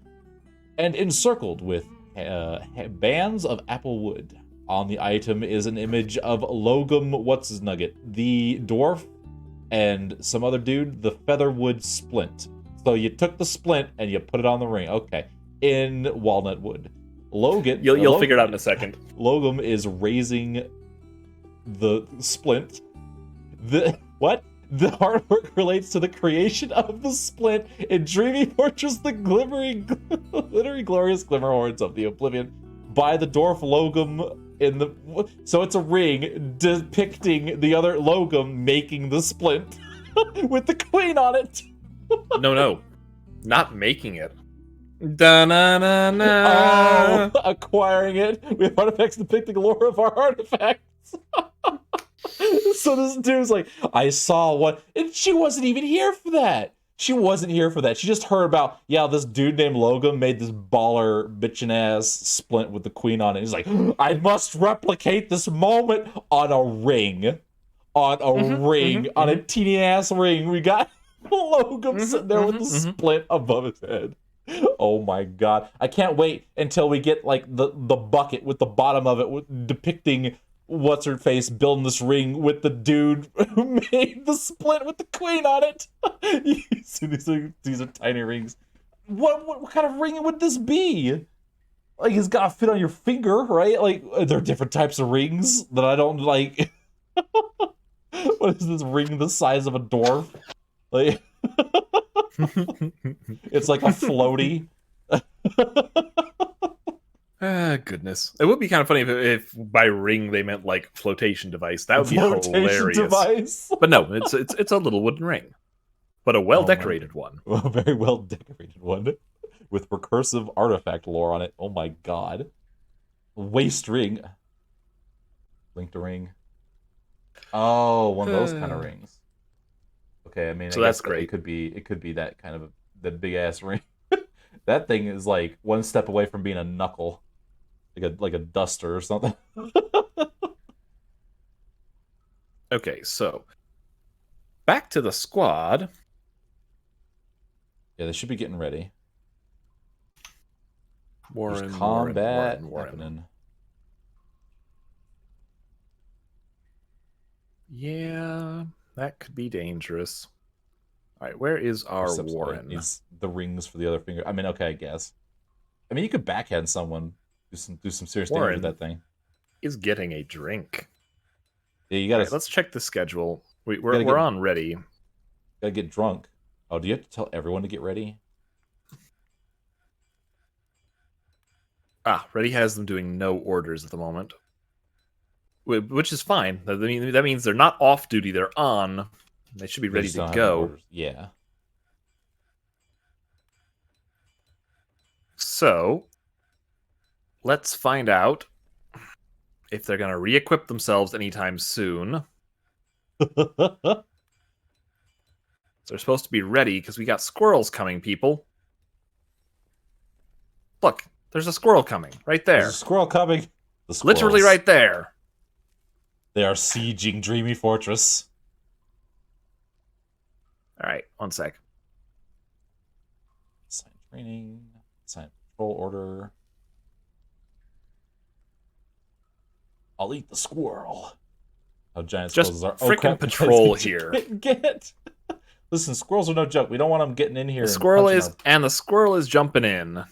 and encircled with bands of apple wood. On the item is an image of Logum, what's his nugget, the dwarf, and some other dude, the featherwood splint. So you took the splint and you put it on the ring. Okay. In walnut wood. Logan. You'll figure it out in a second. Logum is raising the splint. The artwork relates to the creation of the splint in Dreamy Fortress, the glittery, glorious glimmer horns of the Oblivion by the Dwarf Logum so it's a ring depicting the other Logum making the splint with the queen on it. No. Not making it. Da-na-na-na. Acquiring it. We have artifacts depicting the lore of our artifacts. So this dude's like, I saw one, and she wasn't even here for that. She wasn't here for that. She just heard about, yeah, this dude named Logan made this baller bitchin' ass splint with the queen on it. He's like, I must replicate this moment on a ring. On a teeny ass ring. We got Logan sitting there with the splint above his head. Oh my god. I can't wait until we get like the bucket with the bottom of it depicting what's her face building this ring with the dude who made the splint with the queen on it. You see these are tiny rings. What kind of ring would this be? Like, it's gotta fit on your finger, right? Like, there are different types of rings that I don't like. What is this ring the size of a dwarf? Like, it's like a floaty. Goodness. It would be kind of funny if by ring they meant like flotation device. That would be hilarious. Device. But no, it's a little wooden ring. But a well-decorated one. A very well-decorated one. With recursive artifact lore on it. Oh my god. Waist ring. Linked a ring. Oh, one of those kind of rings. Okay, I mean, so I that's guess great. It could be that kind of the big ass ring. That thing is like one step away from being a knuckle, like a duster or something. Okay, so back to the squad. Yeah, they should be getting ready. Warren, combat Warren. happening. Yeah, that could be dangerous. All right, where is our Warren? Needs the rings for the other finger. I mean, okay, I guess. I mean, you could backhand someone, do some serious damage with that thing. Is getting a drink. Yeah, you gotta. Right, let's check the schedule. We're on ready. Gotta get drunk. Oh, do you have to tell everyone to get ready? Ready has them doing no orders at the moment, which is fine. I mean, that means they're not off duty; they're on. They should be ready to go. Yeah. So, let's find out if they're going to re-equip themselves anytime soon. They're supposed to be ready because we got squirrels coming, people. Look, there's a squirrel coming right there. There's a squirrel coming. Literally right there. They are sieging Dreamy Fortress. All right, one sec. Sign training. Sign patrol order. I'll eat the squirrel. How giant squirrels are. Freaking patrol here. Get. Listen, squirrels are no joke. We don't want them getting in here. The squirrel is jumping in.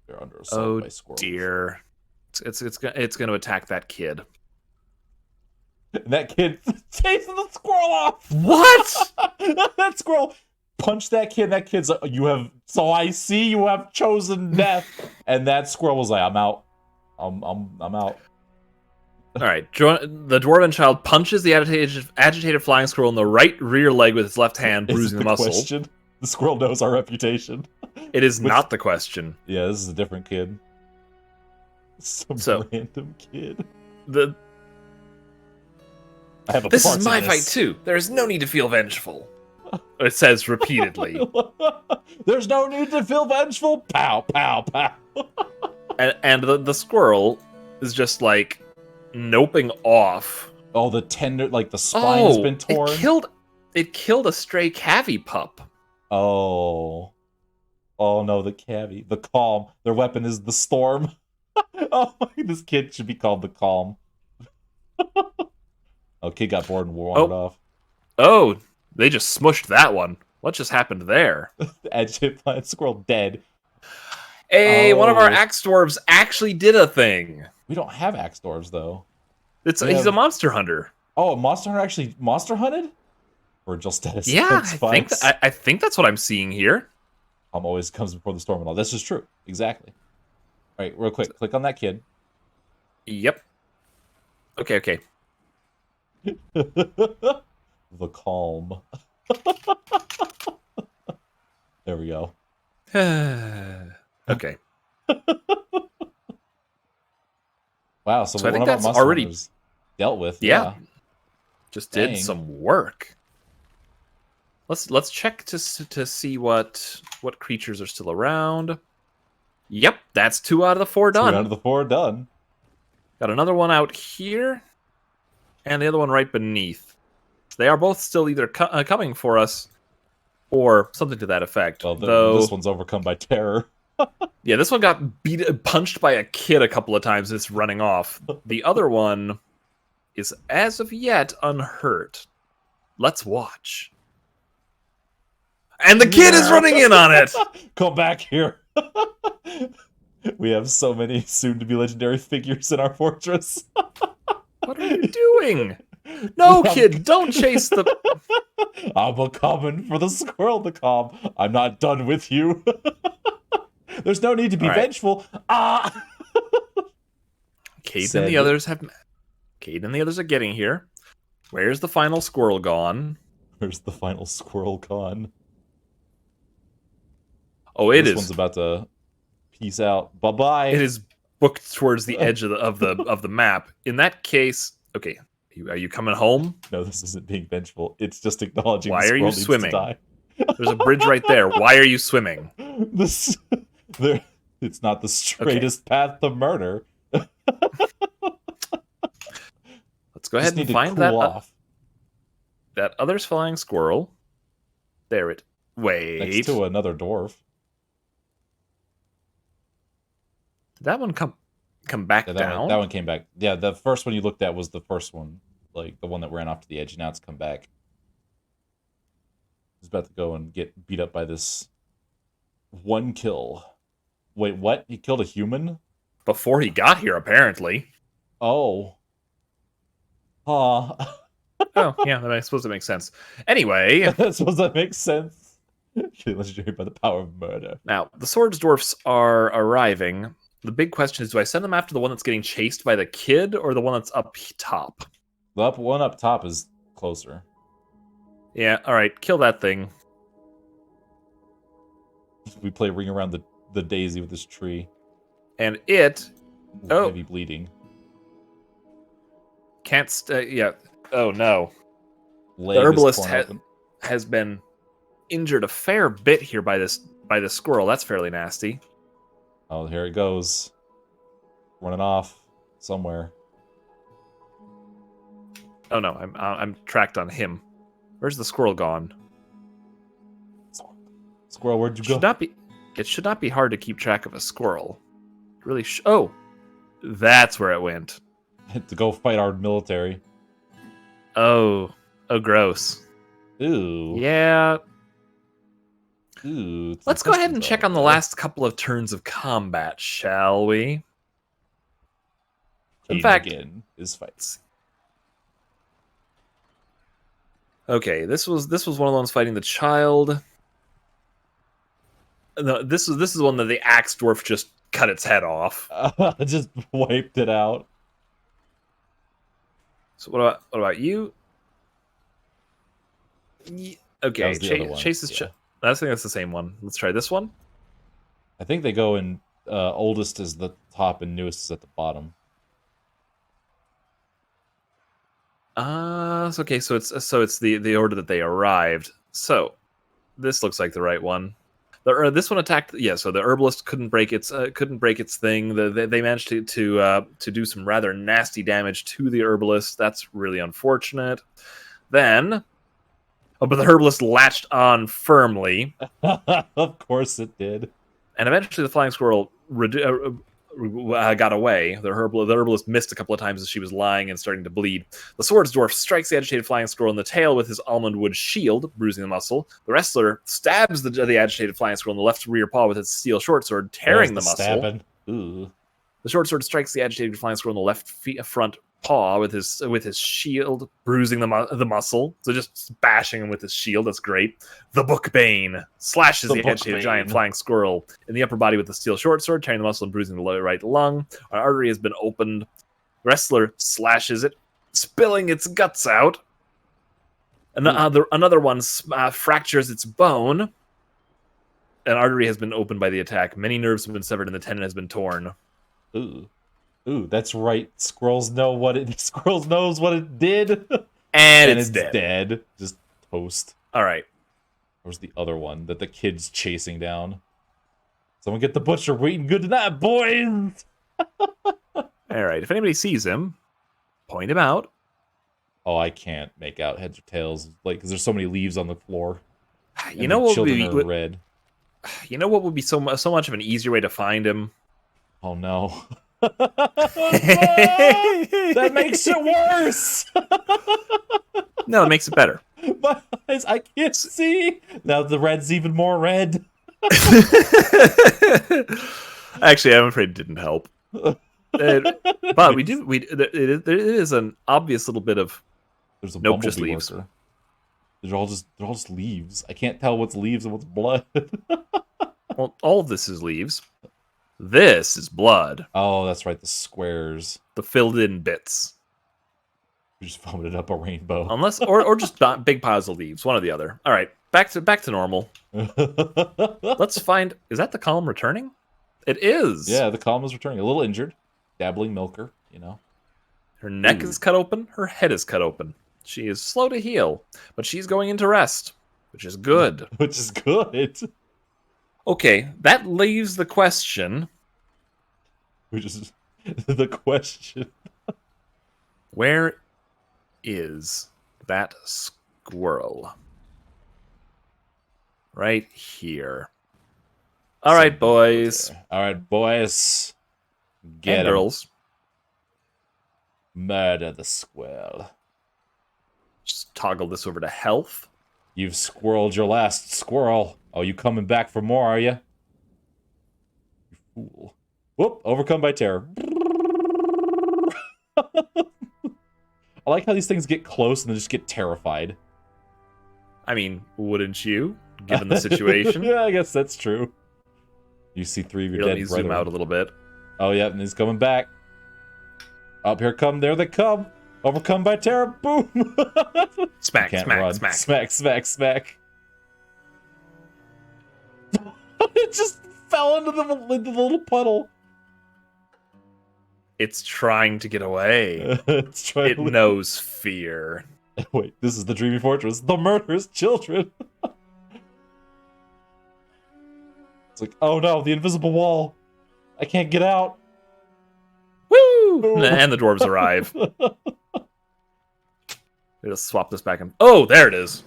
They're under assault by squirrels. Dear. It's going to attack that kid. And that kid chasing the squirrel off. What? That squirrel punched that kid. And that kid's like, so I see you have chosen death. And that squirrel was like, I'm out. I'm out. All right. The dwarven child punches the agitated flying squirrel in the right rear leg with his left hand, bruising the muscle. Question? The squirrel knows our reputation. It is not the question. Yeah, this is a different kid. Some random kid. This is my fight too. There is no need to feel vengeful. It says repeatedly. There's no need to feel vengeful. Pow, pow, pow. and the squirrel is just like noping off. Oh, the spine's been torn. It killed a stray cavy pup. Oh no, the cavy, the calm. Their weapon is the storm. Oh, this kid should be called the calm. Oh, kid got bored and wandered off. Oh, they just smushed that one. What just happened there? Agitated flying squirrel dead. Hey, one of our axe dwarves actually did a thing. We don't have axe dwarves though. He's a monster hunter. Oh, a monster hunter actually monster hunted? Virgil status. Yeah, I think that's what I'm seeing here. Always comes before the storm and all. This is true. Exactly. All right, real quick. Click on that kid. Yep. Okay. The calm. There we go. Okay. Wow, so I think that's already dealt with. Yeah. Yeah. Just Dang. did some work. Let's check to see what creatures are still around. Yep, that's 2 out of the 4 done. 2 out of the 4 done. Got another one out here, and the other one right beneath. They are both still either coming for us, or something to that effect. Well, Though this one's overcome by terror. yeah, this one got punched by a kid a couple of times. And it's running off. The other one is as of yet unhurt. Let's watch. And the kid is running in on it. Come back here. We have so many soon-to-be legendary figures in our fortress. What are you doing? No, kid, don't chase the... I'm a coming for the squirrel to come. I'm not done with you. There's no need to be vengeful. Ah! Cade and the others are getting here. Where's the final squirrel gone? Where's the final squirrel gone? Oh, this one's about to peace out. Bye-bye. It is booked towards the edge of the map. In that case, okay, are you coming home? No, this isn't being vengeful. It's just acknowledging Why the are you squirrel needs swimming? to die. There's a bridge right there. Why are you swimming? It's not the straightest path to murder. Let's go ahead and find that other's flying squirrel. There it. Wait. Next to another dwarf. Did that one come back down? That one came back. Yeah, the first one you looked at was the first one. Like, the one that ran off to the edge. Now it's come back. He's about to go and get beat up by this 1 kill. Wait, what? He killed a human? Before he got here, apparently. Oh. Oh, yeah, I suppose that makes sense. Anyway. I suppose that makes sense. Legendary by the power of murder. Now, the Swords Dwarfs are arriving. The big question is, do I send them after the one that's getting chased by the kid, or the one that's up top? The one up top is closer. Yeah, alright, kill that thing. We play Ring Around the Daisy with this tree. And it... Ooh, heavy bleeding. Can't stay... Yeah. Oh, no. Leg the herbalist has been injured a fair bit here by this squirrel. That's fairly nasty. Oh, here it goes. Running off somewhere. Oh no, I'm tracked on him. Where's the squirrel gone? Squirrel, where'd you go? It should not be hard to keep track of a squirrel. Really? Oh, that's where it went. To go fight our military. Oh, gross. Ooh. Yeah. Ooh. Let's go ahead and check on the last couple of turns of combat, shall we? In fact, again is fights. Okay, this was one of the ones fighting the child. No, this is the one that the axe dwarf just cut its head off. Just wiped it out. So what about you? Okay, Chase is. Yeah. I think that's the same one. Let's try this one. I think they go in oldest is the top and newest is at the bottom. Okay, so it's the order that they arrived. So this looks like the right one. This one attacked. Yeah, so the herbalist couldn't break its thing. They managed to do some rather nasty damage to the herbalist. That's really unfortunate. Then, but the herbalist latched on firmly. Of course it did. And eventually, the flying squirrel got away. The herbalist missed a couple of times as she was lying and starting to bleed. The swords dwarf strikes the agitated flying squirrel in the tail with his almond wood shield, bruising the muscle. The wrestler stabs the agitated flying squirrel in the left rear paw with his steel short sword, tearing the muscle. Stabbing. Ooh. The short sword strikes the agitated flying squirrel in the left front paw with his shield, bruising the muscle. So just bashing him with his shield. That's great. The book bane slashes the agitated giant flying squirrel in the upper body with the steel short sword, tearing the muscle and bruising the lower right lung. An artery has been opened. The wrestler slashes it, spilling its guts out. Another one fractures its bone. An artery has been opened by the attack. Many nerves have been severed and the tendon has been torn. Ooh. Ooh, that's right. Squirrels know what it. Squirrels knows what it did, And, and it's it's dead. dead. Just toast. All right. Where's the other one that the kid's chasing down? Someone get the butcher. We're eating good tonight, boys. All right. If anybody sees him, point him out. Oh, I can't make out heads or tails, like, because there's so many leaves on the floor. You And know the what would children be? are red. You know what would be so much of an easier way to find him? Oh no. That makes it worse. No, it makes it better. My eyes, I can't see. Now the red's even more red. Actually, I'm afraid it didn't help. But we do. There is an obvious little bit of. There's a Nope, bumblebee just leaves. worker. They're all just leaves. I can't tell what's leaves and what's blood. Well, all of this is leaves. This is blood. Oh, that's right. The squares. The filled-in bits. We just vomited up a rainbow. Unless, or just big piles of leaves. One or the other. All right, back to normal. Let's find. Is that the column returning? It is. Yeah, the column is returning. A little injured. Dabbling milker, you know. Her neck Ooh. is cut open. Her head is cut open. She is slow to heal, but she's going into rest, which is good. Which is good. Okay, that leaves the question: Which is the question. where is that squirrel? Right here. All right, boys All right, boys. Get and 'em. girls. Murder the squirrel. Just toggle this over to health. You've squirreled your last squirrel. Oh, you coming back for more, are you? You fool. Whoop, overcome by terror. I like how these things get close and then just get terrified. I mean, wouldn't you, given the situation? Yeah, I guess that's true. You see three of your Here, let dead me brethren. zoom out a little bit. Oh, yeah, and he's coming back. Up here come, there they come. Overcome by terror, boom! Smack, Can't smack, run. smack. Smack, smack, smack. It just fell into the little puddle. It's trying to get away. It's trying It to knows fear. Wait, this is the Dreamy Fortress. The murderous children. It's like, oh no, the invisible wall. I can't get out. Woo! And the dwarves arrive. Let's swap this back in. Oh, there it is.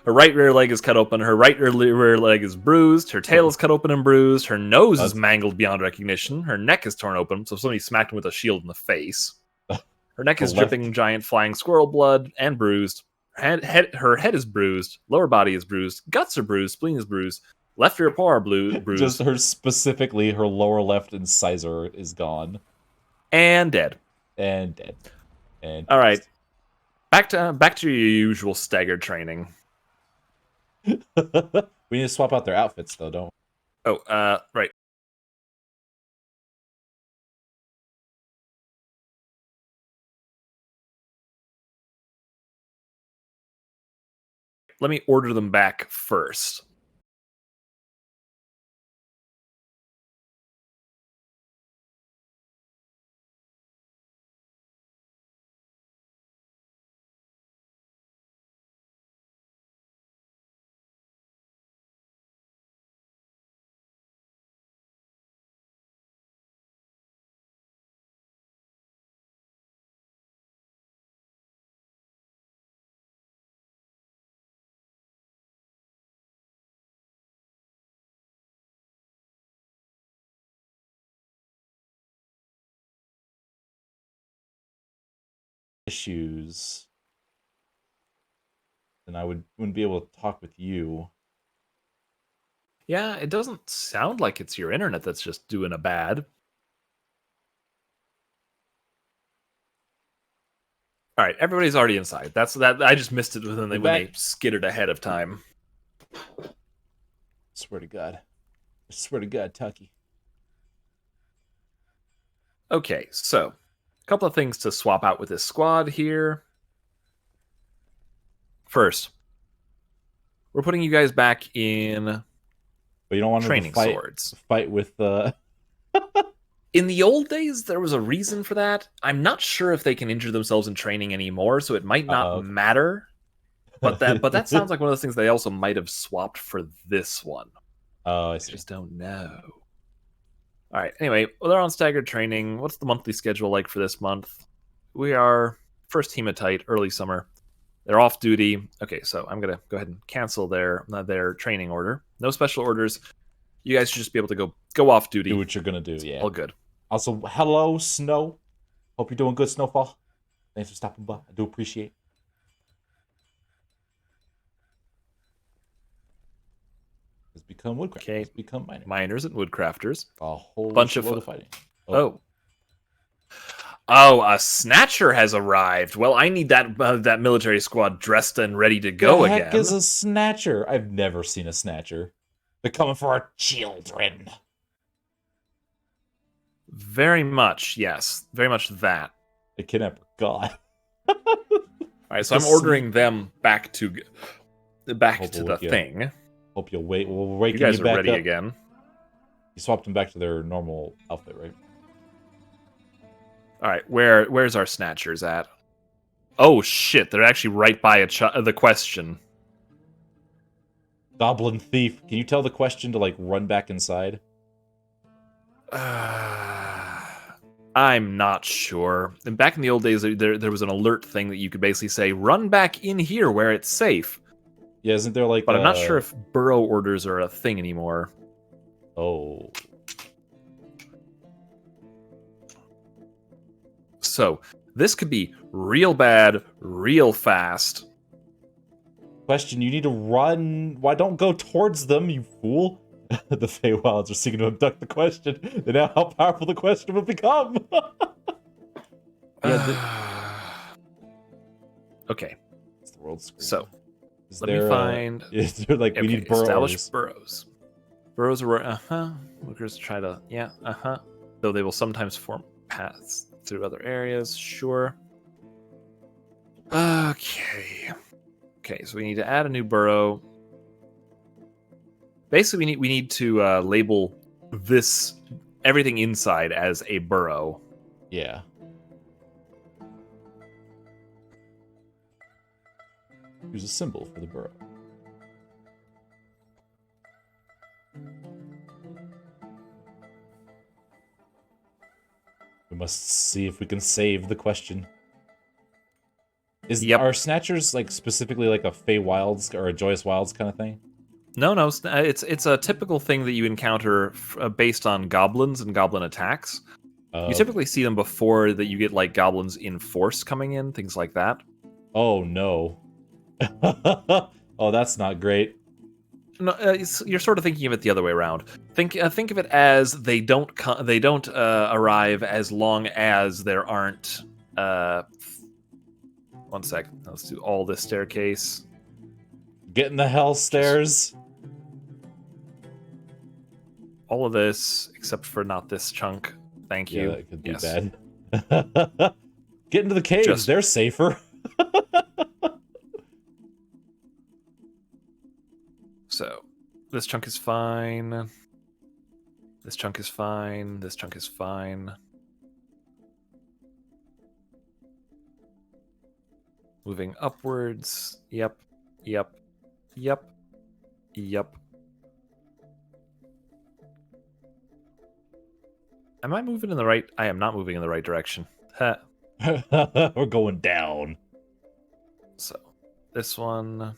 Her right rear leg is cut open. Her right rear leg is bruised. Her tail is cut open and bruised. Her nose is mangled beyond recognition. Her neck is torn open, so somebody smacked him with a shield in the face. Her neck is dripping giant flying squirrel blood and bruised. Her head is bruised. Lower body is bruised. Guts are bruised. Spleen is bruised. Left rear paw are bruised. Just her specifically, her lower left incisor is gone. And dead. And dead. And all right. Back to your usual staggered training. We need to swap out their outfits, though, don't we? Oh, right. Let me order them back first. Issues. Then I wouldn't be able to talk with you. Yeah, it doesn't sound like it's your internet that's just doing a bad. All right, everybody's already inside. That's that. I just missed it when they skittered ahead of time. Swear to God. I swear to God, Tucky. Okay, so a couple of things to swap out with this squad here. First, we're putting you guys back in But you don't want training to swords. fight with In the old days, there was a reason for that. I'm not sure if they can injure themselves in training anymore, so it might not Okay. matter. But that sounds like one of those things they also might have swapped for this one. Oh, I I see. just don't know. All right. Anyway, well, they're on staggered training. What's the monthly schedule like for this month? We are first hematite, early summer. They're off duty. Okay, so I'm gonna go ahead and cancel their training order. No special orders. You guys should just be able to go off duty. Do what you're gonna do. Yeah. All good. Also, hello, Snow. Hope you're doing good, Snowfall. Thanks for stopping by. I do appreciate it. It's become woodcraft. Okay. It's become miner. Miners and woodcrafters. A whole Bunch of load of fighting. Oh, a snatcher has arrived. Well, I need that military squad dressed and ready to go the heck again. is a snatcher? I've never seen a snatcher. They're coming for our children. Very much, yes. Very much that. They kidnap God. All right, so I'm ordering them back to the you. thing. Hope you'll wait. We'll wake You guys are back ready up. again. You swapped them back to their normal outfit, right? All right, where's our snatchers at? Oh shit, they're actually right by the question. Goblin thief. Can you tell the question to like run back inside? I'm not sure. And back in the old days, there was an alert thing that you could basically say, "Run back in here where it's safe." Yeah, isn't there like? But I'm not sure if burrow orders are a thing anymore. Oh. So this could be real bad, real fast. Question, you need to run. Why don't go towards them, you fool? The Feywilds are seeking to abduct the question. They know how powerful the question will become. Okay. It's the world screen. So is let me find. Is there like we need burrows? Establish burrows. Burrows are Workers try to Though they will sometimes form paths through other areas. Sure. Okay. Okay, so we need to add a new burrow. Basically, we need to label everything inside as a burrow. Yeah. Use a symbol for the burrow. We must see if we can save the question. Are snatchers like specifically like a Feywilds or a Joyous Wilds kind of thing? No, it's a typical thing that you encounter based on goblins and goblin attacks. You typically see them before that you get like goblins in force coming in, things like that. Oh no. Oh, that's not great. No, you're sort of thinking of it the other way around. Think of it as they don't arrive as long as there aren't. One sec. Let's do all this staircase. Get in the hell stairs. All of this, except for not this chunk. Thank you. Yeah, that could be bad. Get into the caves. They're safer. So, this chunk is fine. This chunk is fine. This chunk is fine. Moving upwards. Yep. Yep. Yep. Yep. Am I moving in the right? I am not moving in the right direction. We're going down. So, this one.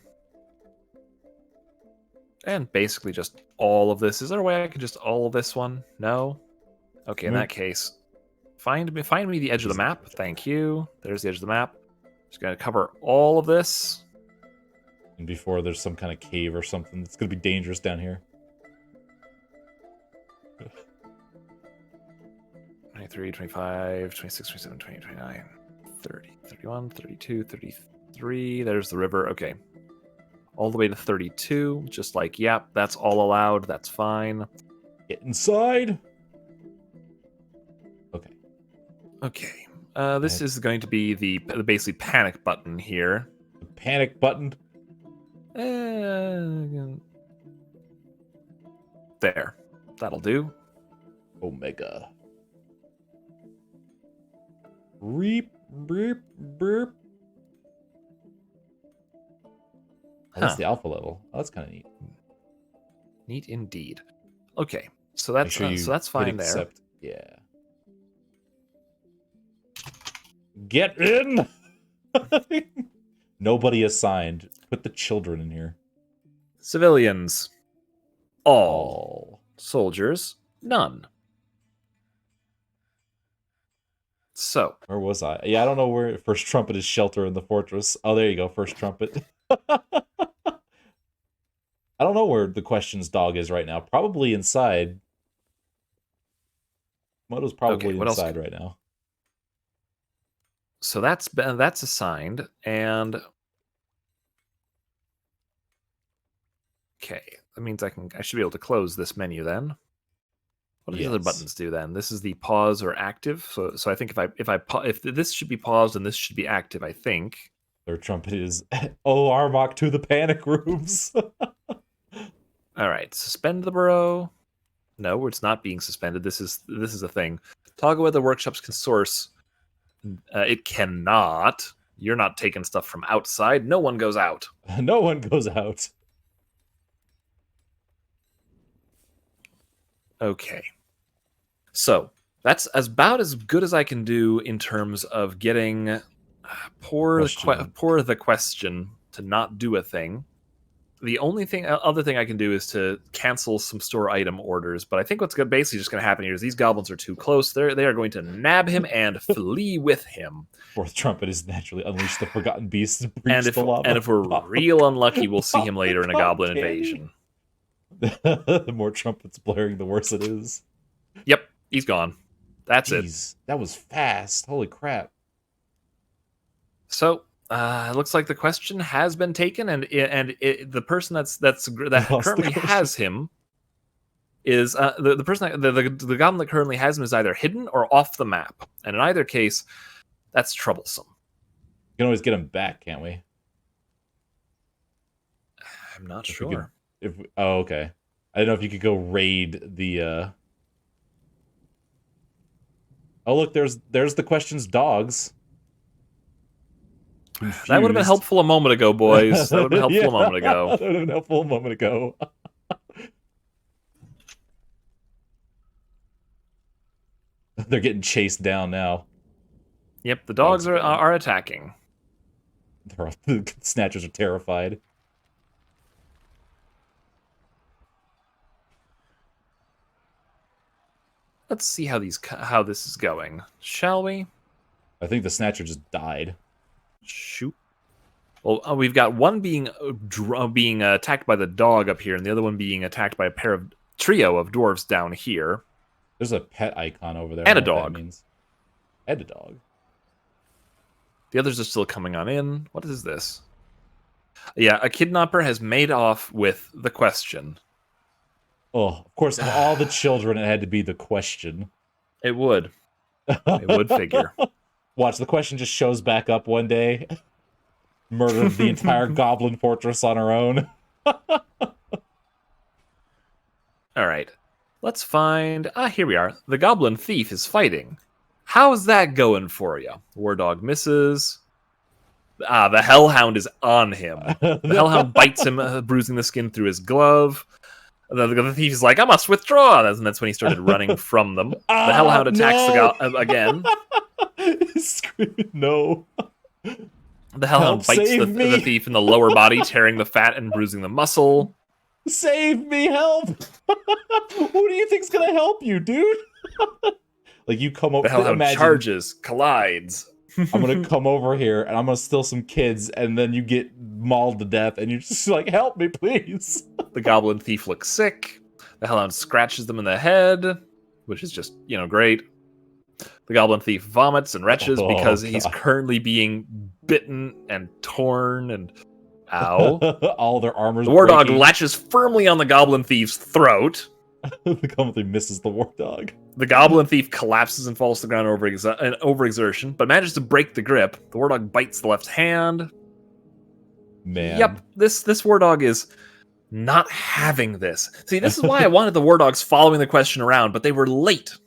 And basically just all of this. Is there a way I can just all of this one? No? Okay, in that case, find me the edge of the map. Thank you. There's the edge of the map. Just gonna cover all of this. And before there's some kind of cave or something, it's gonna be dangerous down here. 23, 25, 26, 27, 28, 29, 30, 31, 32, 33. There's the river. Okay. All the way to 32. Just like, yep, that's all allowed. That's fine. Get inside. Okay. Okay. This is going to be the basically panic button here. The panic button? There. That'll do. Omega. Reap, burp, burp. Oh, that's Huh. the alpha level. Oh, that's kind of neat. Neat indeed. Okay, so Make that's sure you so that's hit fine there. accept. Yeah. Get in! Nobody assigned. Put the children in here. Civilians, all. All. Soldiers, none. So, Where was I? Yeah, I don't know where first trumpet is shelter in the fortress. Oh, there you go. First trumpet. I don't know where the question's dog is right now. Probably inside. Moto's probably what else? inside right now. So that's assigned, and okay, that means I should be able to close this menu then. What do these other Yes. buttons do then? This is the pause or active. So I think if this should be paused and this should be active, I think. Their trumpet is Armok to the panic rooms. All right, suspend the burrow. No, it's not being suspended. This is a thing. Toggle whether workshops can source. It cannot. You're not taking stuff from outside. No one goes out. No one goes out. Okay. So that's about as good as I can do in terms of getting poor the question to not do a thing. The only other thing I can do is to cancel some store item orders. But I think what's basically just going to happen here is these goblins are too close. They are going to nab him and flee with him. Fourth trumpet is naturally unleash the forgotten beast And if we're real unlucky, we'll see him later in a goblin invasion. The more trumpets blaring, the worse it is. Yep, he's gone. That's Jeez, that was fast. Holy crap. So it looks like the question has been taken, and the person that currently has him is the person the goblin that currently has him is either hidden or off the map, and in either case, that's troublesome. We can always get him back, can't we? I'm not sure. Oh, okay. I don't know if you could go raid the. Oh, look, there's the question's dogs. Confused. That would have been helpful a moment ago, boys. That would have been helpful a moment ago. That would have been helpful a moment ago. They're getting chased down now. Yep, the dogs are attacking. The snatchers are terrified. Let's see how this is going, shall we? I think the snatcher just died. Shoot. Well, we've got one being attacked by the dog up here, and the other one being attacked by a trio of dwarves down here. There's a pet icon over there. And a dog. Means. And a dog. The others are still coming on in. What is this? Yeah, a kidnapper has made off with the question. Oh, of course, of all the children, it had to be the question. It would. It would figure. Watch, the question just shows back up one day. Murdered the entire goblin fortress on her own. All right. Let's find... here we are. The goblin thief is fighting. How's that going for you? War dog misses. The hellhound is on him. The hellhound bites him, bruising the skin through his glove. The thief is like, I must withdraw. And that's when he started running from them. The hellhound attacks again. No. The hellhound bites the thief in the lower body, tearing the fat and bruising the muscle. Save me, help! Who do you think's gonna help you, dude? Like, you come over. The hellhound charges, collides. I'm gonna come over here and I'm gonna steal some kids, and then you get mauled to death, and you're just like, help me, please. The goblin thief looks sick. The hellhound scratches them in the head, which is just, great. The goblin thief vomits and retches because he's currently being bitten and torn and ow. All their armor's The war dog breaking. latches firmly on the goblin thief's throat. The goblin thief misses the war dog. The goblin thief collapses and falls to the ground overexertion, but manages to break the grip. The war dog bites the left hand. Man. Yep, this war dog is not having this. See, this is why I wanted the war dogs following the question around, but they were late.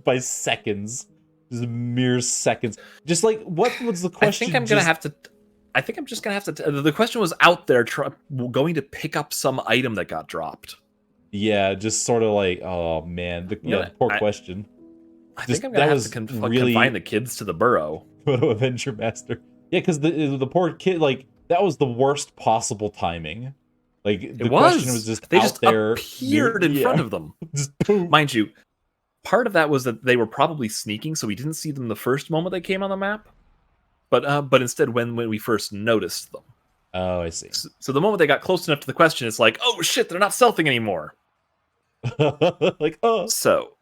By seconds. Just mere seconds. Just like, what was the question? I think I'm just gonna have to. The question was out there, going to pick up some item that got dropped. Yeah, just sort of like, oh man, poor question. I think I'm gonna have to confine the kids to the burrow. Photo Adventure Master. Yeah, because the poor kid, like, that was the worst possible timing. Like, the question was just they out just there. Appeared in front of them. Just boom. Mind you, part of that was that they were probably sneaking, so we didn't see them the first moment they came on the map. But instead, when we first noticed them. Oh, I see. So the moment they got close enough to the question, it's like, oh shit, they're not stealthing anymore. Like, oh. So,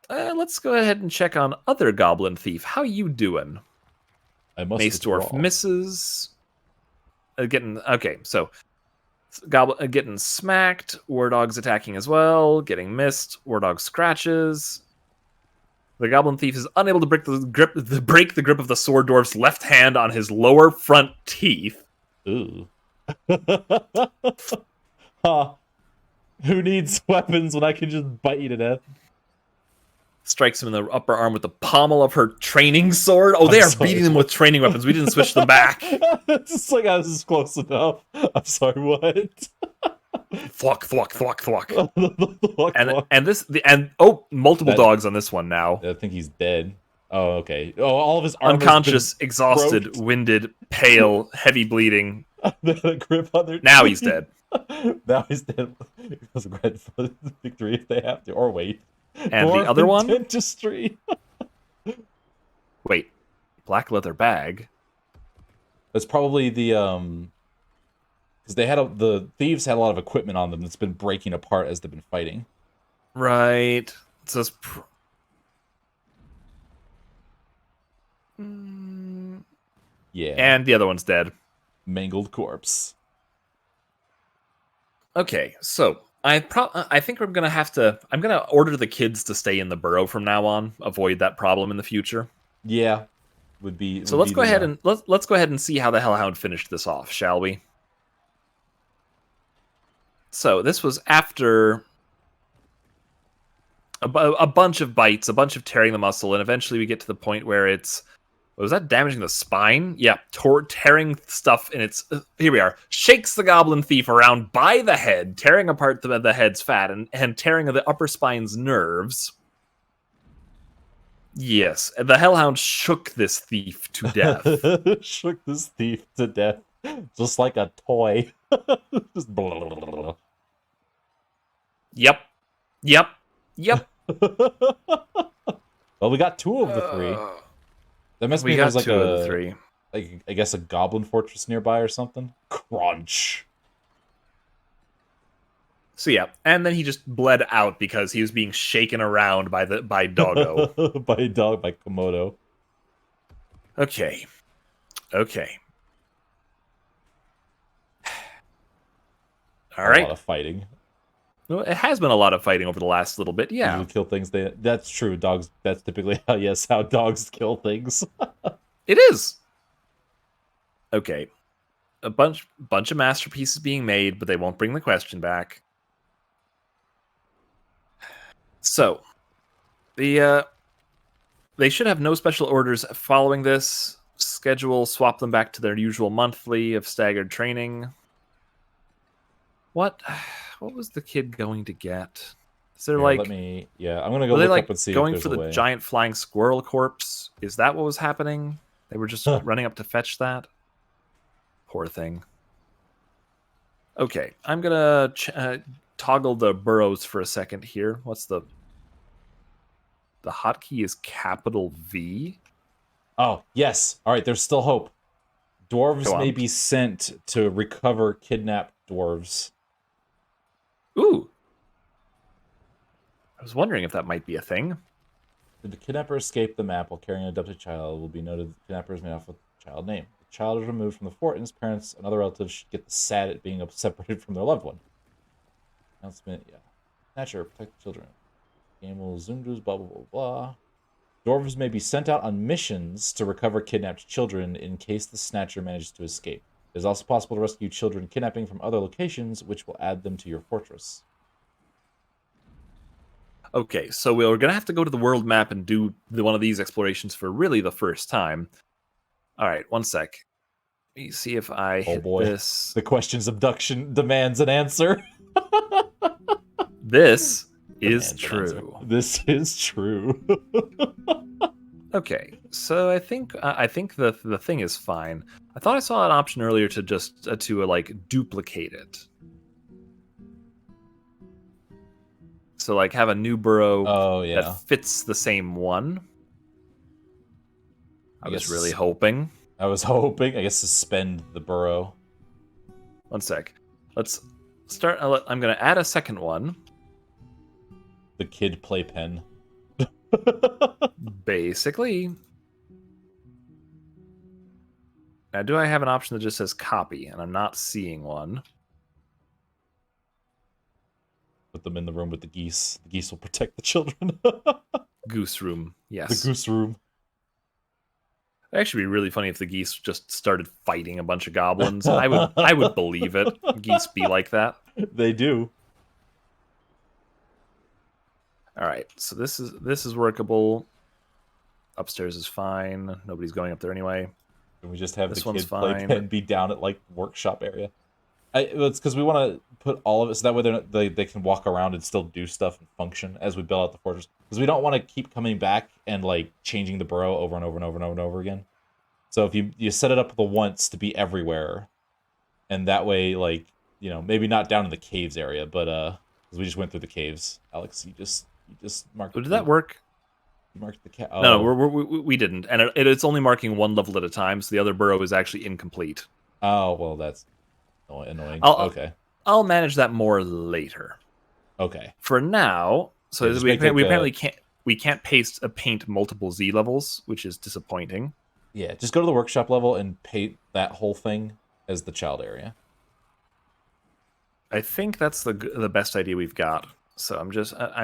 let's go ahead and check on other Goblin Thief. How you doing? Mace Dwarf misses. Okay, so getting smacked. War Dog's attacking as well. Getting missed. War Dog scratches. The Goblin Thief is unable to break the grip of the Sword Dwarf's left hand on his lower front teeth. Ooh. Huh. Who needs weapons when I can just bite you to death? Strikes him in the upper arm with the pommel of her training sword. Oh, they are beating them with training weapons. We didn't switch them back. It's just like I was just close enough. I'm sorry, what? Thwack, thwack, thwack, thwack. And multiple dogs on this one now. I think he's dead. Oh, okay. Oh, all of his armor's unconscious, exhausted, winded, pale, heavy bleeding. Grip on their now he's dead. Now he's dead. Because of grandfather's victory if they have to, or wait. And the other one? Dentistry. Wait, black leather bag. That's probably the because the thieves had a lot of equipment on them that's been breaking apart as they've been fighting. Right. It says. Yeah. And the other one's dead. Mangled corpse. Okay, so I think I'm gonna order the kids to stay in the burrow from now on. Avoid that problem in the future. Yeah, would be. So let's go ahead and let's go ahead and see how the Hellhound finished this off, shall we? So this was after a bunch of bites, a bunch of tearing the muscle, and eventually we get to the point where it's. Was that damaging the spine? Yeah, tearing stuff in its... here we are. Shakes the Goblin Thief around by the head, tearing apart the head's fat, and tearing the upper spine's nerves. Yes, the Hellhound shook this thief to death. Shook this thief to death. Just like a toy. Just blah, blah, blah, blah. Yep. Well, we got two of the three. That must mean there's like I guess a Goblin Fortress nearby or something. Crunch. So yeah, and then he just bled out because he was being shaken around by Doggo. by Komodo. Okay. All right. A lot of fighting. Well, it has been a lot of fighting over the last little bit, yeah. You kill things. That's true. Dogs. That's typically how dogs kill things. It is. Okay, a bunch of masterpieces being made, but they won't bring the question back. So, they should have no special orders following this schedule. Swap them back to their usual monthly of staggered training. What was the kid going to get? Is there I'm gonna go look up and see. Going if for there's the a way. giant flying squirrel corpse? Is that what was happening? They were just running up to fetch that. Poor thing. Okay, I'm gonna toggle the burrows for a second here. What's the hotkey is capital V? Oh yes. All right. There's still hope. Dwarves may be sent to recover kidnapped dwarves. Ooh. I was wondering if that might be a thing. Did the kidnapper escape the map while carrying an adopted child? It will be noted the kidnapper is made off with the child name. The child is removed from the fort, and his parents and other relatives should get the sad at being separated from their loved one. Announcement, yeah. Snatcher, protect the children. Game will zoom to blah, blah, blah, blah. Dwarves may be sent out on missions to recover kidnapped children in case the Snatcher manages to escape. It is also possible to rescue children kidnapping from other locations, which will add them to your fortress. Okay, so we're gonna have to go to the world map and do one of these explorations for really the first time. All right, one sec. Let me see if I hit boy. this. The question's abduction demands an answer. This is Demands an answer. true. This is true. Okay, so I think the thing is fine. I thought I saw an option earlier to just like duplicate it. So like have a new burrow Oh yeah. that fits the same one. I was guess- really hoping. I was hoping. I guess suspend the burrow. One sec. Let's start. I'm gonna add a second one. The kid playpen. Basically. Now, do I have an option that just says copy? And I'm not seeing one. Put them in the room with the geese. The geese will protect the children. Goose room. Yes. The goose room. It'd actually be really funny if the geese just started fighting a bunch of goblins. I would believe it. Geese be like that. They do. All right. So this is workable. Upstairs is fine. Nobody's going up there anyway. Can we just have This the one's kid fine. playpen be down at like workshop area? It's because we want to put all of it so that way they can walk around and still do stuff and function as we build out the fortress. Because we don't want to keep coming back and like changing the burrow over and over and over and over and over again. So if you set it up the once to be everywhere, and that way like maybe not down in the caves area, but because we just went through the caves. Alex, you just marked. Did that work? You marked the Oh. No, we didn't, and it's only marking one level at a time, so the other burrow is actually incomplete. Oh well, that's annoying. Okay. I'll manage that more later. Okay. For now, so Yeah, we apparently can't paint multiple Z levels, which is disappointing. Yeah, just go to the workshop level and paint that whole thing as the child area. I think that's the best idea we've got. So I'm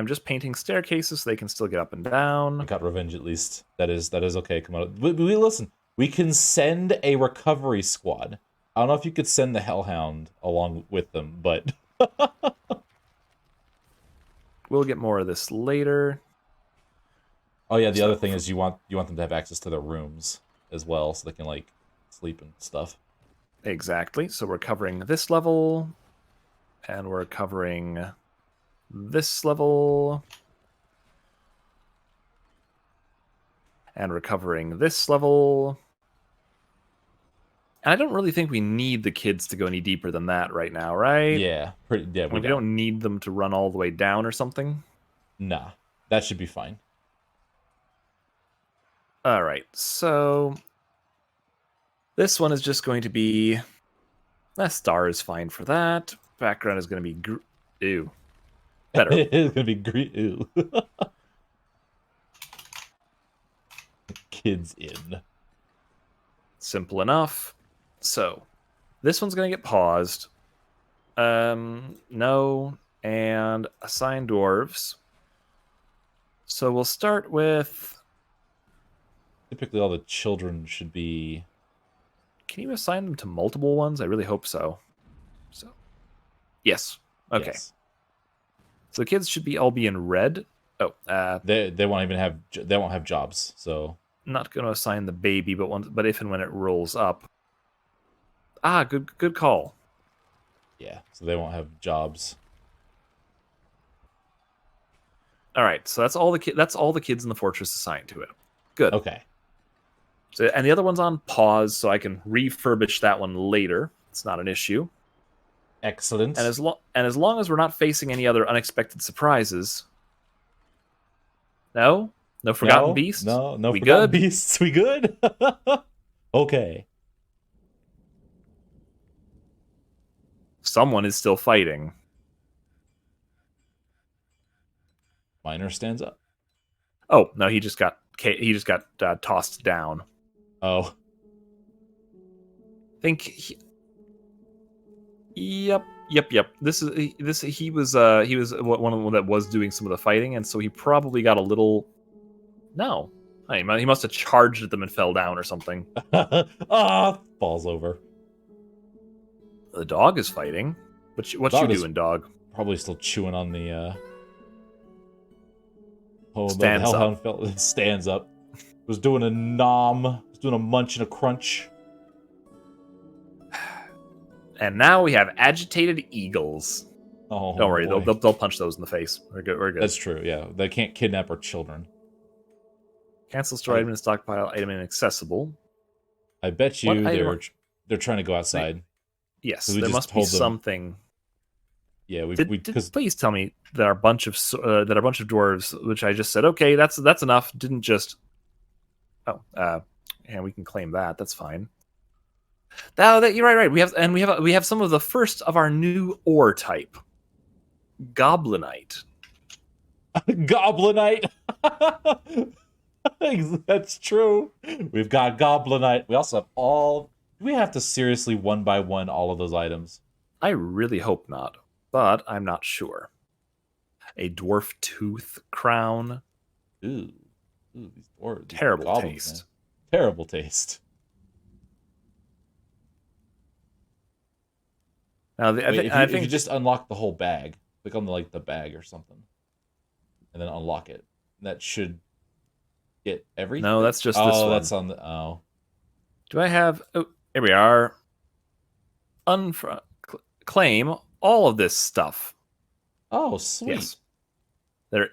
just painting staircases so they can still get up and down. I got revenge at least. That is okay. Come on, we listen. We can send a recovery squad. I don't know if you could send the Hellhound along with them, but we'll get more of this later. Oh yeah, the other thing is you want them to have access to their rooms as well, so they can like sleep and stuff. Exactly. So we're covering this level, and we're covering this level, and we're covering this level. And I don't really think we need the kids to go any deeper than that right now, right? Yeah, we don't need them to run all the way down or something. Nah, that should be fine. All right, so this one is just going to be that star is fine for that. Background is going to be ew. Better. It's gonna be green. Ew. Kids in. Simple enough. So this one's going to get paused. No, and assign dwarves. So we'll start with. Typically, all the children should be. Can you assign them to multiple ones? I really hope so. So, yes. Okay. Yes. So the kids should all be in red. Oh, they won't have jobs. So not going to assign the baby, but if and when it rolls up. Ah, good call. Yeah, so they won't have jobs. All right, so that's all the kids in the fortress assigned to it. Good. Okay. So, and the other one's on pause, so I can refurbish that one later. It's not an issue. Excellent. And as long as we're not facing any other unexpected surprises. No forgotten beasts. No we forgotten good? beasts. We good? Okay. Someone is still fighting. Miner stands up. Oh no, he just got tossed down. Oh. Yep. He was one of them that was doing some of the fighting, and so he probably got a little. No, he must have charged at them and fell down or something. Falls over. The dog is fighting. What you doing, dog? Probably still chewing on the Oh, the Stands up. hellhound fell, stands up. Was doing a nom. Was doing a munch and a crunch. And now we have agitated eagles. Oh, Don't worry, boy. they'll punch those in the face. We're good. We're good. That's true. Yeah, they can't kidnap our children. Cancel store item and stockpile item inaccessible. I bet What you item- they're trying to go outside. Yes, we there just must be told them- something. Yeah, Please tell me that our bunch of dwarves, which I just said, okay, that's enough. Didn't just. Oh, and we can claim that. That's fine. Now that you're right. We have some of the first of our new ore type, goblinite. Goblinite. That's true. We've got goblinite. We also have all. Do we have to seriously one by one all of those items? I really hope not, but I'm not sure. A dwarf tooth crown. Ooh, these Terrible goblins, taste. Man. Terrible taste. Now, If you just unlock the whole bag, click on the bag or something, and then unlock it. That should get everything. No, that's just this one. That's on the. Oh, do I have? Oh, here we are. Claim all of this stuff. oh, sweet. Yes. There.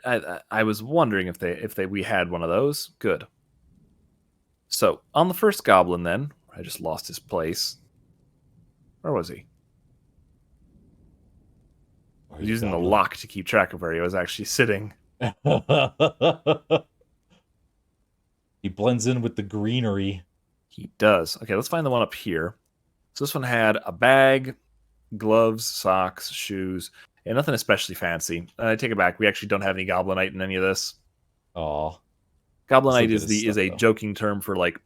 I was wondering if we had one of those. Good. So on the first goblin, then I just lost his place. Where was he? I was using the lock to keep track of where he was actually sitting. He blends in with the greenery. He does. Okay, let's find the one up here. So this one had a bag, gloves, socks, shoes, and nothing especially fancy. I take it back. We actually don't have any goblinite in any of this. Oh, Goblinite is a joking term for like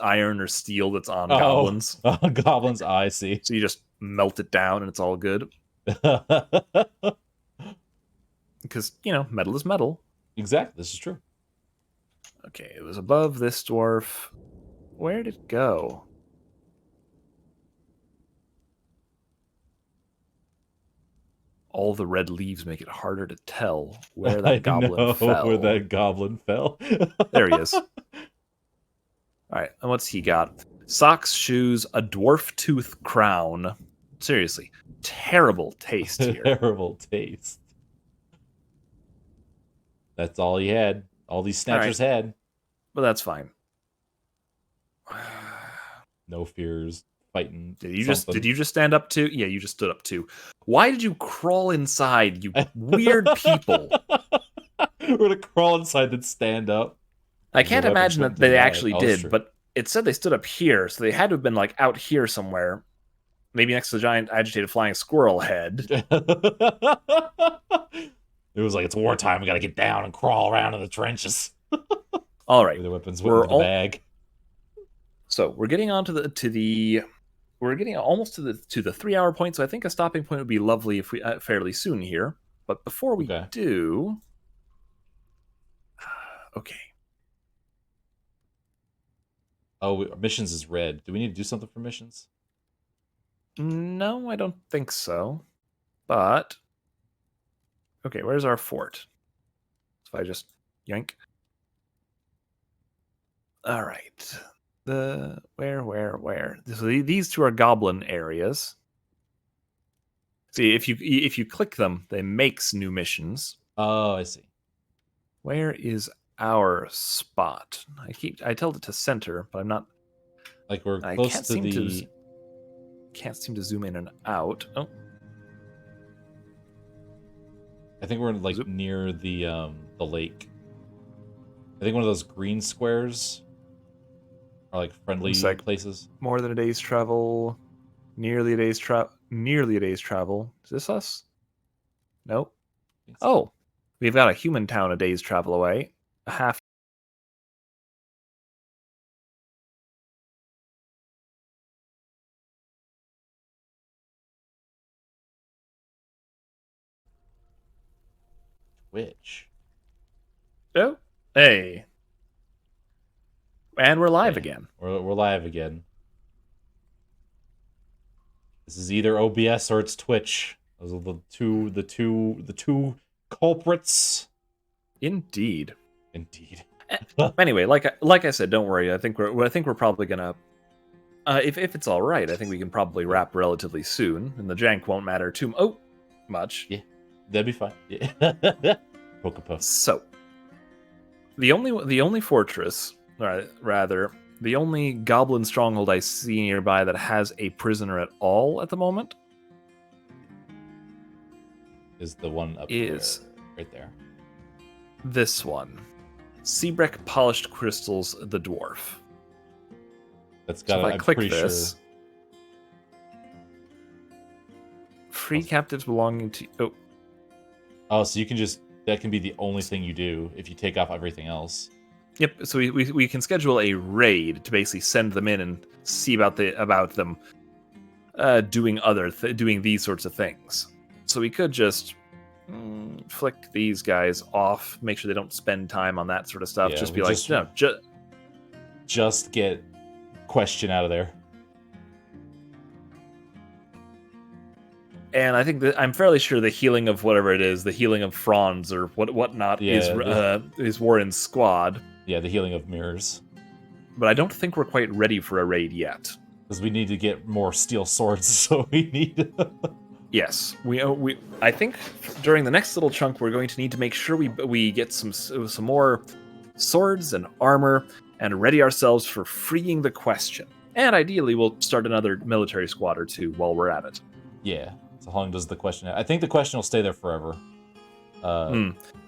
iron or steel that's on goblins. Goblins, I see. So you just melt it down and it's all good. Because, metal is metal. Exactly, this is true. Okay, it was above this dwarf. Where did it go? All the red leaves make it harder to tell where that goblin fell. Where that goblin fell. There he is. All right, and what's he got? Socks, shoes, a dwarf tooth crown. Seriously, terrible taste here. Terrible taste. That's all he had. All these snatchers had. But that's fine. No fears. Fighting. Did you just stand up too? Yeah, you just stood up too. Why did you crawl inside, you weird people? We're gonna crawl inside and stand up. I can't imagine that they actually did, but it said they stood up here, so they had to have been like out here somewhere. Maybe next to the giant agitated flying squirrel head. It was like, it's wartime, we gotta get down and crawl around in the trenches. All right. The weapons went in the bag. So we're getting on we're getting almost to the 3-hour point, so I think a stopping point would be lovely if we fairly soon here. But before we do, okay. Oh, missions is red. Do we need to do something for missions? No, I don't think so. But okay, where's our fort? So if I just yank. All right. Where? So these two are goblin areas. See, if you click them, they makes new missions. Oh, I see. Where is our spot? I told it to center, but I'm not. Like we're close to the. Can't seem to zoom in and out. Oh. I think we're like near the lake. I think one of those green squares are like friendly places. More than a day's travel. Nearly a day's travel. Is this us? Nope. Oh, we've got a human town a day's travel away. A half. Which? Oh, hey. And we're live again. We're live again. This is either OBS or it's Twitch. Those are the two culprits. Indeed. Indeed. Anyway, like I said, don't worry. I think we're probably gonna. If it's all right, I think we can probably wrap relatively soon, and the jank won't matter too much. Yeah, that'd be fine. Yeah. Pokepo. So, the only fortress, or rather, the only goblin stronghold I see nearby that has a prisoner at all at the moment Is the one up is there, right there. this one. Seabreck Polished Crystals, the Dwarf. That's So got. if I I'm click pretty this, sure. free captives belonging to... Oh, Oh, so you can just. That can be the only thing you do if you take off everything else. yep. So we can schedule a raid to basically send them in and see about them doing these sorts of things. So we could just flick these guys off, make sure they don't spend time on that sort of stuff. Yeah, Just we be like, just- no, Just get question out of there. and I think that I'm fairly sure the healing of whatever it is, the healing of Franz or whatnot, Yeah, is Warren's squad. Yeah, the healing of mirrors. But I don't think we're quite ready for a raid yet. Because we need to get more steel swords, so we need. Yes, I think during the next little chunk we're going to need to make sure we get some more swords and armor and ready ourselves for freeing the question. And ideally, we'll start another military squad or two while we're at it. Yeah. So how long does the question? I think the question will stay there forever.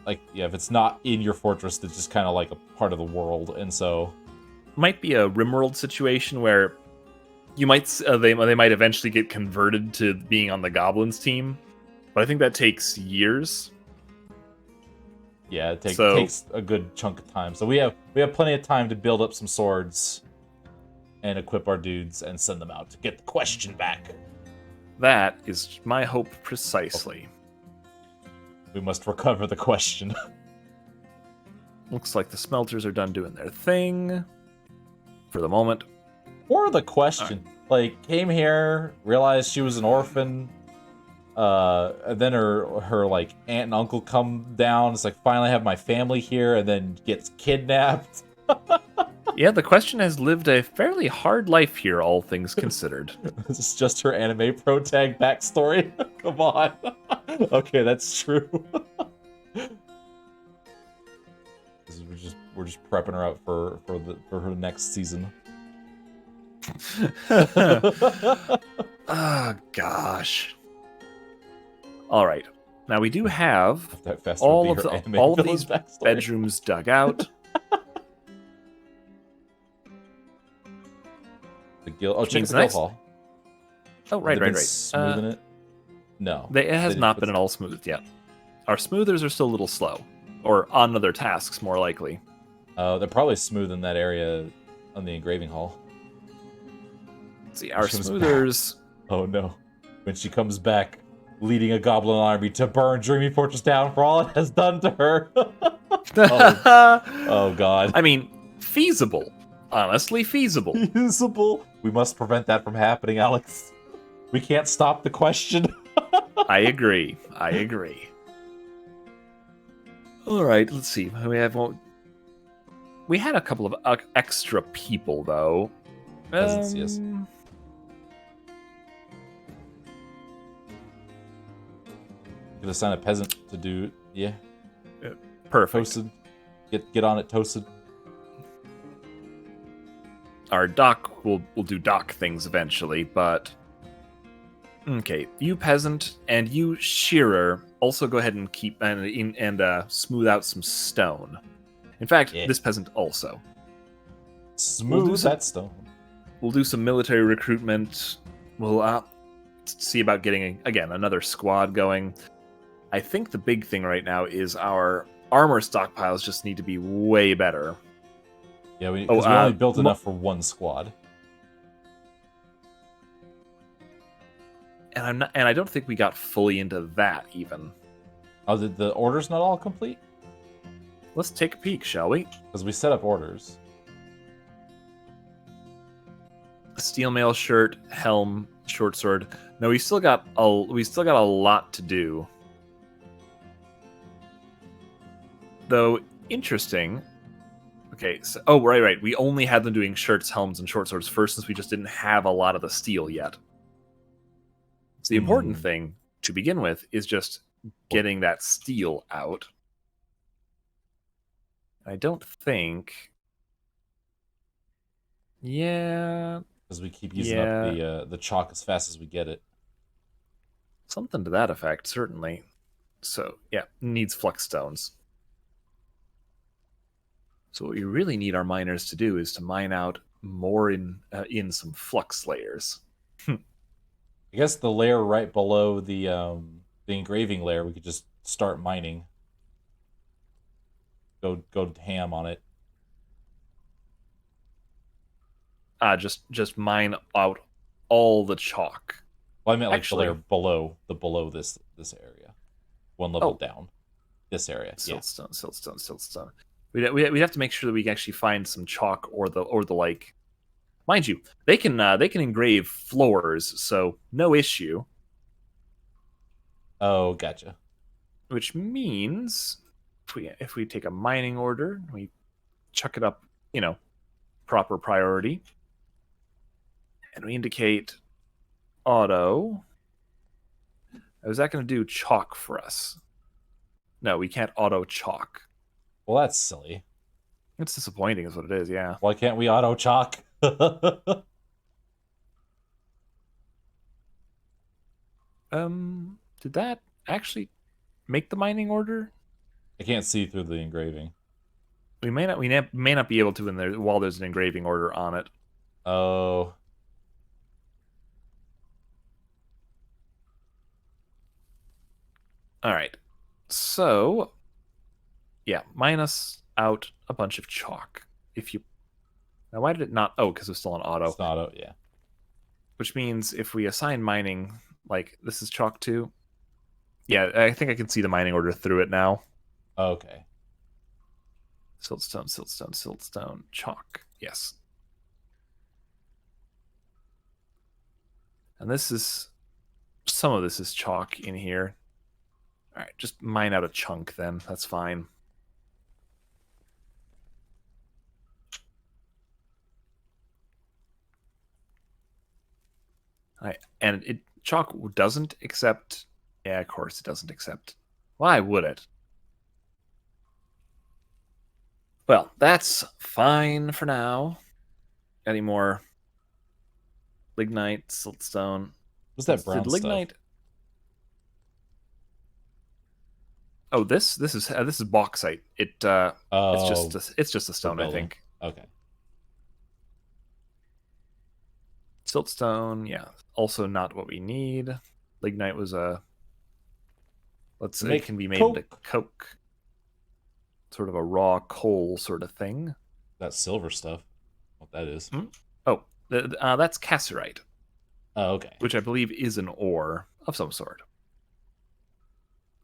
Like, yeah, if it's not in your fortress, it's just kind of like a part of the world, and so Might be a Rimworld situation where you might they might eventually get converted to being on the goblins team, but I think that takes years. yeah, it So- takes a good chunk of time. So we have plenty of time to build up some swords and equip our dudes and send them out to get the question back. That is my hope precisely. We must recover the question. Looks like the smelters are done doing their thing for the moment. Or the question, like, came here, realized she was an orphan, and then her like aunt and uncle come down. It's like, finally have my family here, and then gets kidnapped. Yeah, the question has lived a fairly hard life here, all things considered. This is just her anime pro tag backstory. Come on. Okay, that's true. We're just prepping her out for her next season. Oh, gosh. All right. Now we do have That fast all would of be her anime all of villain's these backstory. bedrooms dug out. The guild. Oh, check means the guild next- hall. Oh, right, Have they right, been right. Smoothing it. No, It has They not didn't been at all smooth yet. Our smoothers are still a little slow, or on other tasks, more likely. They're probably smoothing that area on the engraving hall. Let's see, our She was smoothers. Oh no! When she comes back, leading a goblin army to burn Dreamy Fortress down for all it has done to her. Oh god! I mean, feasible. Honestly, feasible. Feasible. We must prevent that from happening, Alex. We can't stop the question. I agree. I agree. All right, let's see. We had a couple of extra people though. Peasants, yes. Could assign a peasant to do. Yeah, Perfect. toasted. Get on it, toasted. Our doc will do doc things eventually, but okay. You peasant and you shearer also go ahead and keep and smooth out some stone. In fact, Yeah. this peasant also. Smooth do some- that stone. We'll do some military recruitment. We'll see about getting again another squad going. I think the big thing right now is our armor stockpiles just need to be way better. Yeah, because we only built mo- enough for one squad. And I don't think we got fully into that even. Oh, the order's not all complete? Let's take a peek, shall we? Because we set up orders. Steel mail shirt, helm, short sword. No, we still got a lot to do. Though interesting. Okay, so right. We only had them doing shirts, helms, and short swords first, since we just didn't have a lot of the steel yet. So the important thing to begin with is just getting that steel out. I don't think. Yeah, Because we keep using up the chalk as fast as we get it. something to that effect, certainly. So yeah, needs flux stones. So what we really need our miners to do is to mine out more in some flux layers. I guess the layer right below the engraving layer, we could just start mining. Go ham on it. Just mine out all the chalk. Well, I meant like Actually, the layer below this area, one level down. This area, siltstone. We'd have to make sure that we can actually find some chalk or the like. Mind you, they can engrave floors, so no issue. Oh, gotcha. Which means if we take a mining order, we chuck it up, proper priority, and we indicate auto. Is that going to do chalk for us? No, we can't auto chalk. Well, that's silly. It's disappointing, is what it is. Yeah. Why can't we auto chalk? Did that actually make the mining order? I can't see through the engraving. We may not be able to in there while there's an engraving order on it. Oh. All right. So, yeah, minus out a bunch of chalk. Now, why did it not? Oh, because it's still an auto. It's not auto, yeah. Which means if we assign mining, like this is chalk 2. Yeah, I think I can see the mining order through it now. Okay. Siltstone, chalk. Yes. And some of this is chalk in here. All right, just mine out a chunk then. That's fine. All right, and chalk doesn't accept. Yeah, of course it doesn't accept. Why would it? Well, that's fine for now. Any more lignite, siltstone? What's that brown lignite stuff? Oh, this is bauxite. It's just a stone, I think. Okay. Siltstone, yeah, also not what we need. Lignite was it can be made into coke. Sort of a raw coal sort of thing. That silver stuff. What that is? Oh, that's cassiterite. Oh, okay. Which I believe is an ore of some sort.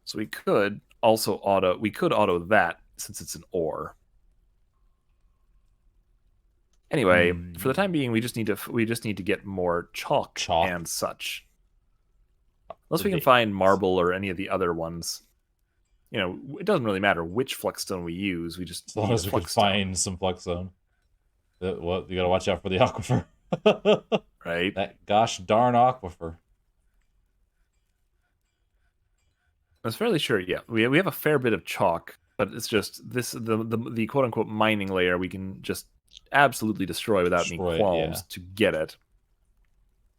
So we could also auto that since it's an ore. Anyway, for the time being, we just need to get more chalk and such. Unless we can find marble or any of the other ones. It doesn't really matter which flux stone we use. We just as long as we can find some flux stone. Well, you gotta watch out for the aquifer. Right. That gosh darn aquifer. I was fairly sure. Yeah, we have a fair bit of chalk, but it's just the quote unquote mining layer we can just absolutely destroy without any qualms to get it.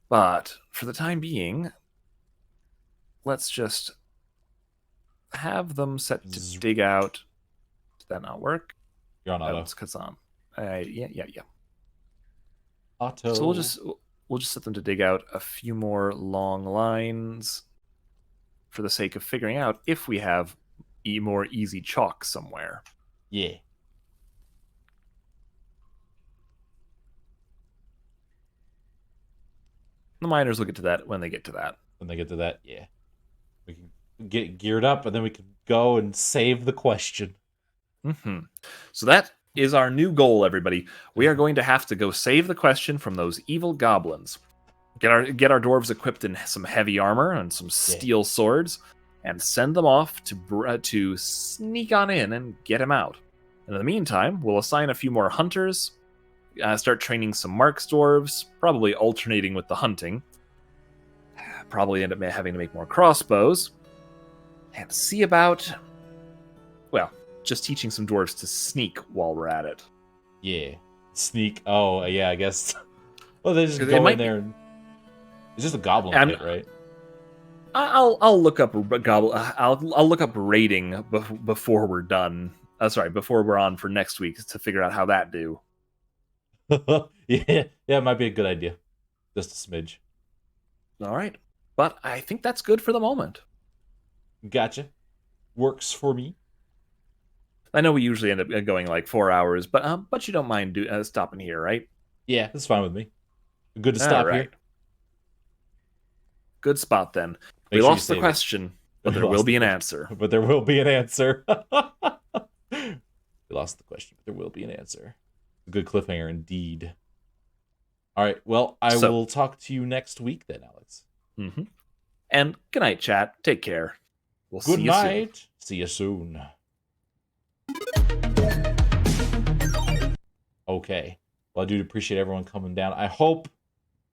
But for the time being, let's just have them set to dig out. Did that not work? You're on auto. It's Kazan. Yeah. Auto. So we'll just set them to dig out a few more long lines for the sake of figuring out if we have more easy chalk somewhere. Yeah. The miners will get to that when they get to that. When they get to that, yeah. We can get geared up, and then we can go and save the question. So that is our new goal, everybody. We are going to have to go save the question from those evil goblins. Get our dwarves equipped in some heavy armor and some steel swords, and send them off to sneak on in and get him out. And in the meantime, we'll assign a few more hunters, start training some marks dwarves, probably alternating with the hunting. Probably end up having to make more crossbows. And see about, well, just teaching some dwarves to sneak while we're at it. Yeah. Sneak. Oh, yeah, I guess. Well, they just 'Cause go in there and... It's just a goblin And- pit, right? I'll look up I'll look up raiding before we're done. Before we're on for next week to figure out how that do. Yeah, it might be a good idea. Just a smidge. All right, but I think that's good for the moment. Gotcha. Works for me. I know we usually end up going like 4 hours, but you don't mind stopping here, right? Yeah, that's fine with me. Good to All stop right. here. Good spot then. Make We sure you lost the save it. question, but We there will lost be the an question. answer. But there will be an answer. We lost the question, but there will be an answer. A good cliffhanger indeed. All right, well, I will talk to you next week then, Alex. Mm-hmm. And good night, chat. Take care. We'll Good see you soon. night. See you soon. Okay. Well, I do appreciate everyone coming down. I hope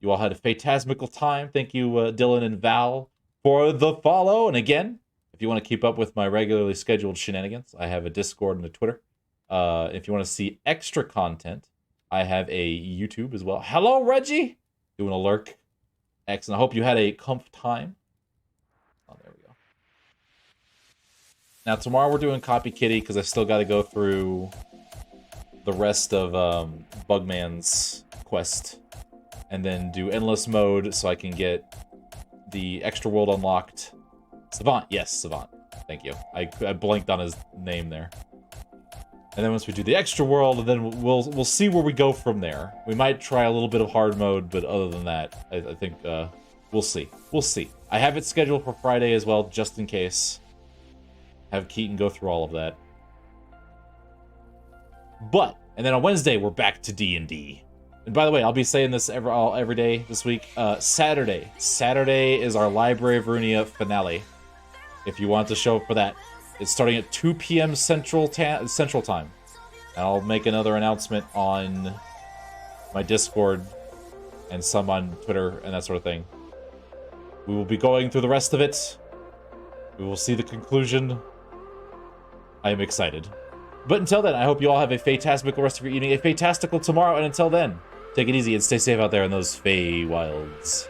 you all had a phantasmical time. Thank you, Dylan and Val, for the follow. And again, if you want to keep up with my regularly scheduled shenanigans, I have a Discord and a Twitter. If you want to see extra content, I have a YouTube as well. Hello, Reggie! Doing a lurk. Excellent. I hope you had a comf time. Oh, there we go. Now, tomorrow we're doing Copy Kitty because I still got to go through the rest of Bugman's quest. And then do Endless Mode so I can get the extra world unlocked. Savant. Yes, Savant. Thank you. I blanked on his name there. And then once we do the extra world, then we'll see where we go from there. We might try a little bit of hard mode, but other than that, I think we'll see. We'll see. I have it scheduled for Friday as well, just in case. Have Keaton go through all of that. And then on Wednesday, we're back to D&D. And by the way, I'll be saying this every day this week. Saturday is our Library of Runia finale. If you want to show up for that, it's starting at 2 p.m. Central Time. And I'll make another announcement on my Discord and some on Twitter and that sort of thing. We will be going through the rest of it. We will see the conclusion. I am excited. But until then, I hope you all have a fantastical rest of your evening, a fantastical tomorrow, and until then, take it easy and stay safe out there in those Fey wilds.